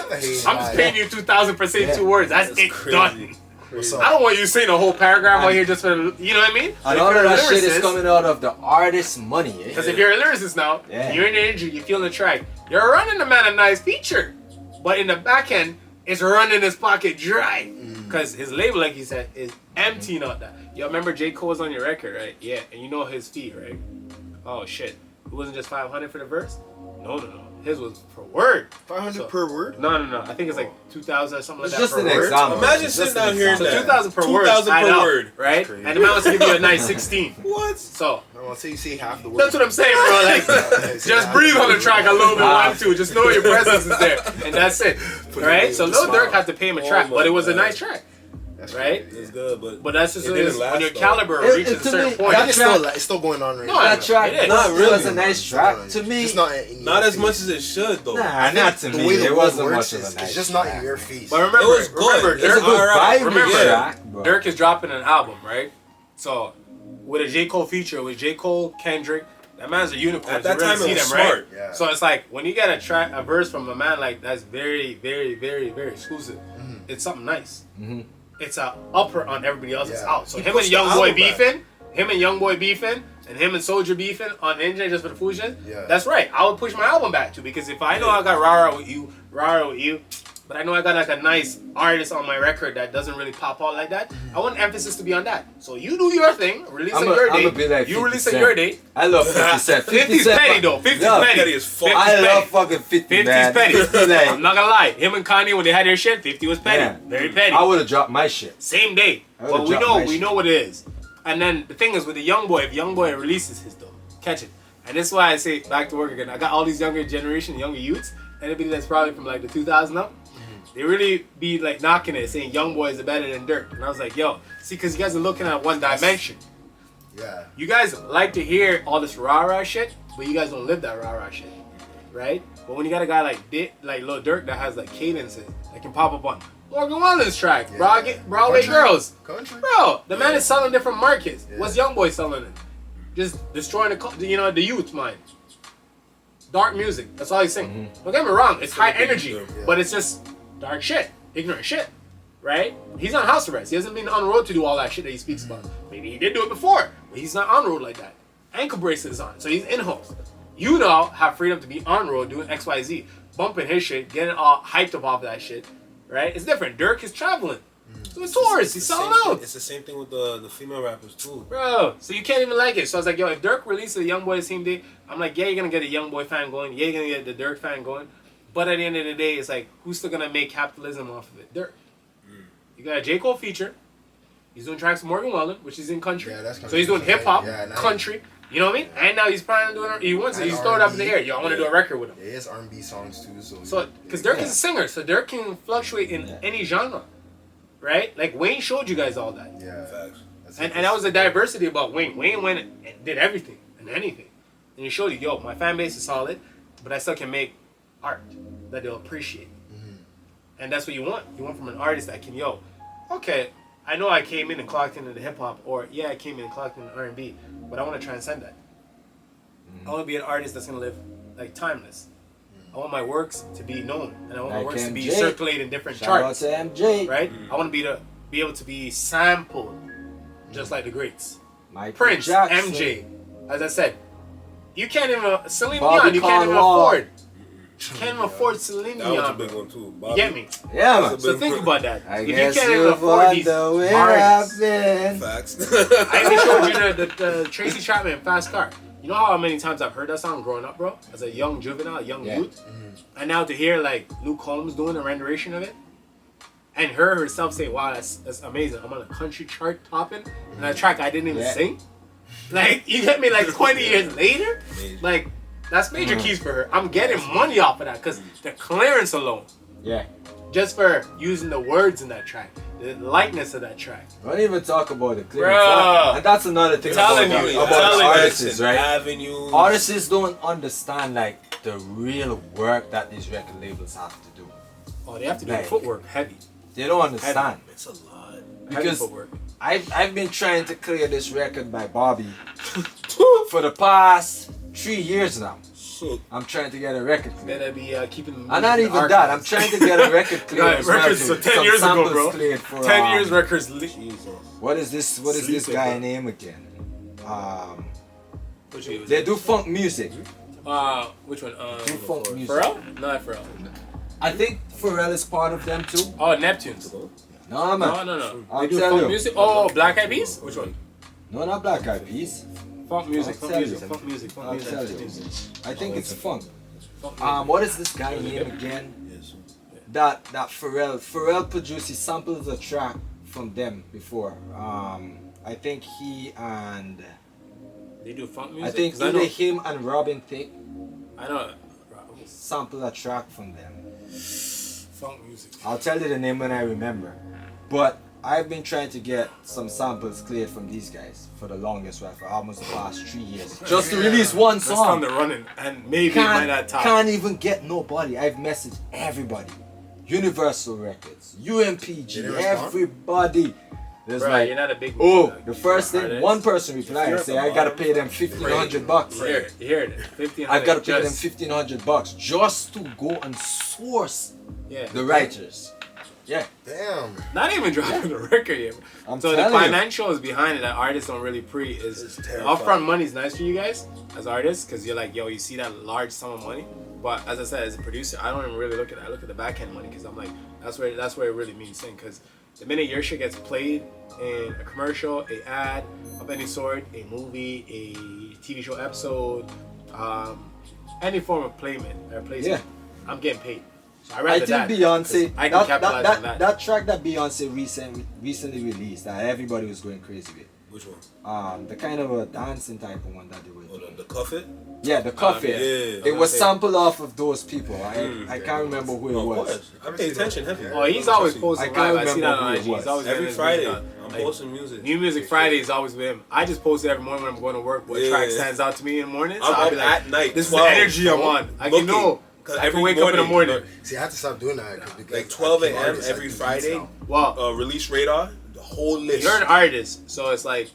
I'm just paying you 2,000 for saying 2 words. That's it, crazy. done. What's I up? don't want you saying a whole paragraph out here just for, you know what I mean? And all of that shit is coming out of the artist's money. Eh? Because if you're a lyricist now, Yeah. you're in the injury, you feel the track, you're running the man a nice feature. But in the back end, it's running his pocket dry. Because his label, like he said, is empty, not that. Yo, remember J. Cole's on your record, right? Yeah, and you know his fee, right? Oh, shit. It wasn't just 500 for the verse? No. His was per word. 500 So- per word? No. I think it's like 2,000 or something like It's that just per an word. example. Imagine It's sitting just an down here and So example. 2,000 per word. 2,000 I per know, word. right? crazy. And the man wants to give you a nice 16. What? So No, I'll say you say half the word. that's what I'm saying, bro. Like, just breathe on the track a little bit, one, two. Just know your presence is there, and that's it, right? So Lil Durk had to pay him a track, Oh but it was a my nice track, That's right? crazy. It's good, but But that's just It didn't when last, your though. caliber It- reaches it- a to certain me, point. that It's still going on right No, now. That track, It is. not really. It was a nice track to me. It's not in not your as much face. as it should, though. Nah, not to The me. way the It word wasn't works much of a is nice it's just not track. in your face. But remember, It was good. remember, It's It's a Dirk, good alright. vibe remember, track, bro. Dirk is dropping an album, right? So with a J. Cole feature with J. Cole, Kendrick, that man's a unicorn. At that You really time, it see was them, right? smart. Yeah. So it's like when you get a verse from a man like that's very, very, very, very exclusive. It's something nice. Mhm. It's a upper on everybody else's Yeah. out. So He him pushed and the Young Boy album back. beefing, and him and Soldier beefing on Ninja just for the foolishness. Yeah. That's right. I would push my album back too because if I know I got rah with you, but I know I got like a nice artist on my record that doesn't really pop out like that. I want emphasis to be on that. So you do your thing, release on your I'ma day. be like You 50 release on Cent. your day. I love 50 Cent. 50's petty though. 50's No, petty. petty as fuck. 50's I love petty. fucking 50, 50's man. petty. 50 like, I'm not gonna lie. Him and Kanye when they had their shit, 50 was petty. Yeah. Very petty. I would have dropped my shit. Same day. I would've But we dropped know my shit. what it is. And then the thing is with the young boy, if young boy releases his though, catch it. And this is why I say back to work again. I got all these younger generation, younger youths, anybody that's probably from like the 2000 up, they really be like knocking it, saying young boys are better than Dirk. And I was like, yo, see, because you guys are looking at one dimension. Yeah. You guys like to hear all this rah-rah shit, but you guys don't live that rah-rah shit, right? But when you got a guy like Lil Durk that has like cadences that can pop up on Morgan Wallen's track, Yeah. Broadway Country. Girls. Country. Bro, the man is selling different markets. Yeah. What's Young Boy selling it? Just destroying the youth mind. Dark music. That's all he's saying. Don't get me wrong. It's high energy, Yeah. but it's just dark shit, ignorant shit, right? He's on house arrest. He hasn't been on the road to do all that shit that he speaks about. Maybe he did do it before, but he's not on road like that. Ankle bracelet is on, so he's in house. You now have freedom to be on road doing X, Y, Z, bumping his shit, getting all hyped up off that shit, right? It's different. Dirk is traveling. So it's tours. He's selling out. It's the same thing with the female rappers too. Bro, so you can't even like it. So I was like, yo, if Dirk releases a Young Boy the same day, I'm like, yeah, you're gonna get a Young Boy fan going. Yeah, you're gonna get the Dirk fan going. But at the end of the day, it's like, who's still gonna make capitalism off of it? Dirk. You got a J. Cole feature. He's doing tracks with Morgan Wallen, which is in country. Yeah, that's So he's doing country. hip hop, Yeah, nice. country. You know what I mean? And now he's planning on doing. He's throwing it up in the air. Yo, I want to do a record with him. Yeah, he has R&B songs too. So, because Dirk is a singer, so Dirk can fluctuate in any genre, right? Like Wayne showed you guys all that. Yeah. Facts. And that was the diversity about Wayne. Wayne went and did everything and anything. And he showed you, yo, my fan base is solid, but I still can make art that they'll appreciate. And that's what you want. You want from an artist that can, okay, I know I came in and clocked into the hip hop, or yeah, I came in and clocked into R&B, but I want to transcend that. I want to be an artist that's gonna live like timeless. I want my works to be known, and I want my works to be circulated in different charts. Shout out to MJ. Right? I want to be able to be sampled, just like the greats. Michael Prince, Jackson. MJ. As I said, you can't even Celine Bobby Dion. You can't even Caldwell. afford. Can't even afford Celine That was a Dion. big one too. You get me? Yeah, man. So think about that. I If you guess can't even you afford these wonder where I've artists. been. Facts. I even showed you the Tracy Chapman Fast Car. You know how many times I've heard that song growing up, bro? As a young juvenile, young youth. And now to hear like Luke Combs doing a rendition of it, and her herself say, "Wow, that's amazing. I'm on a country chart topping," and that track I didn't even sing. Like, you get me? Like 20 years later, like that's major keys for her. I'm getting money off of that because the clearance alone, Yeah. just for using the words in that track, the lightness of that track. Don't even talk about the clearance. Bruh. And that's another thing Telling about, you, about telling you. artists, right? Avenues. Artists don't understand like the real work that these record labels have to do. Oh, they have to do Like, footwork heavy. They don't understand. It's a lot. Heavy Because footwork. I've been trying to clear this record by Bobby for the past 3 years now. So, I'm trying to get a record cleared. Better be keeping the And not music even that, I'm trying to get a record cleared Got as well. records too. so 10 Some years ago, samples bro. cleared for, 10 years records. Jesus. What is this Sleeping, guy bro. name again? Which one? They do funk music. Which one? Do funk music. Pharrell? Not Pharrell. I think Pharrell is part of them too. Oh, Neptunes. No, man. No. I'll They do tell funk you. music? Oh, Black Eyed Peas? Which one? No, not Black Eyed Peas. Funk music, I'll funk tell music, you. funk music, funk I'll music. tell you. I think it's funk. Funk music. What is this guy name again? That Pharrell produced. He sampled a track from them before. I think he and They do funk I music? think 'Cause I either know. him and Robin Thicke I know. sampled a track from them. Funk music. I'll tell you the name when I remember. But I've been trying to get some samples cleared from these guys for the longest while, for almost the past 3 years. Just to release one That's song. on the running, and maybe it might not top. Can't even get nobody. I've messaged everybody. Universal Records, UMPG, They didn't respond? everybody. There's Bro, like, you're not a big the first thing, artist. one person replied and say, I gotta pay them $1,500. You hear it. You hear it. 1500. I've gotta pay them just- $1,500 just to go and source Yeah. the writers. Yeah, Damn. Not even dropping the record yet. I'm So the telling you. financials behind it that artists don't really is It's the terrifying. upfront money is nice for you guys as artists because you're like, yo, you see that large sum of money. But as I said, as a producer, I don't even really look at it. I look at the back end money because I'm like, that's where it really means thing. Because the minute your shit gets played in a commercial, a ad of any sort, a movie, a TV show episode, any form of placement, I'm getting paid. So I think Beyonce, I can capitalize on that. that track that Beyonce recently released that everybody was going crazy with. Which one? The kind of a dancing type of one that they were Hold doing. on, the cuff it? Yeah, the coffee. yeah. It was sampled off of those people. I can't remember who it Oh, was. what? I pay attention heavy. Oh, he's always I posting can't live. I see that remember on who IG. it was. He's always Every getting his Friday, music on. I'm Like, posting music. New Music Friday is always with him. I just post it every morning when I'm going to work. What Yeah. track stands out to me in the morning? So I'm I'll up be like, at night. this is the 12, energy I'm on. I can looking. know. 'Cause I can every wake up in the morning. See, I have to stop doing that. Because Like 12 a.m. artists, I every do Friday. now. Well, Release radar, the whole list. you're an artist, so it's like,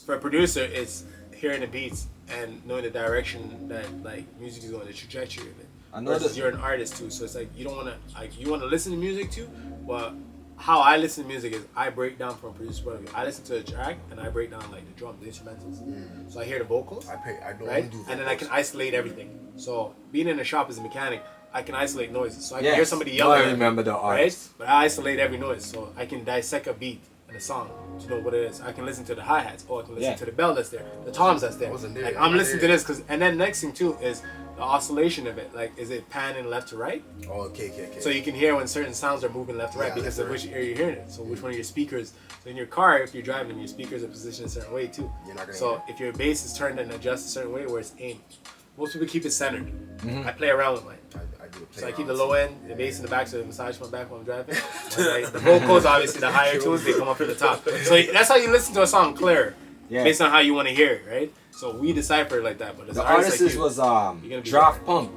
for a producer, it's hearing the beats and knowing the direction that like music is going, the trajectory of it. I know Versus that- you're an artist too, so it's like you don't want to you want to listen to music too, but how I listen to music is I break down from a producer point of view. I listen to a track and I break down like the drums, the instrumentals. So I hear the vocals, I don't right, do and then I can isolate everything. So being in a shop as a mechanic, I can isolate noises. So I can Yes. hear somebody No, I yelling, remember the right? artist. But I isolate every noise, so I can dissect a beat in a song to know what it is. I can listen to the hi hats, or I can listen Yeah. to the bell that's there, the toms that's there. I wasn't there. Like I I'm wasn't listening to there. this because, and then next thing too is the oscillation of it. Like, is it panning left to right? Oh, okay. So you can hear when certain sounds are moving left to right Yeah, because left of to which area you're hearing it. So which one of your speakers? So in your car, if you're driving, your speakers are positioned a certain way too. You're not gonna So hear if your bass is turned and adjusted a certain way where it's aimed, most people keep it centered. Mm-hmm. I play around with mine. I do a So I play keep the around. low end, the bass in the back, so the massage my back while I'm driving. The vocals, obviously, the higher tunes, they come up to the top. So that's how you listen to a song clear, Yeah. based on how you want to hear it, right? So we decipher it like that. But as The an artist artist like you, was you're gonna be Draft Punk.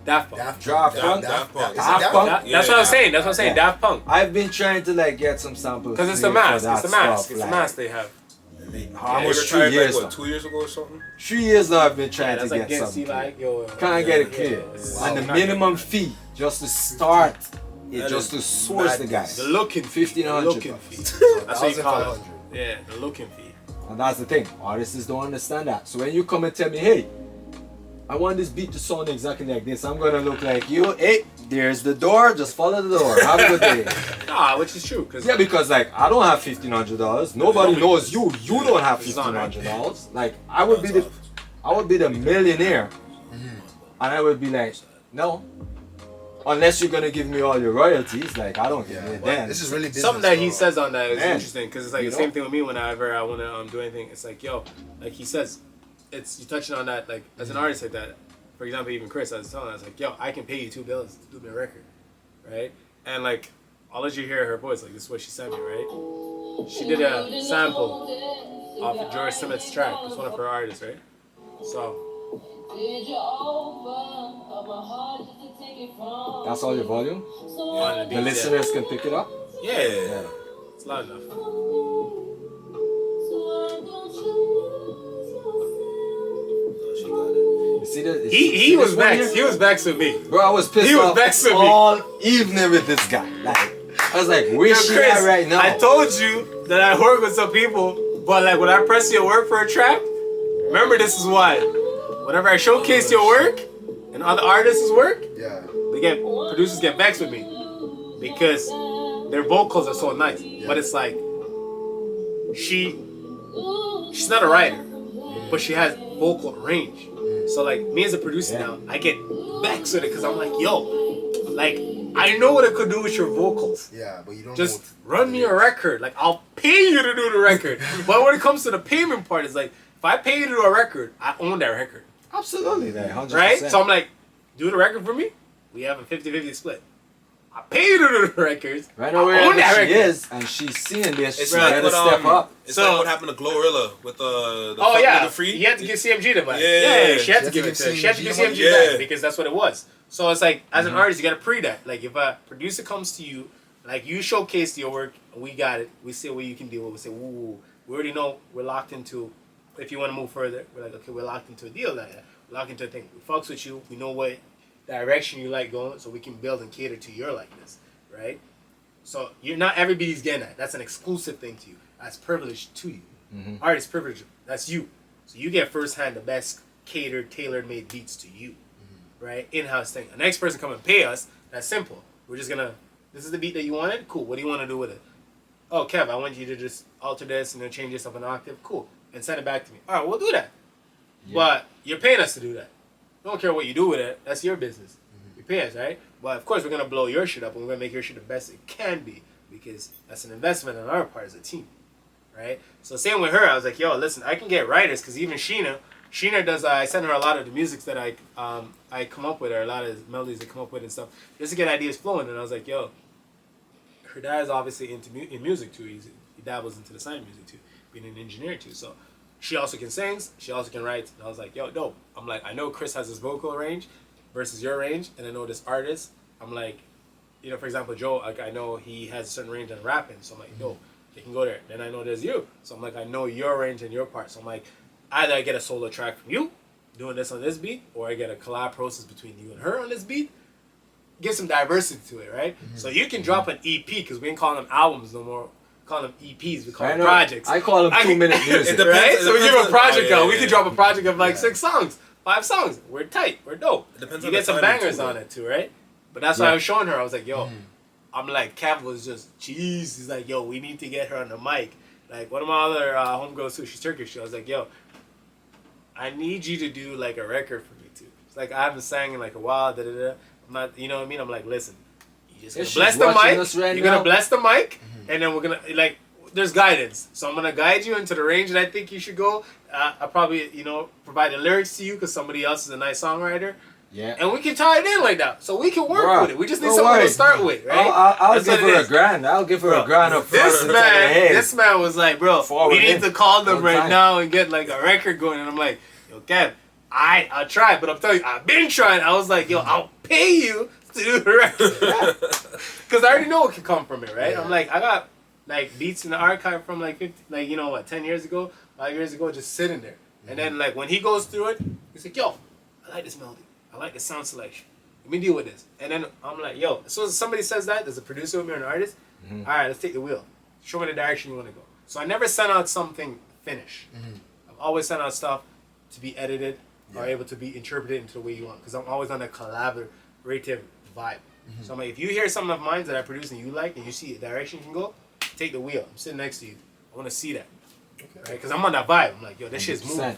Daft Punk. Daft Punk. Daft Punk. Daft Punk. That's what I'm saying. That's what I'm saying. Yeah. Daft Punk. I've been trying to like get some samples. Because it's the for mask. that It's the mask. stuff, It's the like, mask they have. Almost They 3 retired, years like, now. what, 2 years ago or something? 3 years now I've been Yeah, trying that's to like get getting something. like, yo. Can't get it clear. And the minimum fee just to start it, That just is to source the guy. The looking fee. 1,500 The looking bucks. fee. That's what you call it. 1,500. Yeah, the looking fee. And that's the thing. Artists don't understand that. So when you come and tell me, hey, I want this beat to sound exactly like this, I'm gonna look like you. Hey, there's the door. Just follow the door. Have a good day. Nah, which is true. Cause Yeah, because like I don't have $1,500. Nobody knows you. You don't have It's not right. $1,500. Like I would be the millionaire, and I would be like, no, unless you're gonna give me all your royalties. Like I don't give Yeah, it well, then. this is really business. something that he though. says on that is Man, interesting because it's like you the know? same thing with me whenever I want to do anything. It's like, yo, like he says, it's you touching on that like as an artist like that. For example, even Chris, I was telling, I was like, yo, I can pay you $2 to do my record, right? And like, I'll let you hear her voice. Like this is what she sent me, right? She did a sample off of George Smith's track. It's one of her artists, right? So That's all your volume. on the The beat, listeners can pick it up. yeah, Yeah. it's loud enough. She got it. You see that? He was vexed. He was vexed with me. Bro, I was pissed He was off vexed with me. all evening with this guy. Like I was like, where's Yo, she at right now? I told you that I work with some people, but like when I press your work for a track, remember this is why. Whenever I showcase your work and other artists' work, Yeah. producers get vexed with me because their vocals are so nice. But it's like she's not a writer, but she has vocal range. So like me as a producer now, I get vexed with it because I'm like, yo, like I know what it could do with your vocals. Yeah, but you don't Just know run me a record. Like I'll pay you to do the record. But when it comes to the payment part, it's like if I pay you to do a record, I own that record. Absolutely, like 100%. Right? So I'm like, do the record for me. We have a 50-50 split. I pay you to do the records. right I own now wherever that she record. is and she's seeing this, It's she like better what, step up. It's So- like what happened to Glorilla with the Oh fuck yeah, with the free. you had to give CMG the money. Yeah. She had to give it to her. She had to give CMG back because that's what it was. So it's like as an artist, you gotta pre that. Like if a producer comes to you, like you showcase your work, we got it. We see what you can do. We say, ooh, we already know we're locked into. If you want to move further, we're like, okay, we're locked into a deal like that. We're locked into a thing. We fucks with you. We know what direction you like going, so we can build and cater to your likeness, right? So you're not everybody's getting that. That's an exclusive thing to you. That's privilege to you. Artist privilege. That's you. So you get firsthand the best catered, tailor-made beats to you, right? In-house thing. The next person come and pay us. That's simple. We're just gonna. This is the beat that you wanted. Cool. What do you want to do with it? Oh, Kev, I want you to just alter this and then change this up an octave. Cool. And send it back to me. All right, we'll do that. But you're paying us to do that. Don't care what you do with it. That's your business. You pay us, right? But of course, we're gonna blow your shit up and we're gonna make your shit the best it can be because that's an investment on our part as a team, right? So same with her. I was like, yo, listen, I can get writers because even Sheena does. I send her a lot of the music that I come up with, or a lot of melodies I come up with and stuff, just to get ideas flowing. And I was like, yo, her dad is obviously into in music too. He dabbles into the sign music too, being an engineer too. So she also can sing, she also can write. And I was like, yo, dope. I'm like, I know Chris has his vocal range versus your range, and I know this artist. I'm like, you know, for example, Joe, like I know he has a certain range in rapping, so I'm like, yo, they can go there. Then I know there's you, so I'm like, I know your range and your part. So I'm like, either I get a solo track from you, doing this on this beat, or I get a collab process between you and her on this beat. Give some diversity to it, right? So you can drop an EP, because we ain't calling them albums no more. We call them EPs. We call them projects. I call them 2-minute music. It depends- Right? it So we depends give a on- project out. We yeah. can drop a project of like 6 songs, 5 songs. We're tight. We're dope. It depends You on get the some timing bangers too, on though. it too, right? But that's why Yeah. I was showing her. I was like, yo, I'm like, Kev was just, jeez. He's like, yo, we need to get her on the mic. Like, one of my other homegirls too, she's Turkish. I was like, yo, I need you to do like a record for me too. It's like, I haven't sang in like a while, I'm not, you know what I mean? I'm like, listen, you just If gonna bless she's the watching mic. us right You're now- gonna bless the mic, and then we're gonna, like, there's guidance. So I'm gonna guide you into the range that I think you should go. I'll probably, you know, provide the lyrics to you because somebody else is a nice songwriter. Yeah. And we can tie it in like that. So we can work Bruh, with it. We just need don't something worry. to start with, right? I'll That's give what it her a is. grand. I'll give her a grand up front. This and tell her, hey, this man was like, bro, Forward we need in. to call them One right time. now and get like a record going. And I'm like, yo, Kev, I'll try, but I'm telling you, I've been trying. I was like, yo, I'll pay you to do the record. Because I already know what can come from it, right? Yeah. I'm like, I got like beats in the archive from like 50, like, you know what, 10 years ago, 5 years ago, just sitting there. And then like when he goes through it, he's like, yo, I like this melody. I like the sound selection. Let me deal with this. And then I'm like, yo, as soon as somebody says that, there's a producer with me or an artist, all right, let's take the wheel. Show me the direction you want to go. So I never sent out something finished. I've always sent out stuff to be edited or able to be interpreted into the way you want. Because I'm always on a collaborative vibe. So I'm like, if you hear something of mine that I produce and you like and you see a direction you can go, take the wheel. I'm sitting next to you. I want to see that. Okay. Because I'm on that vibe. I'm like, yo, this shit's moving.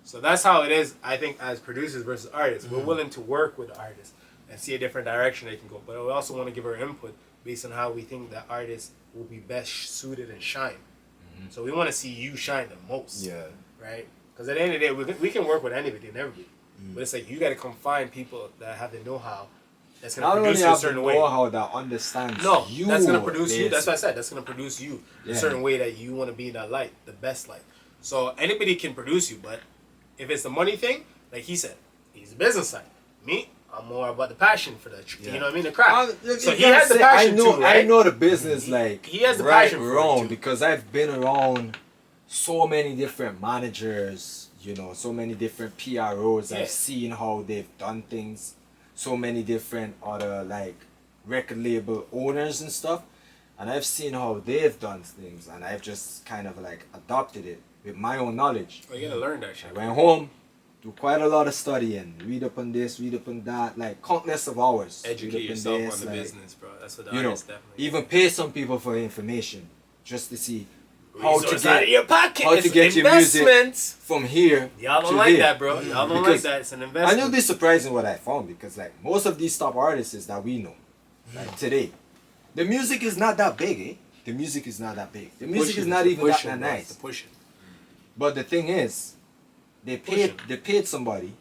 So that's how it is, I think, as producers versus artists. We're willing to work with the artists and see a different direction they can go. But we also want to give our input based on how we think that artists will be best suited and shine. So we want to see you shine the most. Yeah. Right? Because at the end of the day, we can work with anybody and everybody. But it's like, you got to come find people that have the know-how that's going to produce you a certain way. Not only have the know-how that understands No, you. that's going to produce you. That's what I said. That's going to produce you a certain way that you want to be in that light, the best light. So anybody can produce you, but if it's the money thing, like he said, he's a business side. Me, I'm more about the passion for that. You know what I mean? The craft. So he has the passion too, right? I know the business like he has the right passion for wrong it too. because I've been around so many different managers, you know, so many different PROs. Yeah. I've seen how they've done things. So many different other like record label owners and stuff, and I've seen how they've done things, and I've just kind of like adopted it with my own knowledge. Oh, you gotta learn that shit. I went home, do quite a lot of studying, read up on this, read up on that, like countless of hours. Educate yourself on the business, bro. That's what the artist definitely. Even pay some people for information just to see how to Resource out of get your pocket. how to get your music from here. Y'all don't to like there. that, bro. Y'all don't like that. It's an investment. And you'll be surprised in what I found because like most of these top artists that we know, like today, the music is not that big, eh? The music is not that big. The music is not even that nice. The pushing. But the thing is, they paid somebody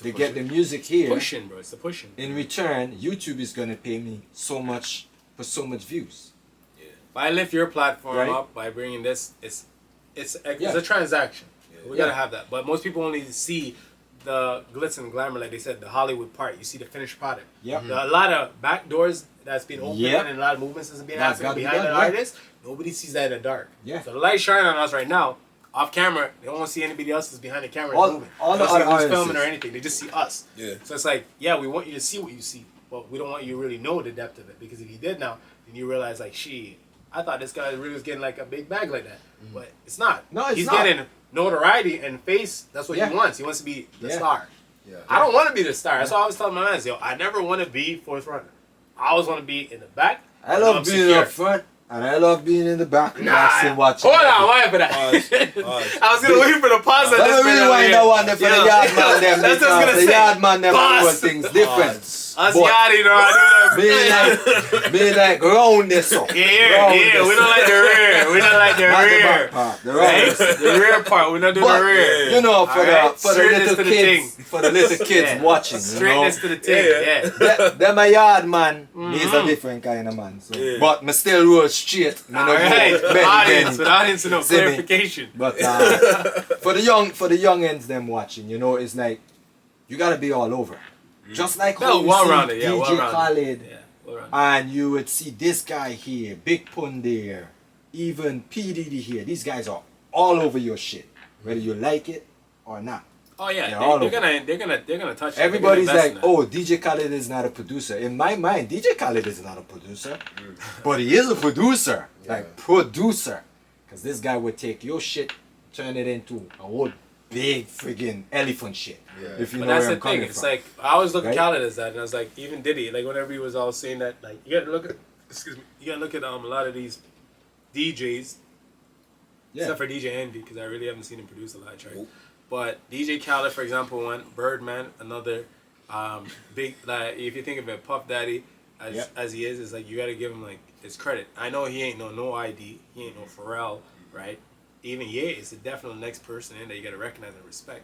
to get the music here. Pushing, bro. It's the pushing. In return, YouTube is gonna pay me so much for so much views. Yeah. If I lift your platform Right. up by bringing this, it's a transaction. We gotta have that. But most people only see the glitz and glamour, like they said, the Hollywood part. You see the finished product. Yep. A lot of back doors that's been opened and a lot of movements that's been happening behind the artist. Nobody sees that in the dark. Yeah. So the light shining on us right now. Off camera, they don't want to see anybody else that's behind the camera moving. All they the don't see other who's filming or artists. anything. They just see us. Yeah. So it's like, yeah, we want you to see what you see, but we don't want you to really know the depth of it. Because if you did now, then you realize like, I thought this guy really was getting like a big bag like that, but it's not. No, it's He's not. getting notoriety and face. That's what he wants. He wants to be the star. Yeah. I don't want to be the star. That's why I always tell my man, yo, I never want to be fourth runner. I always want to be in the back. I love being up front and I love being in the back. Watching. Hold on, why for that? I was gonna wait for the pause. Let me rewind that one there for the yard man them. That's what I was gonna The say. yard man them Pause. do things different. Us But yachty, though. Being like round this up. Yeah, we don't like the rear. We don't like the Not the rear. back part, the round Right? this up. The rear part, we're not doing But, the rear. you know, for Alright? the Straightness little to the kids, thing. for the little kids Yeah. watching, you know. Straightness to the thing, yeah. Them a yard man, he's a different kind of man. So. But me still roll straight. Me no go Alright, bend, audience, bend. with audience to know See me? clarification. But for the young ends them watching, you know, it's like you gotta be all over. Just like how No, you well see rounded, yeah, DJ well rounded. Khaled, Yeah, well rounded. and you would see this guy here, Big Pun there, even P Diddy here. These guys are all over your shit, whether you like it or not. Oh yeah, They're all they're over. gonna touch. it. Everybody's They're gonna like, invest in oh, DJ Khaled is not a producer. In my mind, DJ Khaled is not a producer, but he is a producer, like producer, because this guy would take your shit, turn it into a whole big friggin' elephant shit. Yeah. If you But know that's where the I'm coming thing. It's from. like I always look at Right? Khaled as that, and I was like, even Diddy, like whenever he was all saying that, like you gotta look at, you gotta look at a lot of these DJs, except for DJ Envy, because I really haven't seen him produce a lot of tracks. But DJ Khaled, for example, one, Birdman, another, big, like if you think of it, Puff Daddy, as he is like you gotta give him like his credit. I know he ain't no ID, he ain't no Pharrell, right? Even Ye is definitely the next person in that you gotta recognize and respect.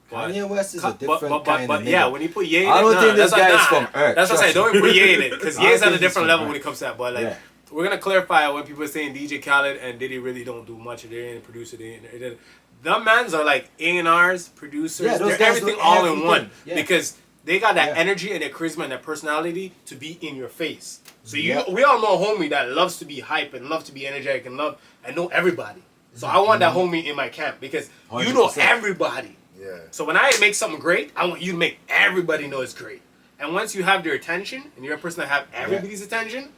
But, Kanye West is a different kind of nigga. yeah, when you put Ye in I it, don't think this that's guy like, is from Earth. That's what I'm saying. trust Don't me. even put Ye in it because I don't Ye's at a think he's different from level Earth. when it comes to that. But like, Yeah. we're gonna clarify when people are saying DJ Khaled and Diddy really don't do much. They ain't a producer. They ain't, the mans are like A&Rs, producers. Yeah, those they're guys everything do all in everything. one Yeah. because they got that Yeah. energy and their charisma and their personality to be in your face. So Yeah. we all know a homie that loves to be hype and love to be energetic and know everybody. So I want that homie in my camp because you know 100%. everybody. Yeah. So when I make something great, I want you to make everybody know it's great. And once you have their attention and you're a person that have everybody's attention,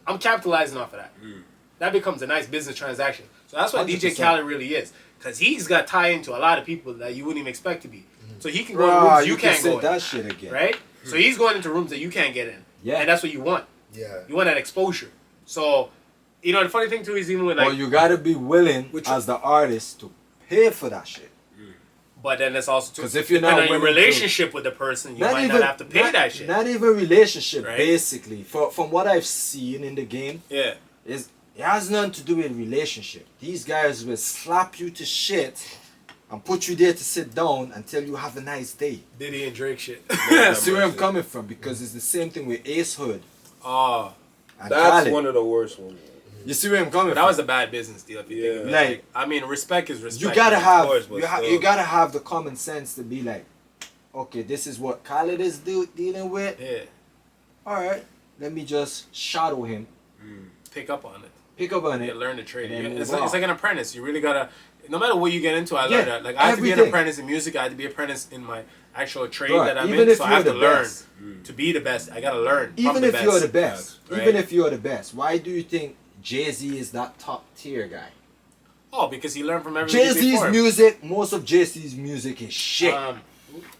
I'm capitalizing off of that. That becomes a nice business transaction. So that's what DJ 100%. Khaled really is. Because he's got tie into a lot of people that you wouldn't even expect to be. So he can go in Bruh, rooms you can can't say go in. that shit again. Right? So he's going into rooms that you can't get in. Yeah. And that's what you want. Yeah. You want that exposure. So, you know, the funny thing too is even with like... Well, you gotta be willing Which- as the artist to pay for that shit. But then it's also... 'Cause if you're depending not on your willing to- relationship with the person, you might not have to pay that shit. Not even relationship, Right? basically. From what I've seen in the game, Yeah. is it has nothing to do with relationship. These guys will slap you to shit and put you there to sit down until you have a nice day. Diddy and Drake shit. See where I'm coming from? Because it's the same thing with Ace Hood Oh, and That's Khaled. one of the worst ones. You see where I'm coming that from? was a bad business deal. If you think of it. Like, I mean, respect is respect. you gotta man. have course, but still. you gotta have the common sense to be like, okay, this is what Khaled is dealing with. Yeah. All right, let me just shadow him, Pick up on it. pick up on Yeah, it. learn the trade. And then It's move like, it's on. like an apprentice. You really gotta, no matter what you get into, I Yeah, learned that. Like I had to be an everything. apprentice in music. I had to be an apprentice in my actual trade Right, that I'm even in. if So I you're have to the learn best. to be the best. I gotta learn. Even from the if best. you're the best, Right. even if you're the best, why do you think Jay-Z is that top tier guy? Oh, because he learned from everybody Jay-Z's before him. music, most of Jay-Z's music is shit.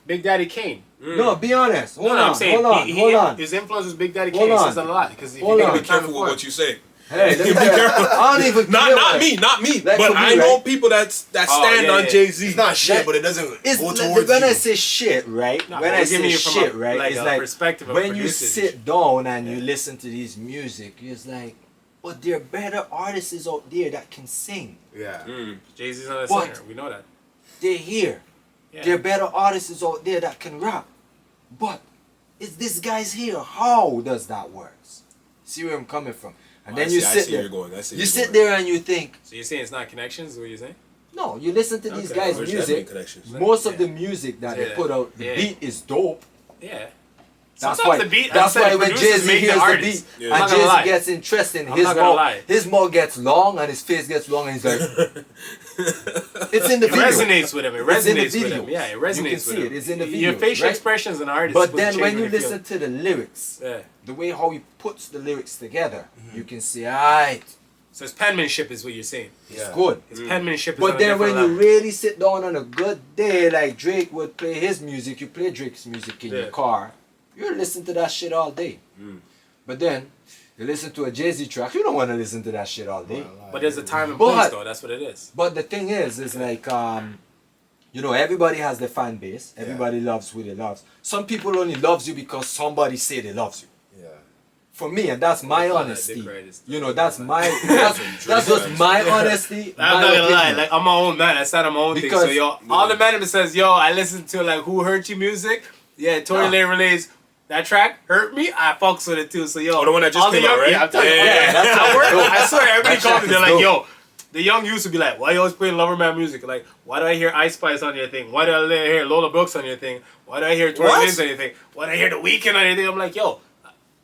Big Daddy Kane. No, be honest. Hold No, no, on, I'm saying hold on. his influence was Big Daddy Hold Kane. on. Says a lot because if Hold you on. think Be of the time careful before, with what you say. Hey, let me tell you, I don't even Not care not what- me, not me. Like but for me, I know right? people that Oh, stand yeah, on yeah. Jay Z. It's not shit, That- but it doesn't It's go like, towards when you. I say shit, right? No, when we're I giving say you from shit, a, right? like it's a like perspective of when you producers. sit down and you listen to these music, it's like, but there are better artists out there that can sing. Yeah. Jay-Z's not a But- singer. We know that. They're here. Yeah. There are better artists out there that can rap. But it's this guy's here. How does that work? See where I'm coming from? And then you sit there. You sit there and you think, So you're saying it's not connections? Is what you're saying? no, you listen to these Okay. guys' Where's music. that connections? Most of Yeah. the music that they Yeah. put out, the Yeah. beat is dope. Yeah. That's Sometimes why. the beat, That's as I why said, when producers Jay Z make hears the the artists. beat Yeah. I'm and not gonna Jay Z lie. gets interesting, I'm his not gonna mouth, lie. his mouth gets long and his face gets long, and he's like, it's in the It video. resonates with him. It It's in the resonates with video. him. Yeah, it You resonates can with see him. it. It's in the Your videos, facial right? expression as an artist. But will then change when you feel. listen to the lyrics, Yeah. the way how he puts the lyrics together, you can see, alright, So his penmanship is what you're saying. it's Yeah. good. His penmanship is But on a then when different you level. really sit down on a good day, like Drake would play his music, you play Drake's music in Yeah. your car, you listen to that shit all day. But then you listen to a Jay-Z track, you don't want to listen to that shit all day. But there's a time and But- place though. That's what it is. But the thing is like, you know, everybody has their fan base. Everybody loves who they loves. Some people only loves you because somebody say they loves you. Yeah. For me, and that's my They call that honesty. dick riders. You know, that's just my honesty. I'm my not gonna lie, opinion. like I'm my own man. I said I'm my own thing. Because- So yo, all the man says, yo, I listen to like Who Hurt You music. Yeah, Tory No. Lane relays that track hurt me. I fucks with it too. So yo, Oh, the one that just all the came out, young- right? Yeah, I'm telling you. Yeah, that track I, work, is dope. I swear, everybody That calls track me. They're is like, dope. yo. The young used to be like, why you always playing Lover Man music? Like, why do I hear Ice Spice on your thing? Why do I hear Lola Brooks on your thing? Why do I hear Tory What? Lanez on your thing? Why do I hear The Weeknd on your thing? I'm like, yo,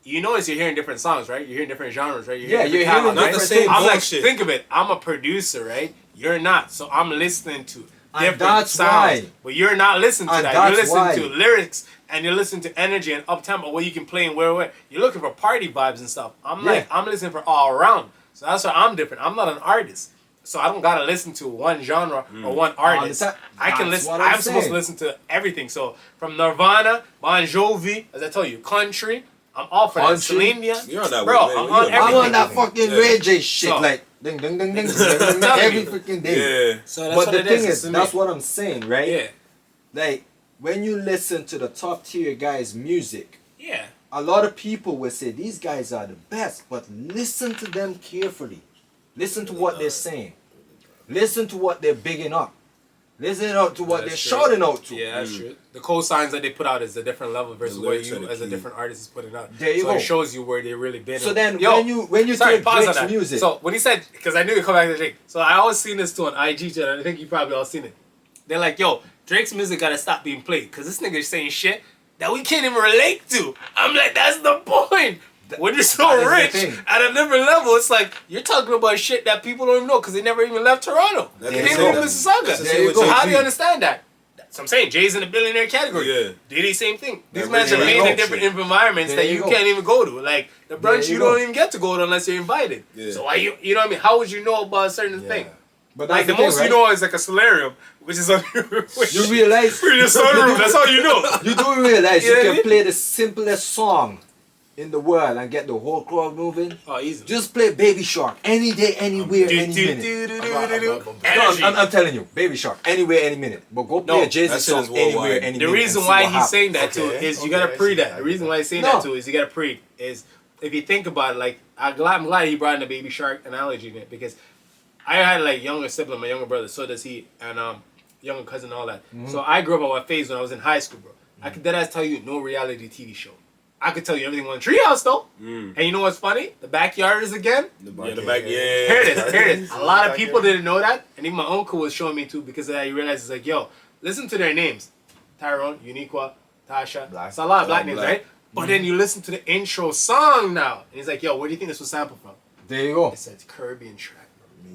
you notice you're hearing different songs, right? You're hearing different genres, right? Yeah, different you're hearing catalogs, not right? the same I'm like, bullshit. think of it. I'm a producer, right? You're not. So I'm listening to different that's sounds. why. But you're not listening to And that. You're that's listening why. to lyrics and you're listening to energy and up tempo, what you can play and where. You're looking for party vibes and stuff. I'm like, I'm listening for all around. So that's why I'm different. I'm not an artist. So I don't gotta listen to one genre or one artist. I can That's listen. what I'm I'm supposed to saying. listen to everything. So from Nirvana, Bon Jovi, as I told you, country. I'm all for that. Country? Celine Dion. You're on that Bro, way, man. I'm You're on on that everything. I'm on that fucking Yeah. Ray J shit, So- like ding ding ding ding, ding, ding, ding, every freaking day. Yeah. So that's But what the it thing is. is, to that's me. what I'm saying, right? Yeah. Like when you listen to the top tier guys' music, Yeah. a lot of people will say these guys are the best, but listen to them carefully. Listen to what they're saying. Listen to what they're bigging up. Listen out to what That's they're true. shouting out to. Yeah, that's true. The cosigns that they put out is a different level versus what lyrics you are the as a key. different artist is putting out. There you so go. it shows you where they really been. So on. then Yo, when you sorry, take pause on Drake's that. music, So when he said, because I knew he'd come back to Drake. So I always seen this too on IG, and I think you probably all seen it. They're like, yo, Drake's music gotta stop being played because this nigga's saying shit that we can't even relate to. I'm like, that's the point. When you're so that is the rich thing. at a different level, it's like you're talking about shit that people don't even know because they never even left Toronto. That's They the didn't same. leave Mississauga. That's the There same you with go. So how do Jay-Z. you understand that? So I'm saying Jay's in the billionaire category. Yeah. Diddy, same thing. These That men are really made in helps different you. environments There that you you go. can't even go to. Like the There brunch, you you go. don't even get to go to unless you're invited. Yeah. So why you know what I mean? How would you know about a certain thing? but Like the most you know is like a solarium, which is on you realize in the sunroom. That's all you know. you do realize You you know what I can mean? play the simplest song in the world and get the whole crowd moving. Oh, easy. Just play Baby Shark any day, anywhere, any minute. Energy. I'm telling you, Baby Shark, anywhere, any minute. But go play No, a Jay-Z that shit song is worldwide. anywhere, any The minute. reason and see why what he's saying that happens. too Okay, is you okay, gotta I pre see that. that. The reason why he's saying No. that too is you gotta pre is if you think about it, like I'm glad he brought in the Baby Shark analogy in it because I had like younger sibling, my younger brother, so does he, and younger cousin, and all that. So I grew up on what phase when I was in high school, bro. I could deadass tell you no reality TV show. I could tell you everything on Treehouse though. And you know what's funny? The backyard is again. Yeah, the back, yeah. Here it is. A lot of people didn't know that, and even my uncle was showing me too because of that. He realized it's like, yo, listen to their names: Tyrone, Uniqua, Tasha. Black. It's a lot of black Black, names, black. right? But then you listen to the intro song now, and he's like, yo, where do you think this was sampled from? There you go. It said Caribbean track.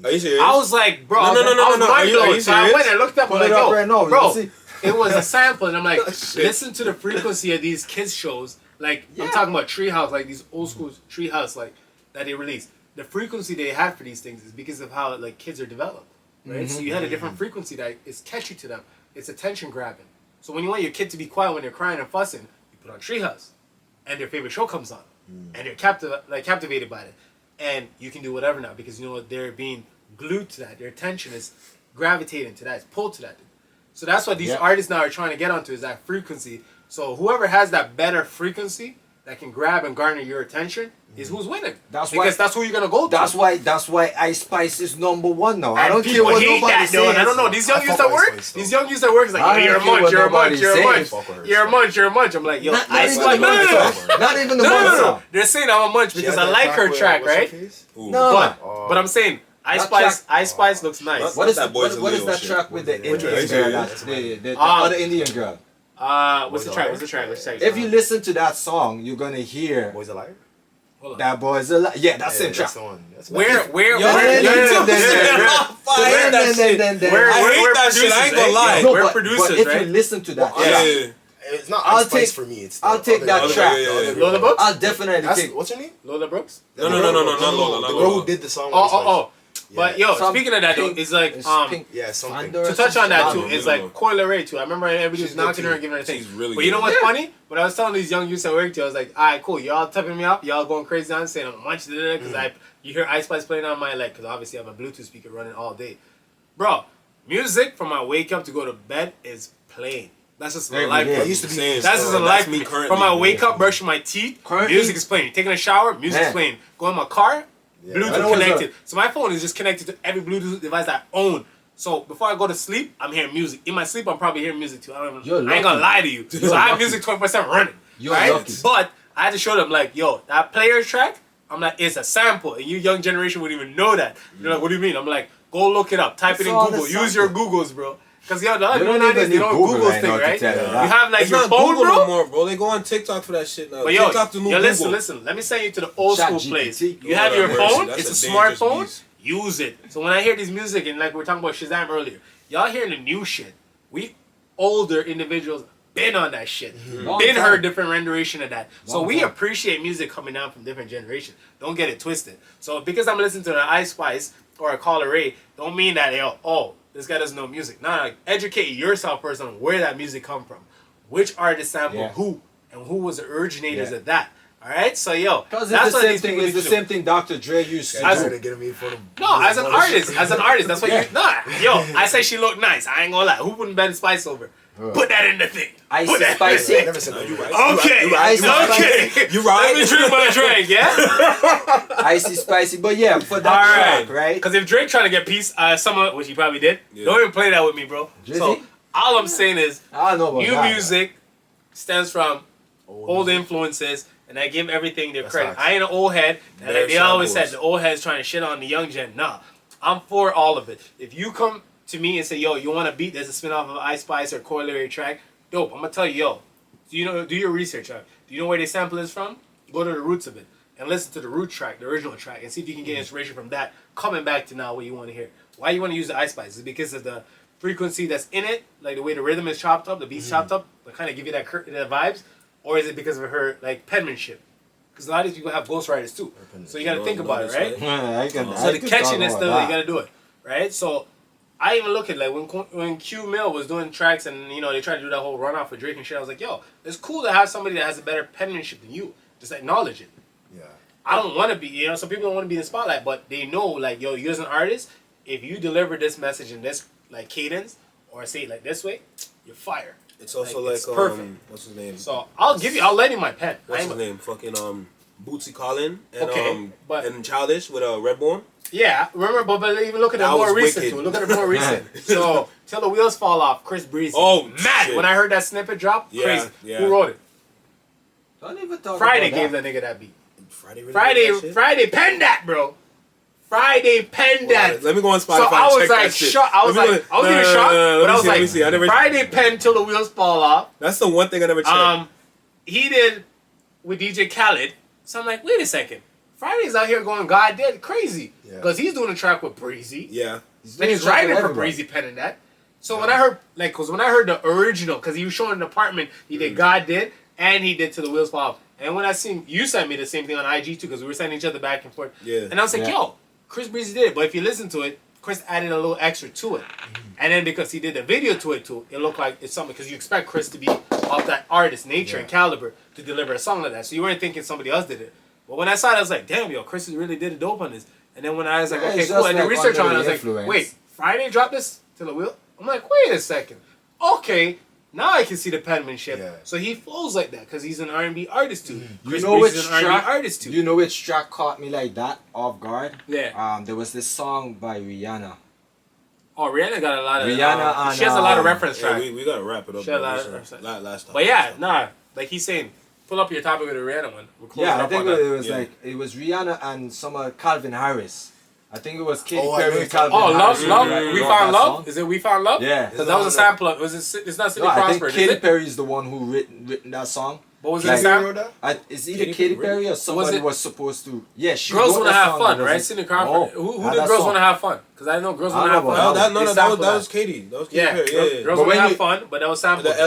Are you serious? I was like, bro, No, no, no, no, I was no, no. Are mind you blown. So I serious? went and looked up, Pull I'm like, it up yo, right now, you bro, can see. it was a sample, and I'm like, Shit. listen to the frequency of these kids shows. Like I'm talking about Treehouse, like these old school Treehouse, like that they released. The frequency they had for these things is because of how like kids are developed, right? So you had a different frequency that is catchy to them. It's attention grabbing. So when you want your kid to be quiet when they're crying and fussing, you put on Treehouse, and their favorite show comes on, and they're captivated by it, and you can do whatever now because you know what, they're being glued to that. Their attention is gravitating to that. It's pulled to that. So that's what these artists now are trying to get onto is that frequency. So whoever has that better frequency that can grab and garner your attention is who's winning. That's because why- that's who you're gonna go to. That's why Ice Spice is #1 now. I And don't care people what hate nobody that though. says. And I don't know. These young I youths fuck at with work. Ice Spice, These though. young youths at work is like, I yo, you're a don't care munch, what you're a nobody munch, you're a says. munch, Fuck with her, you're a so. munch, you're a munch. I'm like, yo, Not Ice even Spice. the No, no, no, month no. Not even the No, no, month no, no. song. They're saying I'm a munch because I like her track, right? Ooh. No. But I'm saying Ice That Spice. track- Ice Spice looks nice. What is that that? Boys What is Leo that shit? track with the Which Indian one? girl? That's The Um, other Indian girl. What's the Boys track? Alive? What's the track? What's the track? If you listen to that song, you're gonna hear Boys Alive? Hold on. that boy's alive. Yeah, that's Yeah, same track. that's the one. That's Where Yo, where yeah, where I hate that shit. I hate that shit. I ain't gonna lie. No, We're but producers, if right? you listen to that, Yeah. track, It's not I'll Ice Spice take- for me. It's I'll the take other that girl. track. The other Lola girl. Brooks? I'll definitely That's, take. what's her name? Lola Brooks? No, not Lola. The Not girl Lola. who did the song. with Ice Spice. Oh. But yo, Some speaking of that though, pink- it's like it's pink Yeah, something. Thunder to touch on that too, No, it's no, like no. Coil Ray too. I remember everybody was She's knocking good her too. and giving her a thing. She's really But you know good. what's funny? When I was telling these young youths at work too, I was like, alright, cool, y'all tipping me up, y'all going crazy on saying I'm much because you hear Ice Spice playing on my like, because obviously I have a Bluetooth speaker running all day. Bro, music from my wake up to go to bed is playing. That's just Every life. day. for I me. used to be saying That's just a life me me. currently. From my wake up, brushing my teeth, Currently? music is playing. Taking a shower, music's Man. playing. Going in my car, Yeah. I know Bluetooth what's connected. So my phone is just connected to every Bluetooth device I own. So before I go to sleep, I'm hearing music. In my sleep, I'm probably hearing music too. I ain't gonna lie to you. So I have music 24/7 running. You're right? lucky. But I had to show them like, yo, that player track, I'm like, it's a sample, and you young generation wouldn't even know that. You're like, what do you mean? I'm like, go look it up, type It's it in all Google, the use sample. your Googles, bro. Because yo, the other You don't nowadays, even they need don't Google Google right thing, now to right? tell you You that. have like It's your not phone, Google bro. no more, bro. They go on TikTok for that shit now. But yo, TikTok the new Google. listen. Let me send you to the old Chat school GPT. place. You Lord have your have mercy, phone. that's It's a a dangerous smartphone. beast. Use it. So when I hear these music and like we are talking about Shazam earlier, y'all hearing the new shit. We older individuals been on that shit. Long Been time. heard different rendition of that. So Long we time. appreciate music coming down from different generations. Don't get it twisted. So because I'm listening to an Ice Spice or a Call Ray, don't mean that this guy doesn't know music. Nah, like, educate yourself first on where that music come from. Which artist sampled Yeah. who, and who was the originators Yeah. of that. Alright? So yo, Because that's it's the what same these thing. people It's need the to do. same thing Dr. Dre used to I do. trying to get me for them. No, as an artist, that's what Yeah. you. Nah, yo, I say she looked nice. I ain't gonna lie. Who wouldn't Ben Spice over? Put that in the thing. Icy Put that spicy. I never said that. You right. Okay. You right. You right. Okay. You right. Let me drink my drink, yeah? Icy spicy, but yeah, for that Alright. track, right? Because if Drake trying to get peace, someone, which he probably did, Yeah. don't even play that with me, bro. Drizzy? So, all I'm saying is, I don't know about new that. music stems from old influences, and I give everything their That's credit. facts. I ain't an old head, and Bare like they always said, samples. the old head's trying to shit on the young gen. Nah, I'm for all of it. If you come to me and say, yo, you want a beat that's a spin-off of Ice Spice or corollary track, dope. I'm gonna tell you, yo, do your research. Do you know where they sample is from? Go to the roots of it and listen to the root track, the original track, and see if you can get inspiration from that. Coming back to now what you want to hear. Why you want to use the Ice Spice? Is it because of the frequency that's in it, like the way the rhythm is chopped up, the beat's chopped up, to kind of give you that vibes, or is it because of her like penmanship? Because a lot of these people have ghostwriters too, so you got to think about it, right? I can, So I the can catchiness talk still, about you gotta do it, right? So I even look at like when Q Mill was doing tracks and they tried to do that whole run off with Drake and shit. I was like, yo, it's cool to have somebody that has a better penmanship than you. Just acknowledge it. Yeah. I don't want to be, some people don't want to be in the spotlight, but they know like, yo, you as an artist, if you deliver this message in this like cadence or say it like this way, you're fire. It's also like, it's perfect. what's his name? So I'll lend you my pen. What's his name? Fucking Bootsy Collin and Okay, but- and Childish with Redbone. Yeah, remember, but even look at the That more was recent wicked. too. Look at the more recent. So, Till the Wheels Fall Off, Chris Breezy. Oh, mad shit. when I heard that snippet drop. Yeah, Crazy. yeah. Who wrote it? Don't even talk Friday about gave that. that nigga that beat. Friday. Really did that shit? Friday penned that, bro. Friday penned that. Let me go on Spotify. So I and was check like that shit. shocked. I was even shocked, but I was Let me like, see. I never. Friday penned Till the Wheels Fall Off. That's the one thing I never checked. He did with DJ Khaled. So I'm like, wait a second. Friday's out here going God did crazy Yeah. because he's doing a track with Breezy. Yeah. Then he's doing writing something for everybody. Breezy penning that. So when I heard when I heard the original, because he was showing an apartment, he did God did, and he did Till the Wheels Fall Off. And when I seen you sent me the same thing on IG too, because we were sending each other back and forth. Yeah. And I was like, Yeah. yo, Chris Breezy did it, but if you listen to it, Chris added a little extra to it. And then because he did the video to it too, it looked like it's something because you expect Chris to be of that artist nature and caliber to deliver a song like that. So you weren't thinking somebody else did it. But when I saw it, I was like, damn, yo, Chris really did a dope on this. And then when I was like, Yeah, okay, it's cool, just and the like research on it, I was under like, the influence. wait, Friday dropped this to the wheel? I'm like, wait a second. Okay, now I can see the penmanship. Yeah. So he flows like that because he's an R&B artist too. You Chris know which Breezy's an R&B track? artist too. You know which track caught me like that off guard? Yeah. There was this song by Rihanna. Oh, Rihanna got a lot of. Rihanna and, she has a lot of reference Yeah, tracks. we gotta wrap it up. She had a bro. lot This of is reference. last time. But yeah, nah, like he's saying, pull up your topic with the Rihanna one. We're closing Yeah, I up think on that. it was Yeah. like it was Rihanna and some Calvin Harris. I think it was Katy Oh, I Perry know and Calvin Oh, Harris. love, who We wrote Found that Love? song. Is it We Found Love? Yeah. Because that was a sample of, it's not Sidney No, I Prosper, think is Katy it? Perry is the one who written that song. But was it Like- a sample? It's either Katy Perry or somebody was supposed to. Yeah, she Girls wrote Wanna that Have song, Fun, but right? it's- Sidney Crawford. No, Who not did that Girls song. Wanna Have Fun? Because I know Girls I Wanna don't Have know Fun. about that They sampled was Katie. That was Katy Yeah, Perry. Yeah. Girls But Wanna when Have you- Fun, but that was sampled. The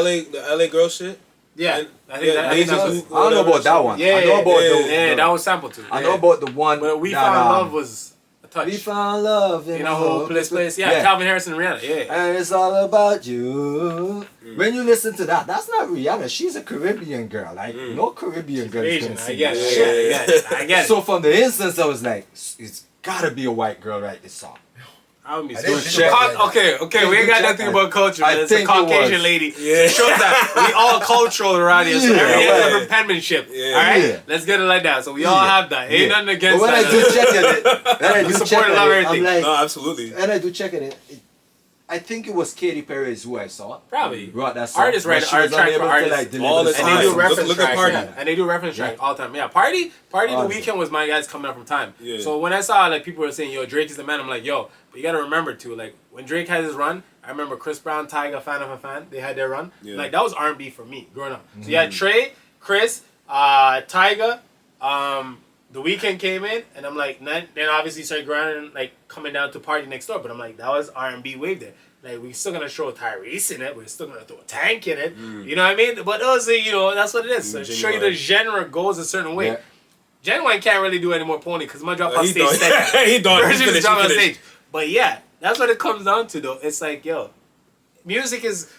LA girl shit. Yeah, And- I think that Lazy was. Luke, I don't know whatever about that shit. one. Yeah, I know about yeah, that was sampled too. I know about the one. But We that, Found Love was a touch. We found love in You know who place? Yeah, Calvin Harris and Rihanna. Yeah. And it's all about you. When you listen to that, that's not Rihanna. She's a Caribbean girl. Like no Caribbean girl is Asian, gonna I sing guess. that Yeah, shit. I get it. So from the instance, I was like, it's gotta be a white girl write this song. I would be I so didn't check. think about that. Okay, we ain't got nothing about culture. I It's a think it Caucasian was. lady. Yeah. It shows that we all cultural around here. So Yeah, everybody has yeah. different penmanship. Yeah. All right, Yeah. let's get it like that. So we all have that. Ain't nothing But against when that. I do check it, We support and love everything. I'm No, like, absolutely. and I do check it. I think it was Katy Perry is who I saw. Probably. Wrote that song. Artists write but she art was track for unable to, artists. like, deliver All the the And time. they do Look- reference look at tracks. Party. Yeah. And they do reference track all the time. Yeah, Party the All the Weeknd was my guys coming up from time. Yeah. So when I saw like people were saying, yo, Drake is the man, I'm like, yo, but you gotta remember too, like when Drake had his run, I remember Chris Brown, Tyga, Fan of a Fan, they had their run. Yeah. Like that was R&B for me growing up. So you had Trey, Chris, Tyga, The Weeknd came in, and I'm like, then obviously started grinding, like coming down to Party Next Door, but I'm like, that was R&B wave there. Like we're still gonna show Tyrese in it, we're still gonna throw a Tank in it. You know what I mean? But those, that's what it is. So show you the genre goes a certain way. Yeah. Genuine can't really do any more pony because I'm gonna drop on He stage done. second. He done. He Virgin is finished. dropping on He finished. stage. But yeah, that's what it comes down to though. It's like, yo, music is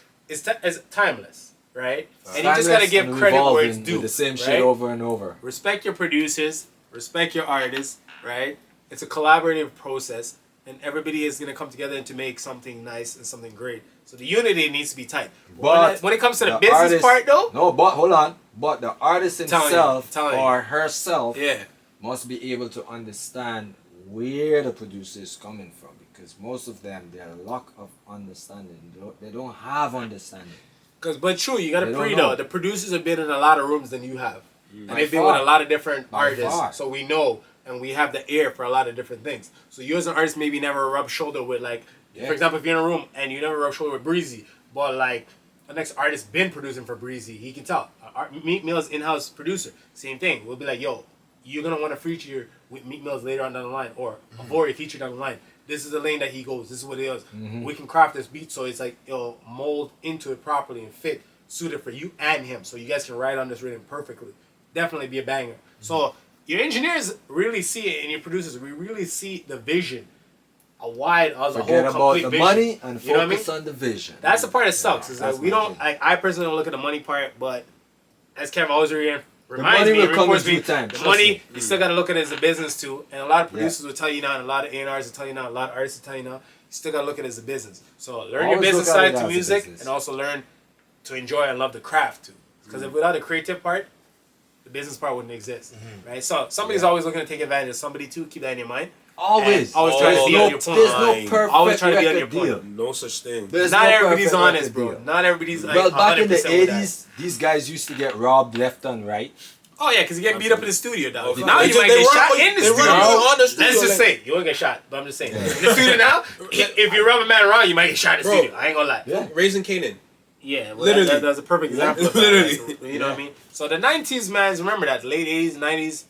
timeless, right? And you just gotta Timeless give and credit where it's revolving, due. do the same right? shit over and over. Respect your producers, respect your artists, right? It's a collaborative process. and everybody is gonna come together to make something nice and something great. So the unity needs to be tight. But when it comes to the the business artist- part, though, No, but hold on. But the artist Telling you, himself telling you. or herself yeah, must be able to understand where the producer is coming from, because most of them, they're a lack of understanding. They don't have understanding. but true, you gotta They don't pre know. though. The producers have been in a lot of rooms than you have, and By they've been far. with a lot of different By artists, far. so we know and we have the ear for a lot of different things. So you as an artist maybe never rub shoulder with like, Yeah. for example, if you're in a room and you never rub shoulder with Breezy, but like the next artist been producing for Breezy, he can tell. Meek Mill's in-house producer, same thing. We'll be like, yo, you're gonna want to feature with Meek Mill's later on down the line, or Avory featured down the line. This is the lane that he goes. This is what it is. We can craft this beat so it's like it'll mold into it properly and fit, suited for you and him, so you guys can ride on this rhythm perfectly. Definitely be a banger. So your engineers really see it, and your producers, we really see the vision, a wide, as a Forget whole about complete the vision. money and You know what I focus mean? on the vision. That's the part that sucks. Is that's that we my don't. thing. I personally don't look at the money part, but as Kev always reminds money me, will come in reinforces due me, time, the trust money me. you still got to look at it as a business too. And a lot of producers will tell you now, and a lot of A&Rs will tell you now, a lot of artists will tell you now. You still got to look at it as a business. So learn your Always business look at side it to as a music, business. and also learn to enjoy and love the craft too. Because if without the creative part, the business part wouldn't exist, right? So somebody's always looking to take advantage of somebody too. Keep that in your mind. Always. And always trying to be on your point. There's no Fine. perfect Always trying to be on your record point. deal. No such thing. There's Not no everybody's perfect honest, record bro. deal. Not everybody's like Well, back in the 100% with that. 80s, these guys used to get robbed left and right. Oh yeah, because you get beat up in the studio, dog. Oh, Now they you just- might they get run shot you- in the they run studio. you on the studio, Let's just like- say you won't get shot, but I'm just saying. In the studio now, if you rub a man around, you might get shot in the Bro. studio. I ain't gonna lie. Yeah. Raising Canaan. Yeah, well, Literally. that's a perfect example. Of that. Literally. You know what I mean? So the 90s, man, remember that late 80s, 90s,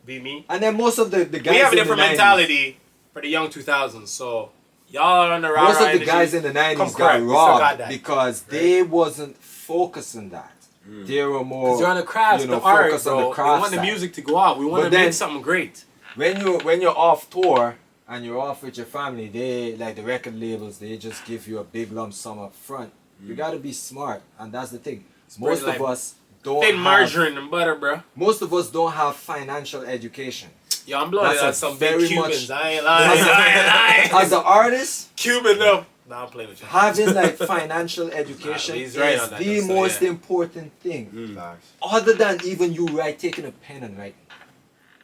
be me. And then most of the guys We have a in different the 90s, mentality for the young 2000s. So y'all are on the rah-rah most of the energy. guys in the 90s Come got correct, we still got robbed that. because they wasn't focused on that. They were more, Because you're on the craft, you know, the art, focused on bro. the We craft want the side. music to go out. We want But to make then- something great. When you're off tour and you're off with your family, they, like the record labels, they just give you a big lump sum up front. You gotta be smart, and that's the thing. Most like of us don't Thin have, margarine and butter, bro. most of us don't have financial education. Yo, I'm blowing That's it a on some very big Cubans. much- I ain't lying. I ain't lying. As an artist, Cuban though. Nah, I'm playing with you. having like financial education he's right is on that, the though, so, most yeah. important thing. Facts. Other than even you taking a pen and writing.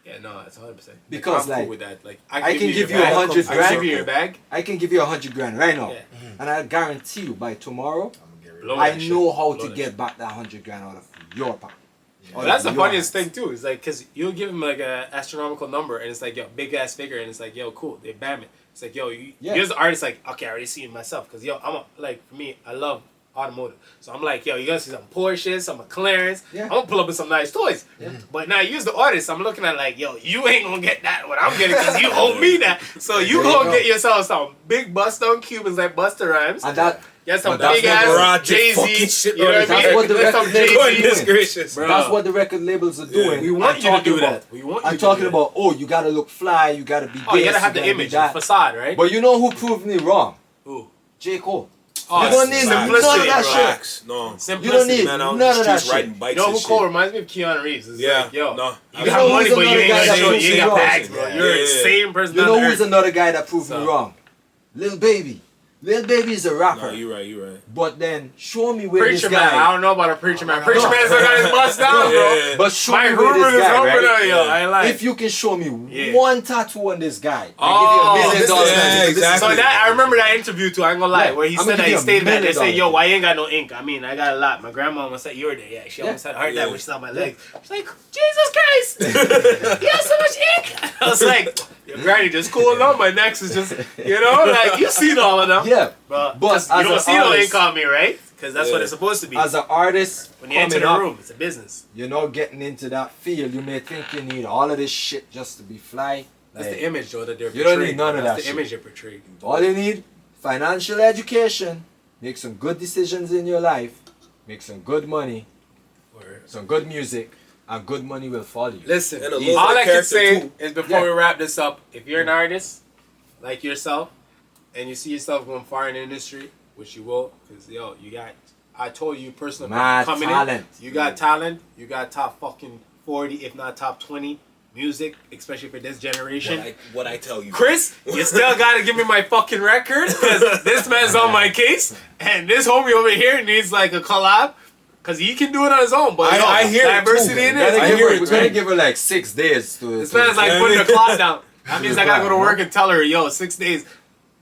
Yeah, no, it's 100%. Because, I'm like, cool with that. Like, I can give your you bag. 100 I can grand. give you your bag. I can give you 100 grand right now, Yeah. and I guarantee you by tomorrow, I'm gonna get rid Blow of I that know shit. how Blow to that get shit. back that 100 grand out of your pocket. Well, that's the Your funniest hands. thing too. Is like, cause you'll give him like a astronomical number, and it's like, yo, big ass figure, and it's like, yo, cool. They bam it. It's like, yo, Yeah. you're the artist. Like, okay, I already see it myself. Cause yo, like for me, I love automotive. So I'm like, yo, you gonna see some Porsches, some McLarens. Yeah. I'm gonna pull up with some nice toys. But now you's the artist. I'm looking at like, yo, you ain't gonna get that what I'm getting because you owe me that. So you There you gonna go. get yourself some big bust on Cubans like Busta Rhymes. And that Get some but that's big what ass garage Jay fucking Z. shit You know what I on mean? That's what the Get some record label Jay-Z. is Goodness doing. gracious. Bro. That's what the record labels are doing. We want I'm you to talking do about- that. We want you I'm to talking do that. about, oh, you gotta look fly, you gotta be Oh, you this, gotta have the gotta be image, the that. facade, right? But you know who proved me wrong? Ooh. J. Cole. Oh, You don't need simplicity, none of that bro. shit. Facts. No. Simplicity. You don't need Man out in none the of that streets riding shit. bikes You know and who Cole shit. reminds me of Keanu Reeves? It's Yeah. like, yo, No. you You got know money, who's but you another ain't guy got that show. proves You me ain't got wrong? bags, bro. Yeah. You're the Yeah. same person You on know the who's earth. another guy that proved me So- wrong? Lil Baby. Lil Baby is a rapper. No, you're right. You're right. But then show me where Preacher this man, I guy. don't know about a preacher man. No. Preacher man still got his bust down, bro. Yeah. But show My me where Herbert this is guy, humping right? on yo. I ain't like. If you can show me Yeah. one tattoo on this guy, Oh, I give you this- $1 million. yeah, This is- exactly. So that I remember that interview too. I ain't gonna lie, Yeah. where he I'ma said give that he you $1 stated that they say, million. "Yo, why you ain't got no ink?" I mean, I got a lot. My grandma almost said you were there. Yeah, she almost had a heart attack Yeah. when she saw my legs. She's like, "Jesus Christ, you have so much ink." I was like, "Your granny just cooled on. My neck is just, you know, like you seen all of them." Yeah. But But 'cause as you don't an see no artist- ink on me, right? Because that's what Yeah. it's supposed to be. As an artist, When you enter coming the up, room, it's a business. you're not getting into that field. You may think you need all of this shit just to be fly. That's Like, the image, though, that they're you portraying. don't need none of That's that the shit. image they're portraying. all you need, financial education, make some good decisions in your life, make some good money, some good music, and good money will follow you. Listen, And a little all bit of I can character, say too. is before Yeah. we wrap this up, if you're an artist like yourself and you see yourself going far in the industry, which you will, because yo, I told you personally, Mad coming talent. in, you got talent, you got top fucking 40, if not top 20 music, especially for this generation. What I tell you, Chris, you still gotta give me my fucking record because this man's on my case, and this homie over here needs like a collab because he can do it on his own. But I hear diversity it too, in man. it. We're gonna give her like 6 days to. This man's like putting the clock down. That means I gotta go to work and tell her, yo, 6 days.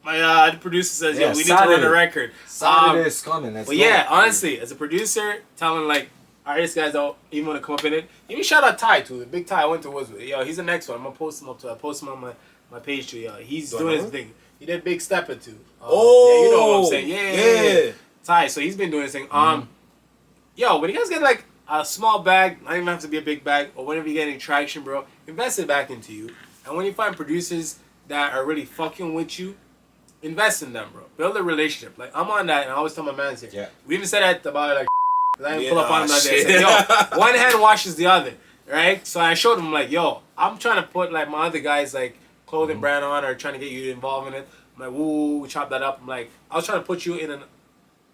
My the producer says, yo, we need to run a record. Saturday is coming. But yeah, honestly, as a producer, telling like artist guys don't even want to come up in it. Even shout out Ty too. The big Ty I went to was with. Yo, he's the next one. I'm gonna post him up to. I post him on my page too. Yo, he's doing his thing. He did Big Step It too. Yeah, you know what I'm saying. Yeah. Ty. So he's been doing his thing. Yo, when you guys get like a small bag, not even have to be a big bag, or whenever you get any traction, bro, invest it back into you. And when you find producers that are really fucking with you, invest in them, bro. Build a relationship. Like I'm on that, and I always tell my mans here. Yeah. We even said that about like. I didn't pull up on him that day. I said, yo, one hand washes the other, right? So I showed him like, yo, I'm trying to put like my other guys like clothing brand on or trying to get you involved in it. I'm like, woo, we chop that up. I'm like, I was trying to put you in an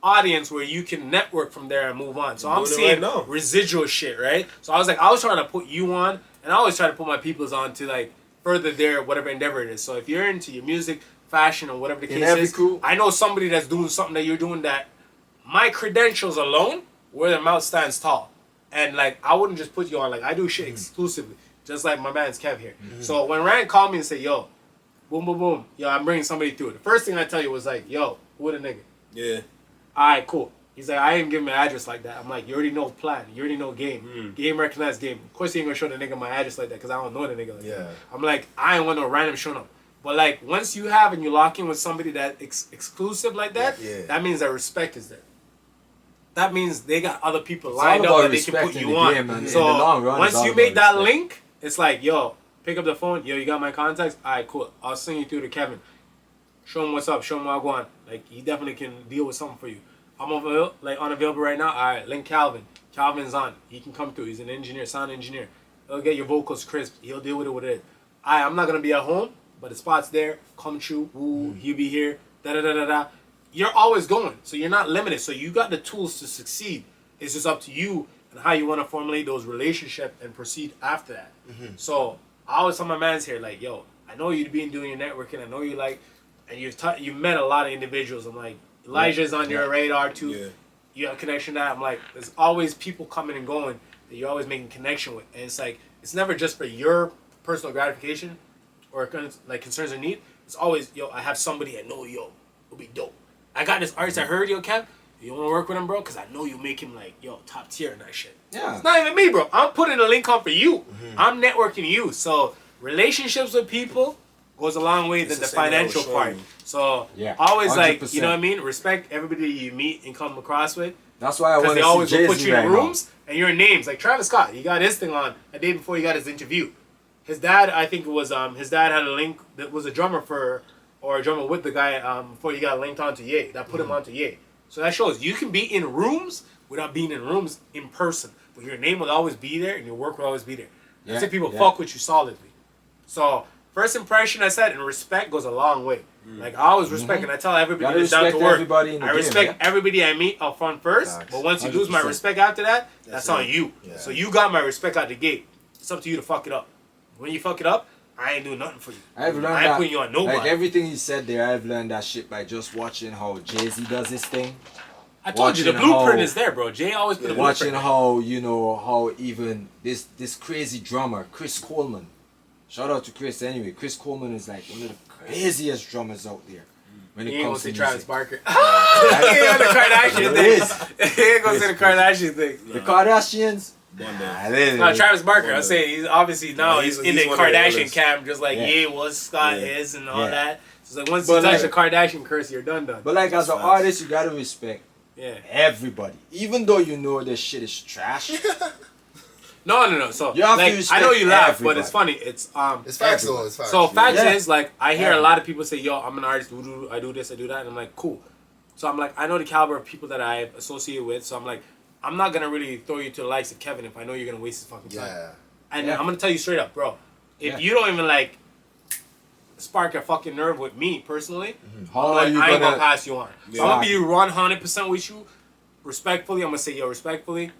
audience where you can network from there and move on. So I'm seeing residual shit, right? So I was trying to put you on, and I always try to put my peoples on to like further their whatever endeavor it is. So if you're into your music, fashion, or whatever the case is, I know somebody that's doing something that you're doing that my credentials alone, where their mouth stands tall. And like I wouldn't just put you on, like I do shit exclusively, just like my man's Kev here. So when Rand called me and said, yo, boom boom boom, yo, I'm bringing somebody through, the first thing I tell you was like, yo, who the nigga? Yeah. Alright, cool. He's like, I ain't giving my address like that. I'm like, you already know plan, you already know game. Game recognized game. Of course he ain't gonna show the nigga my address like that because I don't know the nigga like that. I'm like, I ain't want no random showing up. But like once you have and you lock in with somebody that exclusive like that, that means that respect is there. That means they got other people lined up that they can put you on. Game, so once you make that link, it's like, yo, pick up the phone. Yo, you got my contacts? All right, cool. I'll send you through to Kevin. Show him what's up. Show him what I want. Like, he definitely can deal with something for you. I'm unavailable right now. All right, link Calvin. Calvin's on. He can come through. He's an engineer, sound engineer. He'll get your vocals crisp. He'll deal with it with it. All right, I'm not going to be at home, but the spot's there. Come true. Ooh, he'll be here. Da-da-da-da-da. You're always going, so you're not limited. So you got the tools to succeed. It's just up to you and how you want to formulate those relationships and proceed after that. So I always tell my mans here, like, yo, I know you've been doing your networking. I know you like, and you met a lot of individuals. I'm like, Elijah's on your radar too. Yeah. You have a connection to that. I'm like, there's always people coming and going that you're always making connection with, and it's like it's never just for your personal gratification or like concerns or need. It's always, yo, I have somebody I know, yo, it'll be dope. I got this artist I heard, yo, Kev. You want to work with him, bro? Because I know you make him, like, yo, top tier and that shit. Yeah. It's not even me, bro. I'm putting a link on for you. I'm networking you. So, relationships with people goes a long way than the financial part. So, always, 100%. Like, you know what I mean? Respect everybody you meet and come across with. That's why I want to see always Jay-Z put you in right rooms and your names. Like, Travis Scott, he got his thing on a day before he got his interview. His dad, I think it was, his dad had a link that was a drummer for... or a drummer with the guy before he got linked onto Ye. That put him onto Ye. So that shows you can be in rooms without being in rooms in person. But your name will always be there and your work will always be there. That's if people fuck with you solidly. So first impression, I said, and respect goes a long way. Like I always respect, and I tell everybody that's down to work. I respect everybody I meet up front first. But once you 100%. Lose my respect after that, that's on you. Yeah. So you got my respect out the gate. It's up to you to fuck it up. When you fuck it up, I ain't doing nothing for you. I've learned I ain't putting you on nobody. Like everything you said there, I've learned that shit by just watching how Jay-Z does his thing. I told you the blueprint is there, bro. Jay always put a blueprint. Watching how, you know, how even this crazy drummer, Chris Coleman. Shout out to Chris anyway. Chris Coleman is like one of the craziest drummers out there. When it comes to Travis Barker. He ain't on the Kardashian thing. He ain't gonna say the Kardashian thing. The Kardashians? No, Travis Barker. I say he's obviously now he's in the Kardashian camp, just like was Scott is and all that. So it's like once you touch the Kardashian curse, you're done. But like as an artist, you gotta respect everybody, even though you know this shit is trash. No. So like, I know you laugh, but it's funny. It's facts though. It's facts. So facts is like I hear a lot of people say, "Yo, I'm an artist. I do this, I do that," and I'm like, cool. So I'm like, I know the caliber of people that I associate with. So I'm like, I'm not gonna really throw you to the likes of Kevin if I know you're gonna waste his fucking time. And I'm gonna tell you straight up, bro. If you don't even like spark a fucking nerve with me personally, I ain't gonna pass you on. So I'm gonna be 100% with you, respectfully. I'm gonna say, yo, respectfully,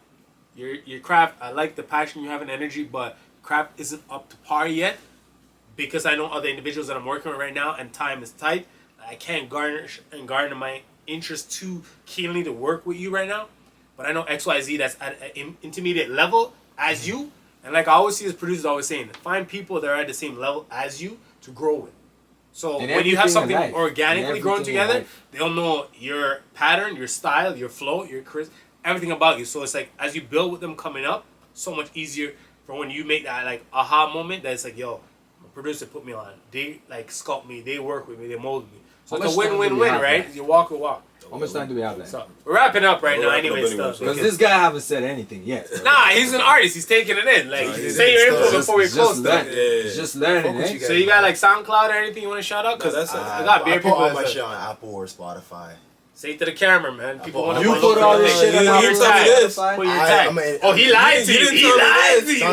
your craft. I like the passion you have and energy, but craft isn't up to par yet because I know other individuals that I'm working with right now and time is tight. I can't garner my interest too keenly to work with you right now. But I know XYZ that's at an intermediate level as you. And like I always see as producers always saying, find people that are at the same level as you to grow with. So when you have something organically growing together, they'll know your pattern, your style, your flow, your charisma, everything about you. So it's like as you build with them coming up, so much easier for when you make that like aha moment that it's like, yo, my producer put me on. They like sculpt me, they work with me, they mold me. So it's a win-win-win, right? You walk or walk. How much time do we have left? So we're wrapping up right now anyway. Because this guy haven't said anything yet. Nah, he's an artist. He's taking it in. Like, say your info before we close. Just learning, eh? So you got like SoundCloud or anything you want to shout out? Because I got bare people. I put all my shit on Apple or Spotify. Say it to the camera, man. People want to You put all this shit on your tag. Put your tag. Oh, he lied to you. He lied to you.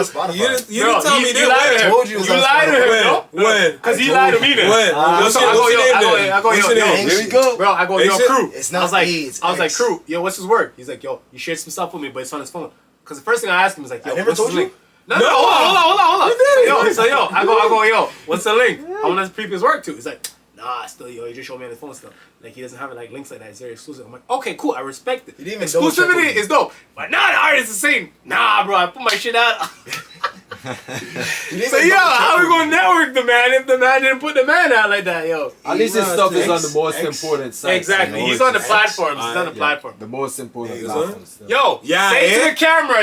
You didn't tell me that. I told you. You lied to him, no? When? Because he lied to me then. When? I go, yo. Here we go. Bro, I go, yo, crew. It's not I was like, crew, yo, what's his work? He's like, yo, you shared some stuff with me, but it's on his phone. Because the first thing I asked him was like, yo, I never what's told his you. link? No, hold on. So yo, I go, yo, what's the link? I want to peep his work too. He's like, nah, still, yo, he just showed me on the phone still. Like, he doesn't have like links like that. It's very exclusive. I'm like, okay, cool, I respect it. Exclusivity is dope. But nah, the artist is the same. Nah, bro, I put my shit out. So, yo, how we gonna network the man if the man didn't put the man out like that, yo? At least his stuff is on the most important side. Exactly. He's on the platforms. He's on the platform. The most important platforms. Yo, say it to the camera.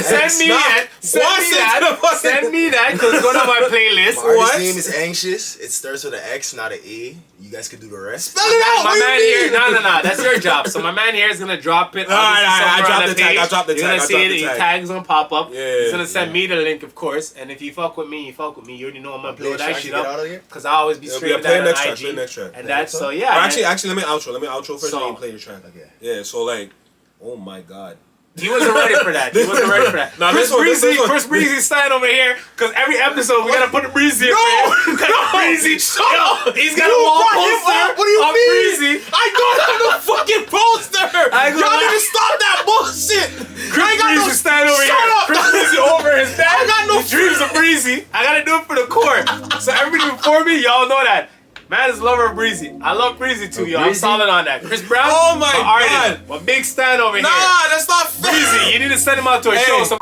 Send me that. Send me that, because it's going on my playlist. My artist name is Anxious. It starts with an X, not an A. You guys could do the rest. Spell it out. My man here, no, that's your job. So my man here is gonna drop it. I dropped the tag. You're gonna see it. Your tag's gonna pop up. Yeah, he's gonna send me the link, of course. And if you fuck with me, you fuck with me. You already know I'm gonna blow that shit up. Because I always be straight with that on IG. Next track. And that's so yeah. Actually, let me outro first. And then you play your track. Okay. Yeah. So like, oh my god. He wasn't ready for that. Nah, Chris Breezy stand over here because every episode we gotta put a Breezy. Breezy, shut up. He's got a wall poster. What do you mean? Breezy. I don't have no fucking poster. Y'all need to stop that bullshit. Chris Breezy stand over here. Chris Breezy over his back. I got no dreams of Breezy. I gotta do it for the court. So everybody before me, y'all know that. Man is a lover of Breezy. I love Breezy too, yo. I'm solid on that. Chris Brown, oh my god, a big stand over here. Nah, that's not fair. Breezy, you need to send him out to a show.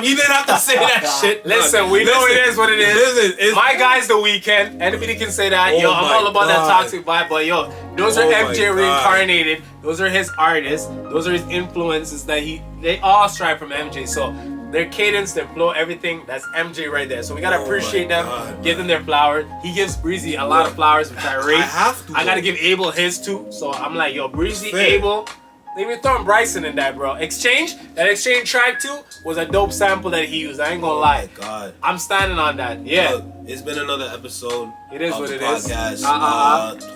You didn't have to say that shit. Listen, we know it is what it is. My guy's The Weeknd. Anybody can say that. Yo, I'm all about that toxic vibe, but yo, those are MJ reincarnated. Those are his artists. Those are his influences that they all strive from MJ. So their cadence, their flow, everything, that's MJ right there. So we gotta appreciate them, give them their flowers. He gives Breezy a lot of flowers, which I rate. I have to. I gotta give Abel his too. So I'm like, yo, Breezy, Abel. They even throwing Bryson in that, bro. That Exchange track too was a dope sample that he used. I ain't gonna lie. Oh my god. I'm standing on that. Yeah. Look, it's been another episode. It is of what the it podcast. is.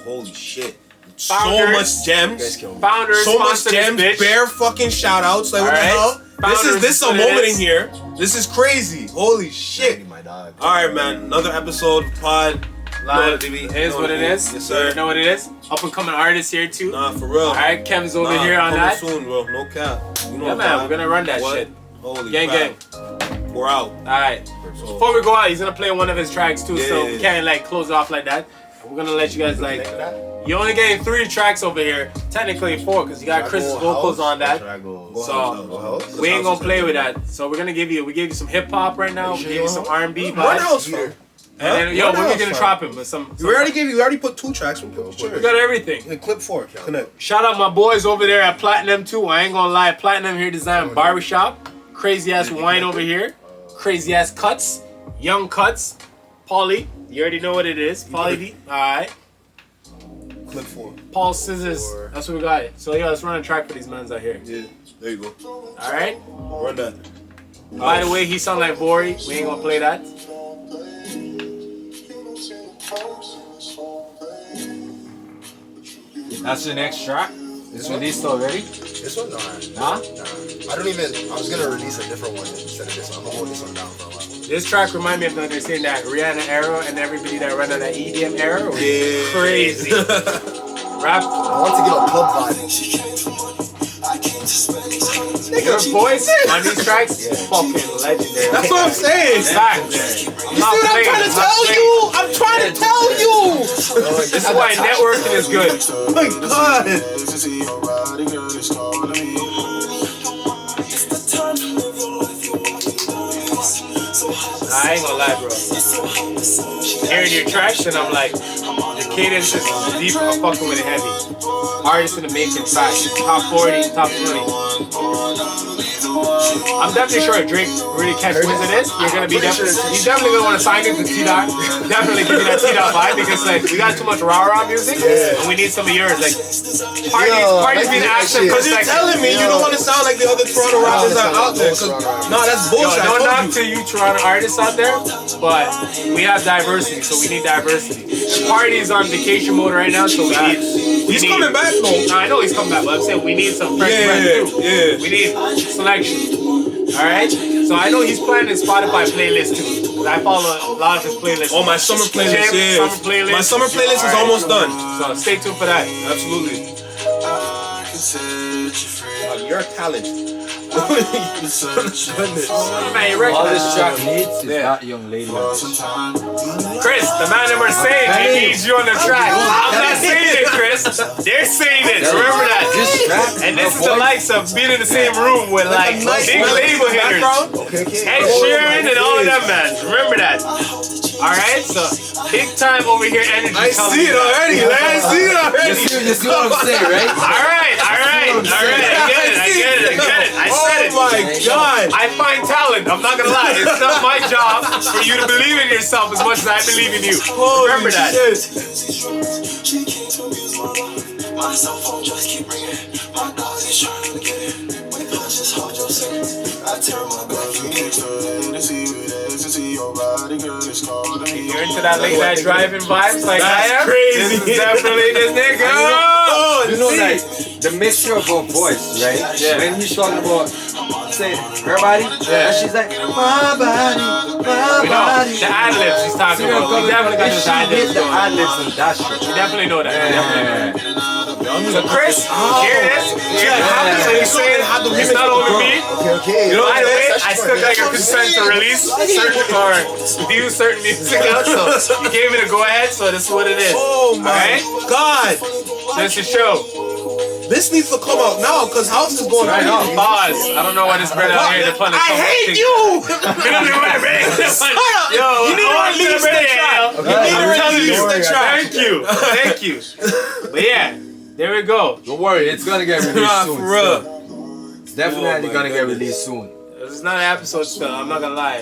Holy shit. Founders, so much gems. Founders, so much gems. Bare fucking shout outs. Like what the hell? This is a moment in here. This is crazy. Holy shit. My dog. Alright, man. Another episode of Pod. Live. It is what it is. Yes, sir. You know what it is? Up and coming artists here too. Nah, for real. Alright, Kev's over here on that. Soon, bro. No cap. You know yeah, man. We're gonna run that shit. Holy gang. We're out. Alright. So before we go out, he's gonna play one of his tracks too, so we can't like close it off like that. We're gonna let you guys like. You only getting 3 tracks over here. Technically 4, because you got Chris's vocals on that. So we ain't gonna play with that. So we're gonna give you some hip hop right now. We give you some R&B vibes. And then, we're gonna drop him with some. We already put 2 tracks. We got everything. Clip 4. Connect. Shout out my boys over there at Platinum too. I ain't gonna lie, Platinum here design barbershop. Crazy ass wine over here. Crazy ass cuts. Young cuts. Pauly. You already know what it is. Pauly D. Alright. Clip 4. Paul Scissors. That's what we got. So let's run a track for these mans out here. Yeah. There you go. Alright? Run that. By the way, he sound like Bori. We ain't gonna play that. That's your next track? It's released already? This one? Nah? I was gonna release a different one instead of this one. I'm gonna hold this one down for a while. This track remind me of understanding that Rihanna era and everybody that ran on that EDM era was crazy. Rap. I want to get a club vibe. Your voice on these tracks is fucking legendary. That's what I'm saying. Facts. You see what I'm trying to tell you? I'm trying to tell you. This is why networking is good. Oh my God. I ain't gonna lie, bro. Hearing your tracks and I'm like, your cadence is deep. I'm fucking with it heavy. Artists in the making tracks. Top 40, top 20. I'm definitely sure if Drake really catches wind of this, he's definitely gonna want to sign you to T-Dot. Definitely give you that T-Dot vibe because like we got too much rah-rah music and we need some of yours. Like parties being action. Because you're telling me you don't want to sound like the other Toronto rappers that are out there. No, that's bullshit. Don't knock to you Toronto artists out there, but we have diversity, so we need diversity. The party is on vacation mode right now, so we need. He's coming back though. No, I know he's coming back, but I'm saying we need some fresh breath too. Yeah. We need selection. Alright? So I know he's planning his Spotify playlist too. Because I follow a lot of his playlists. Oh, my summer playlist, yeah. Summer playlist. My summer playlist is almost done. So stay tuned for that. Absolutely. You're a talent. Man, you reckon All this track needs is that young lady. Chris, the man in Mercedes, he needs you on the track. I'm not saying it, Chris. They're saying it. Remember that. And this is the likes of being in the same room with like big label hitters. Ed Sheeran and all of them, man. Remember that. Alright, so big time over here energy. I see it already, man. I see it already. You see what I'm saying, right? Alright. I get it. I said it. Oh my God. I find talent. I'm not gonna lie. It's not my job for you to believe in yourself as much as I believe in you. Remember that. My cell phone just keep ringing. My dog is trying to get it. When I just hold your sentence, I tear my back and get You're into that late night driving vibes like I am? Crazy. This is definitely this nigga. You know, like the mixture of her voice, right? Yeah. When he's talking about saying her body, and she's like, my body, my body. The ad-libs she's talking about. We definitely got those ad-libs the going. ad-libs and that shit. We definitely know that. Yeah. So Chris, hear this? So he's saying it's not only me. Okay. You know, by the way, I still got your consent to release certain or view certain music out, so you gave me the go-ahead, so this is what it is. Oh my God. This is show. This needs to come out now because house is going Right on. now, pause. I don't know why this brother out here to punish. I hate you. Yo, you need to release the track. You need to release the track. Thank you. But yeah, there we go. Don't worry, it's gonna get released Nah, soon. for real. It's definitely Oh, gonna get goodness. released soon. This is not an episode still. I'm not gonna lie.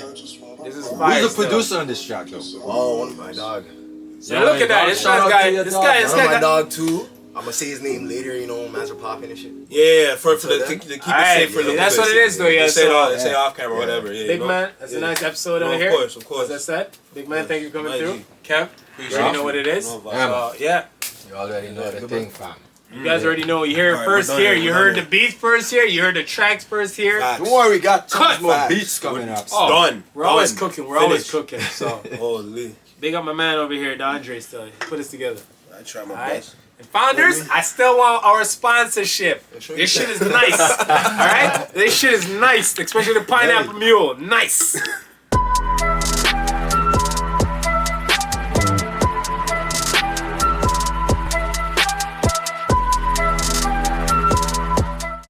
This is fire. Who's the still. producer on this track, though? Oh, one of my dog. Yeah, look at that. This Shout out guy. to your This dog. guy. This One of my guy. dog too. I'm gonna say his name later, you know, man's are popping and shit. Yeah, to keep it Alright, safe for a little that's bit. what it is, though. Yeah. They say, So, they say off camera, whatever. Yeah, big you know? man, that's a nice episode No, over of here. course, of course. As I said, big man, thank you for coming My through. G. Kev, you already know what it is. No vibe. So, yeah, You already know the thing, fam. you guys already know. You hear it Alright, first we're done here. here, You we're heard done the beats first here. You heard the tracks first here. Facts. Don't worry, we got tons Cut. more Facts. beats coming up. Oh, Done. We're always Done. cooking. We're always Finished. cooking. So, Holy. big up my man over here, Andre. Still, he put us together. I try my Alright. best. And founders, I still want our sponsorship. This shit is nice. Alright? This shit is nice. Especially the pineapple mule. Nice.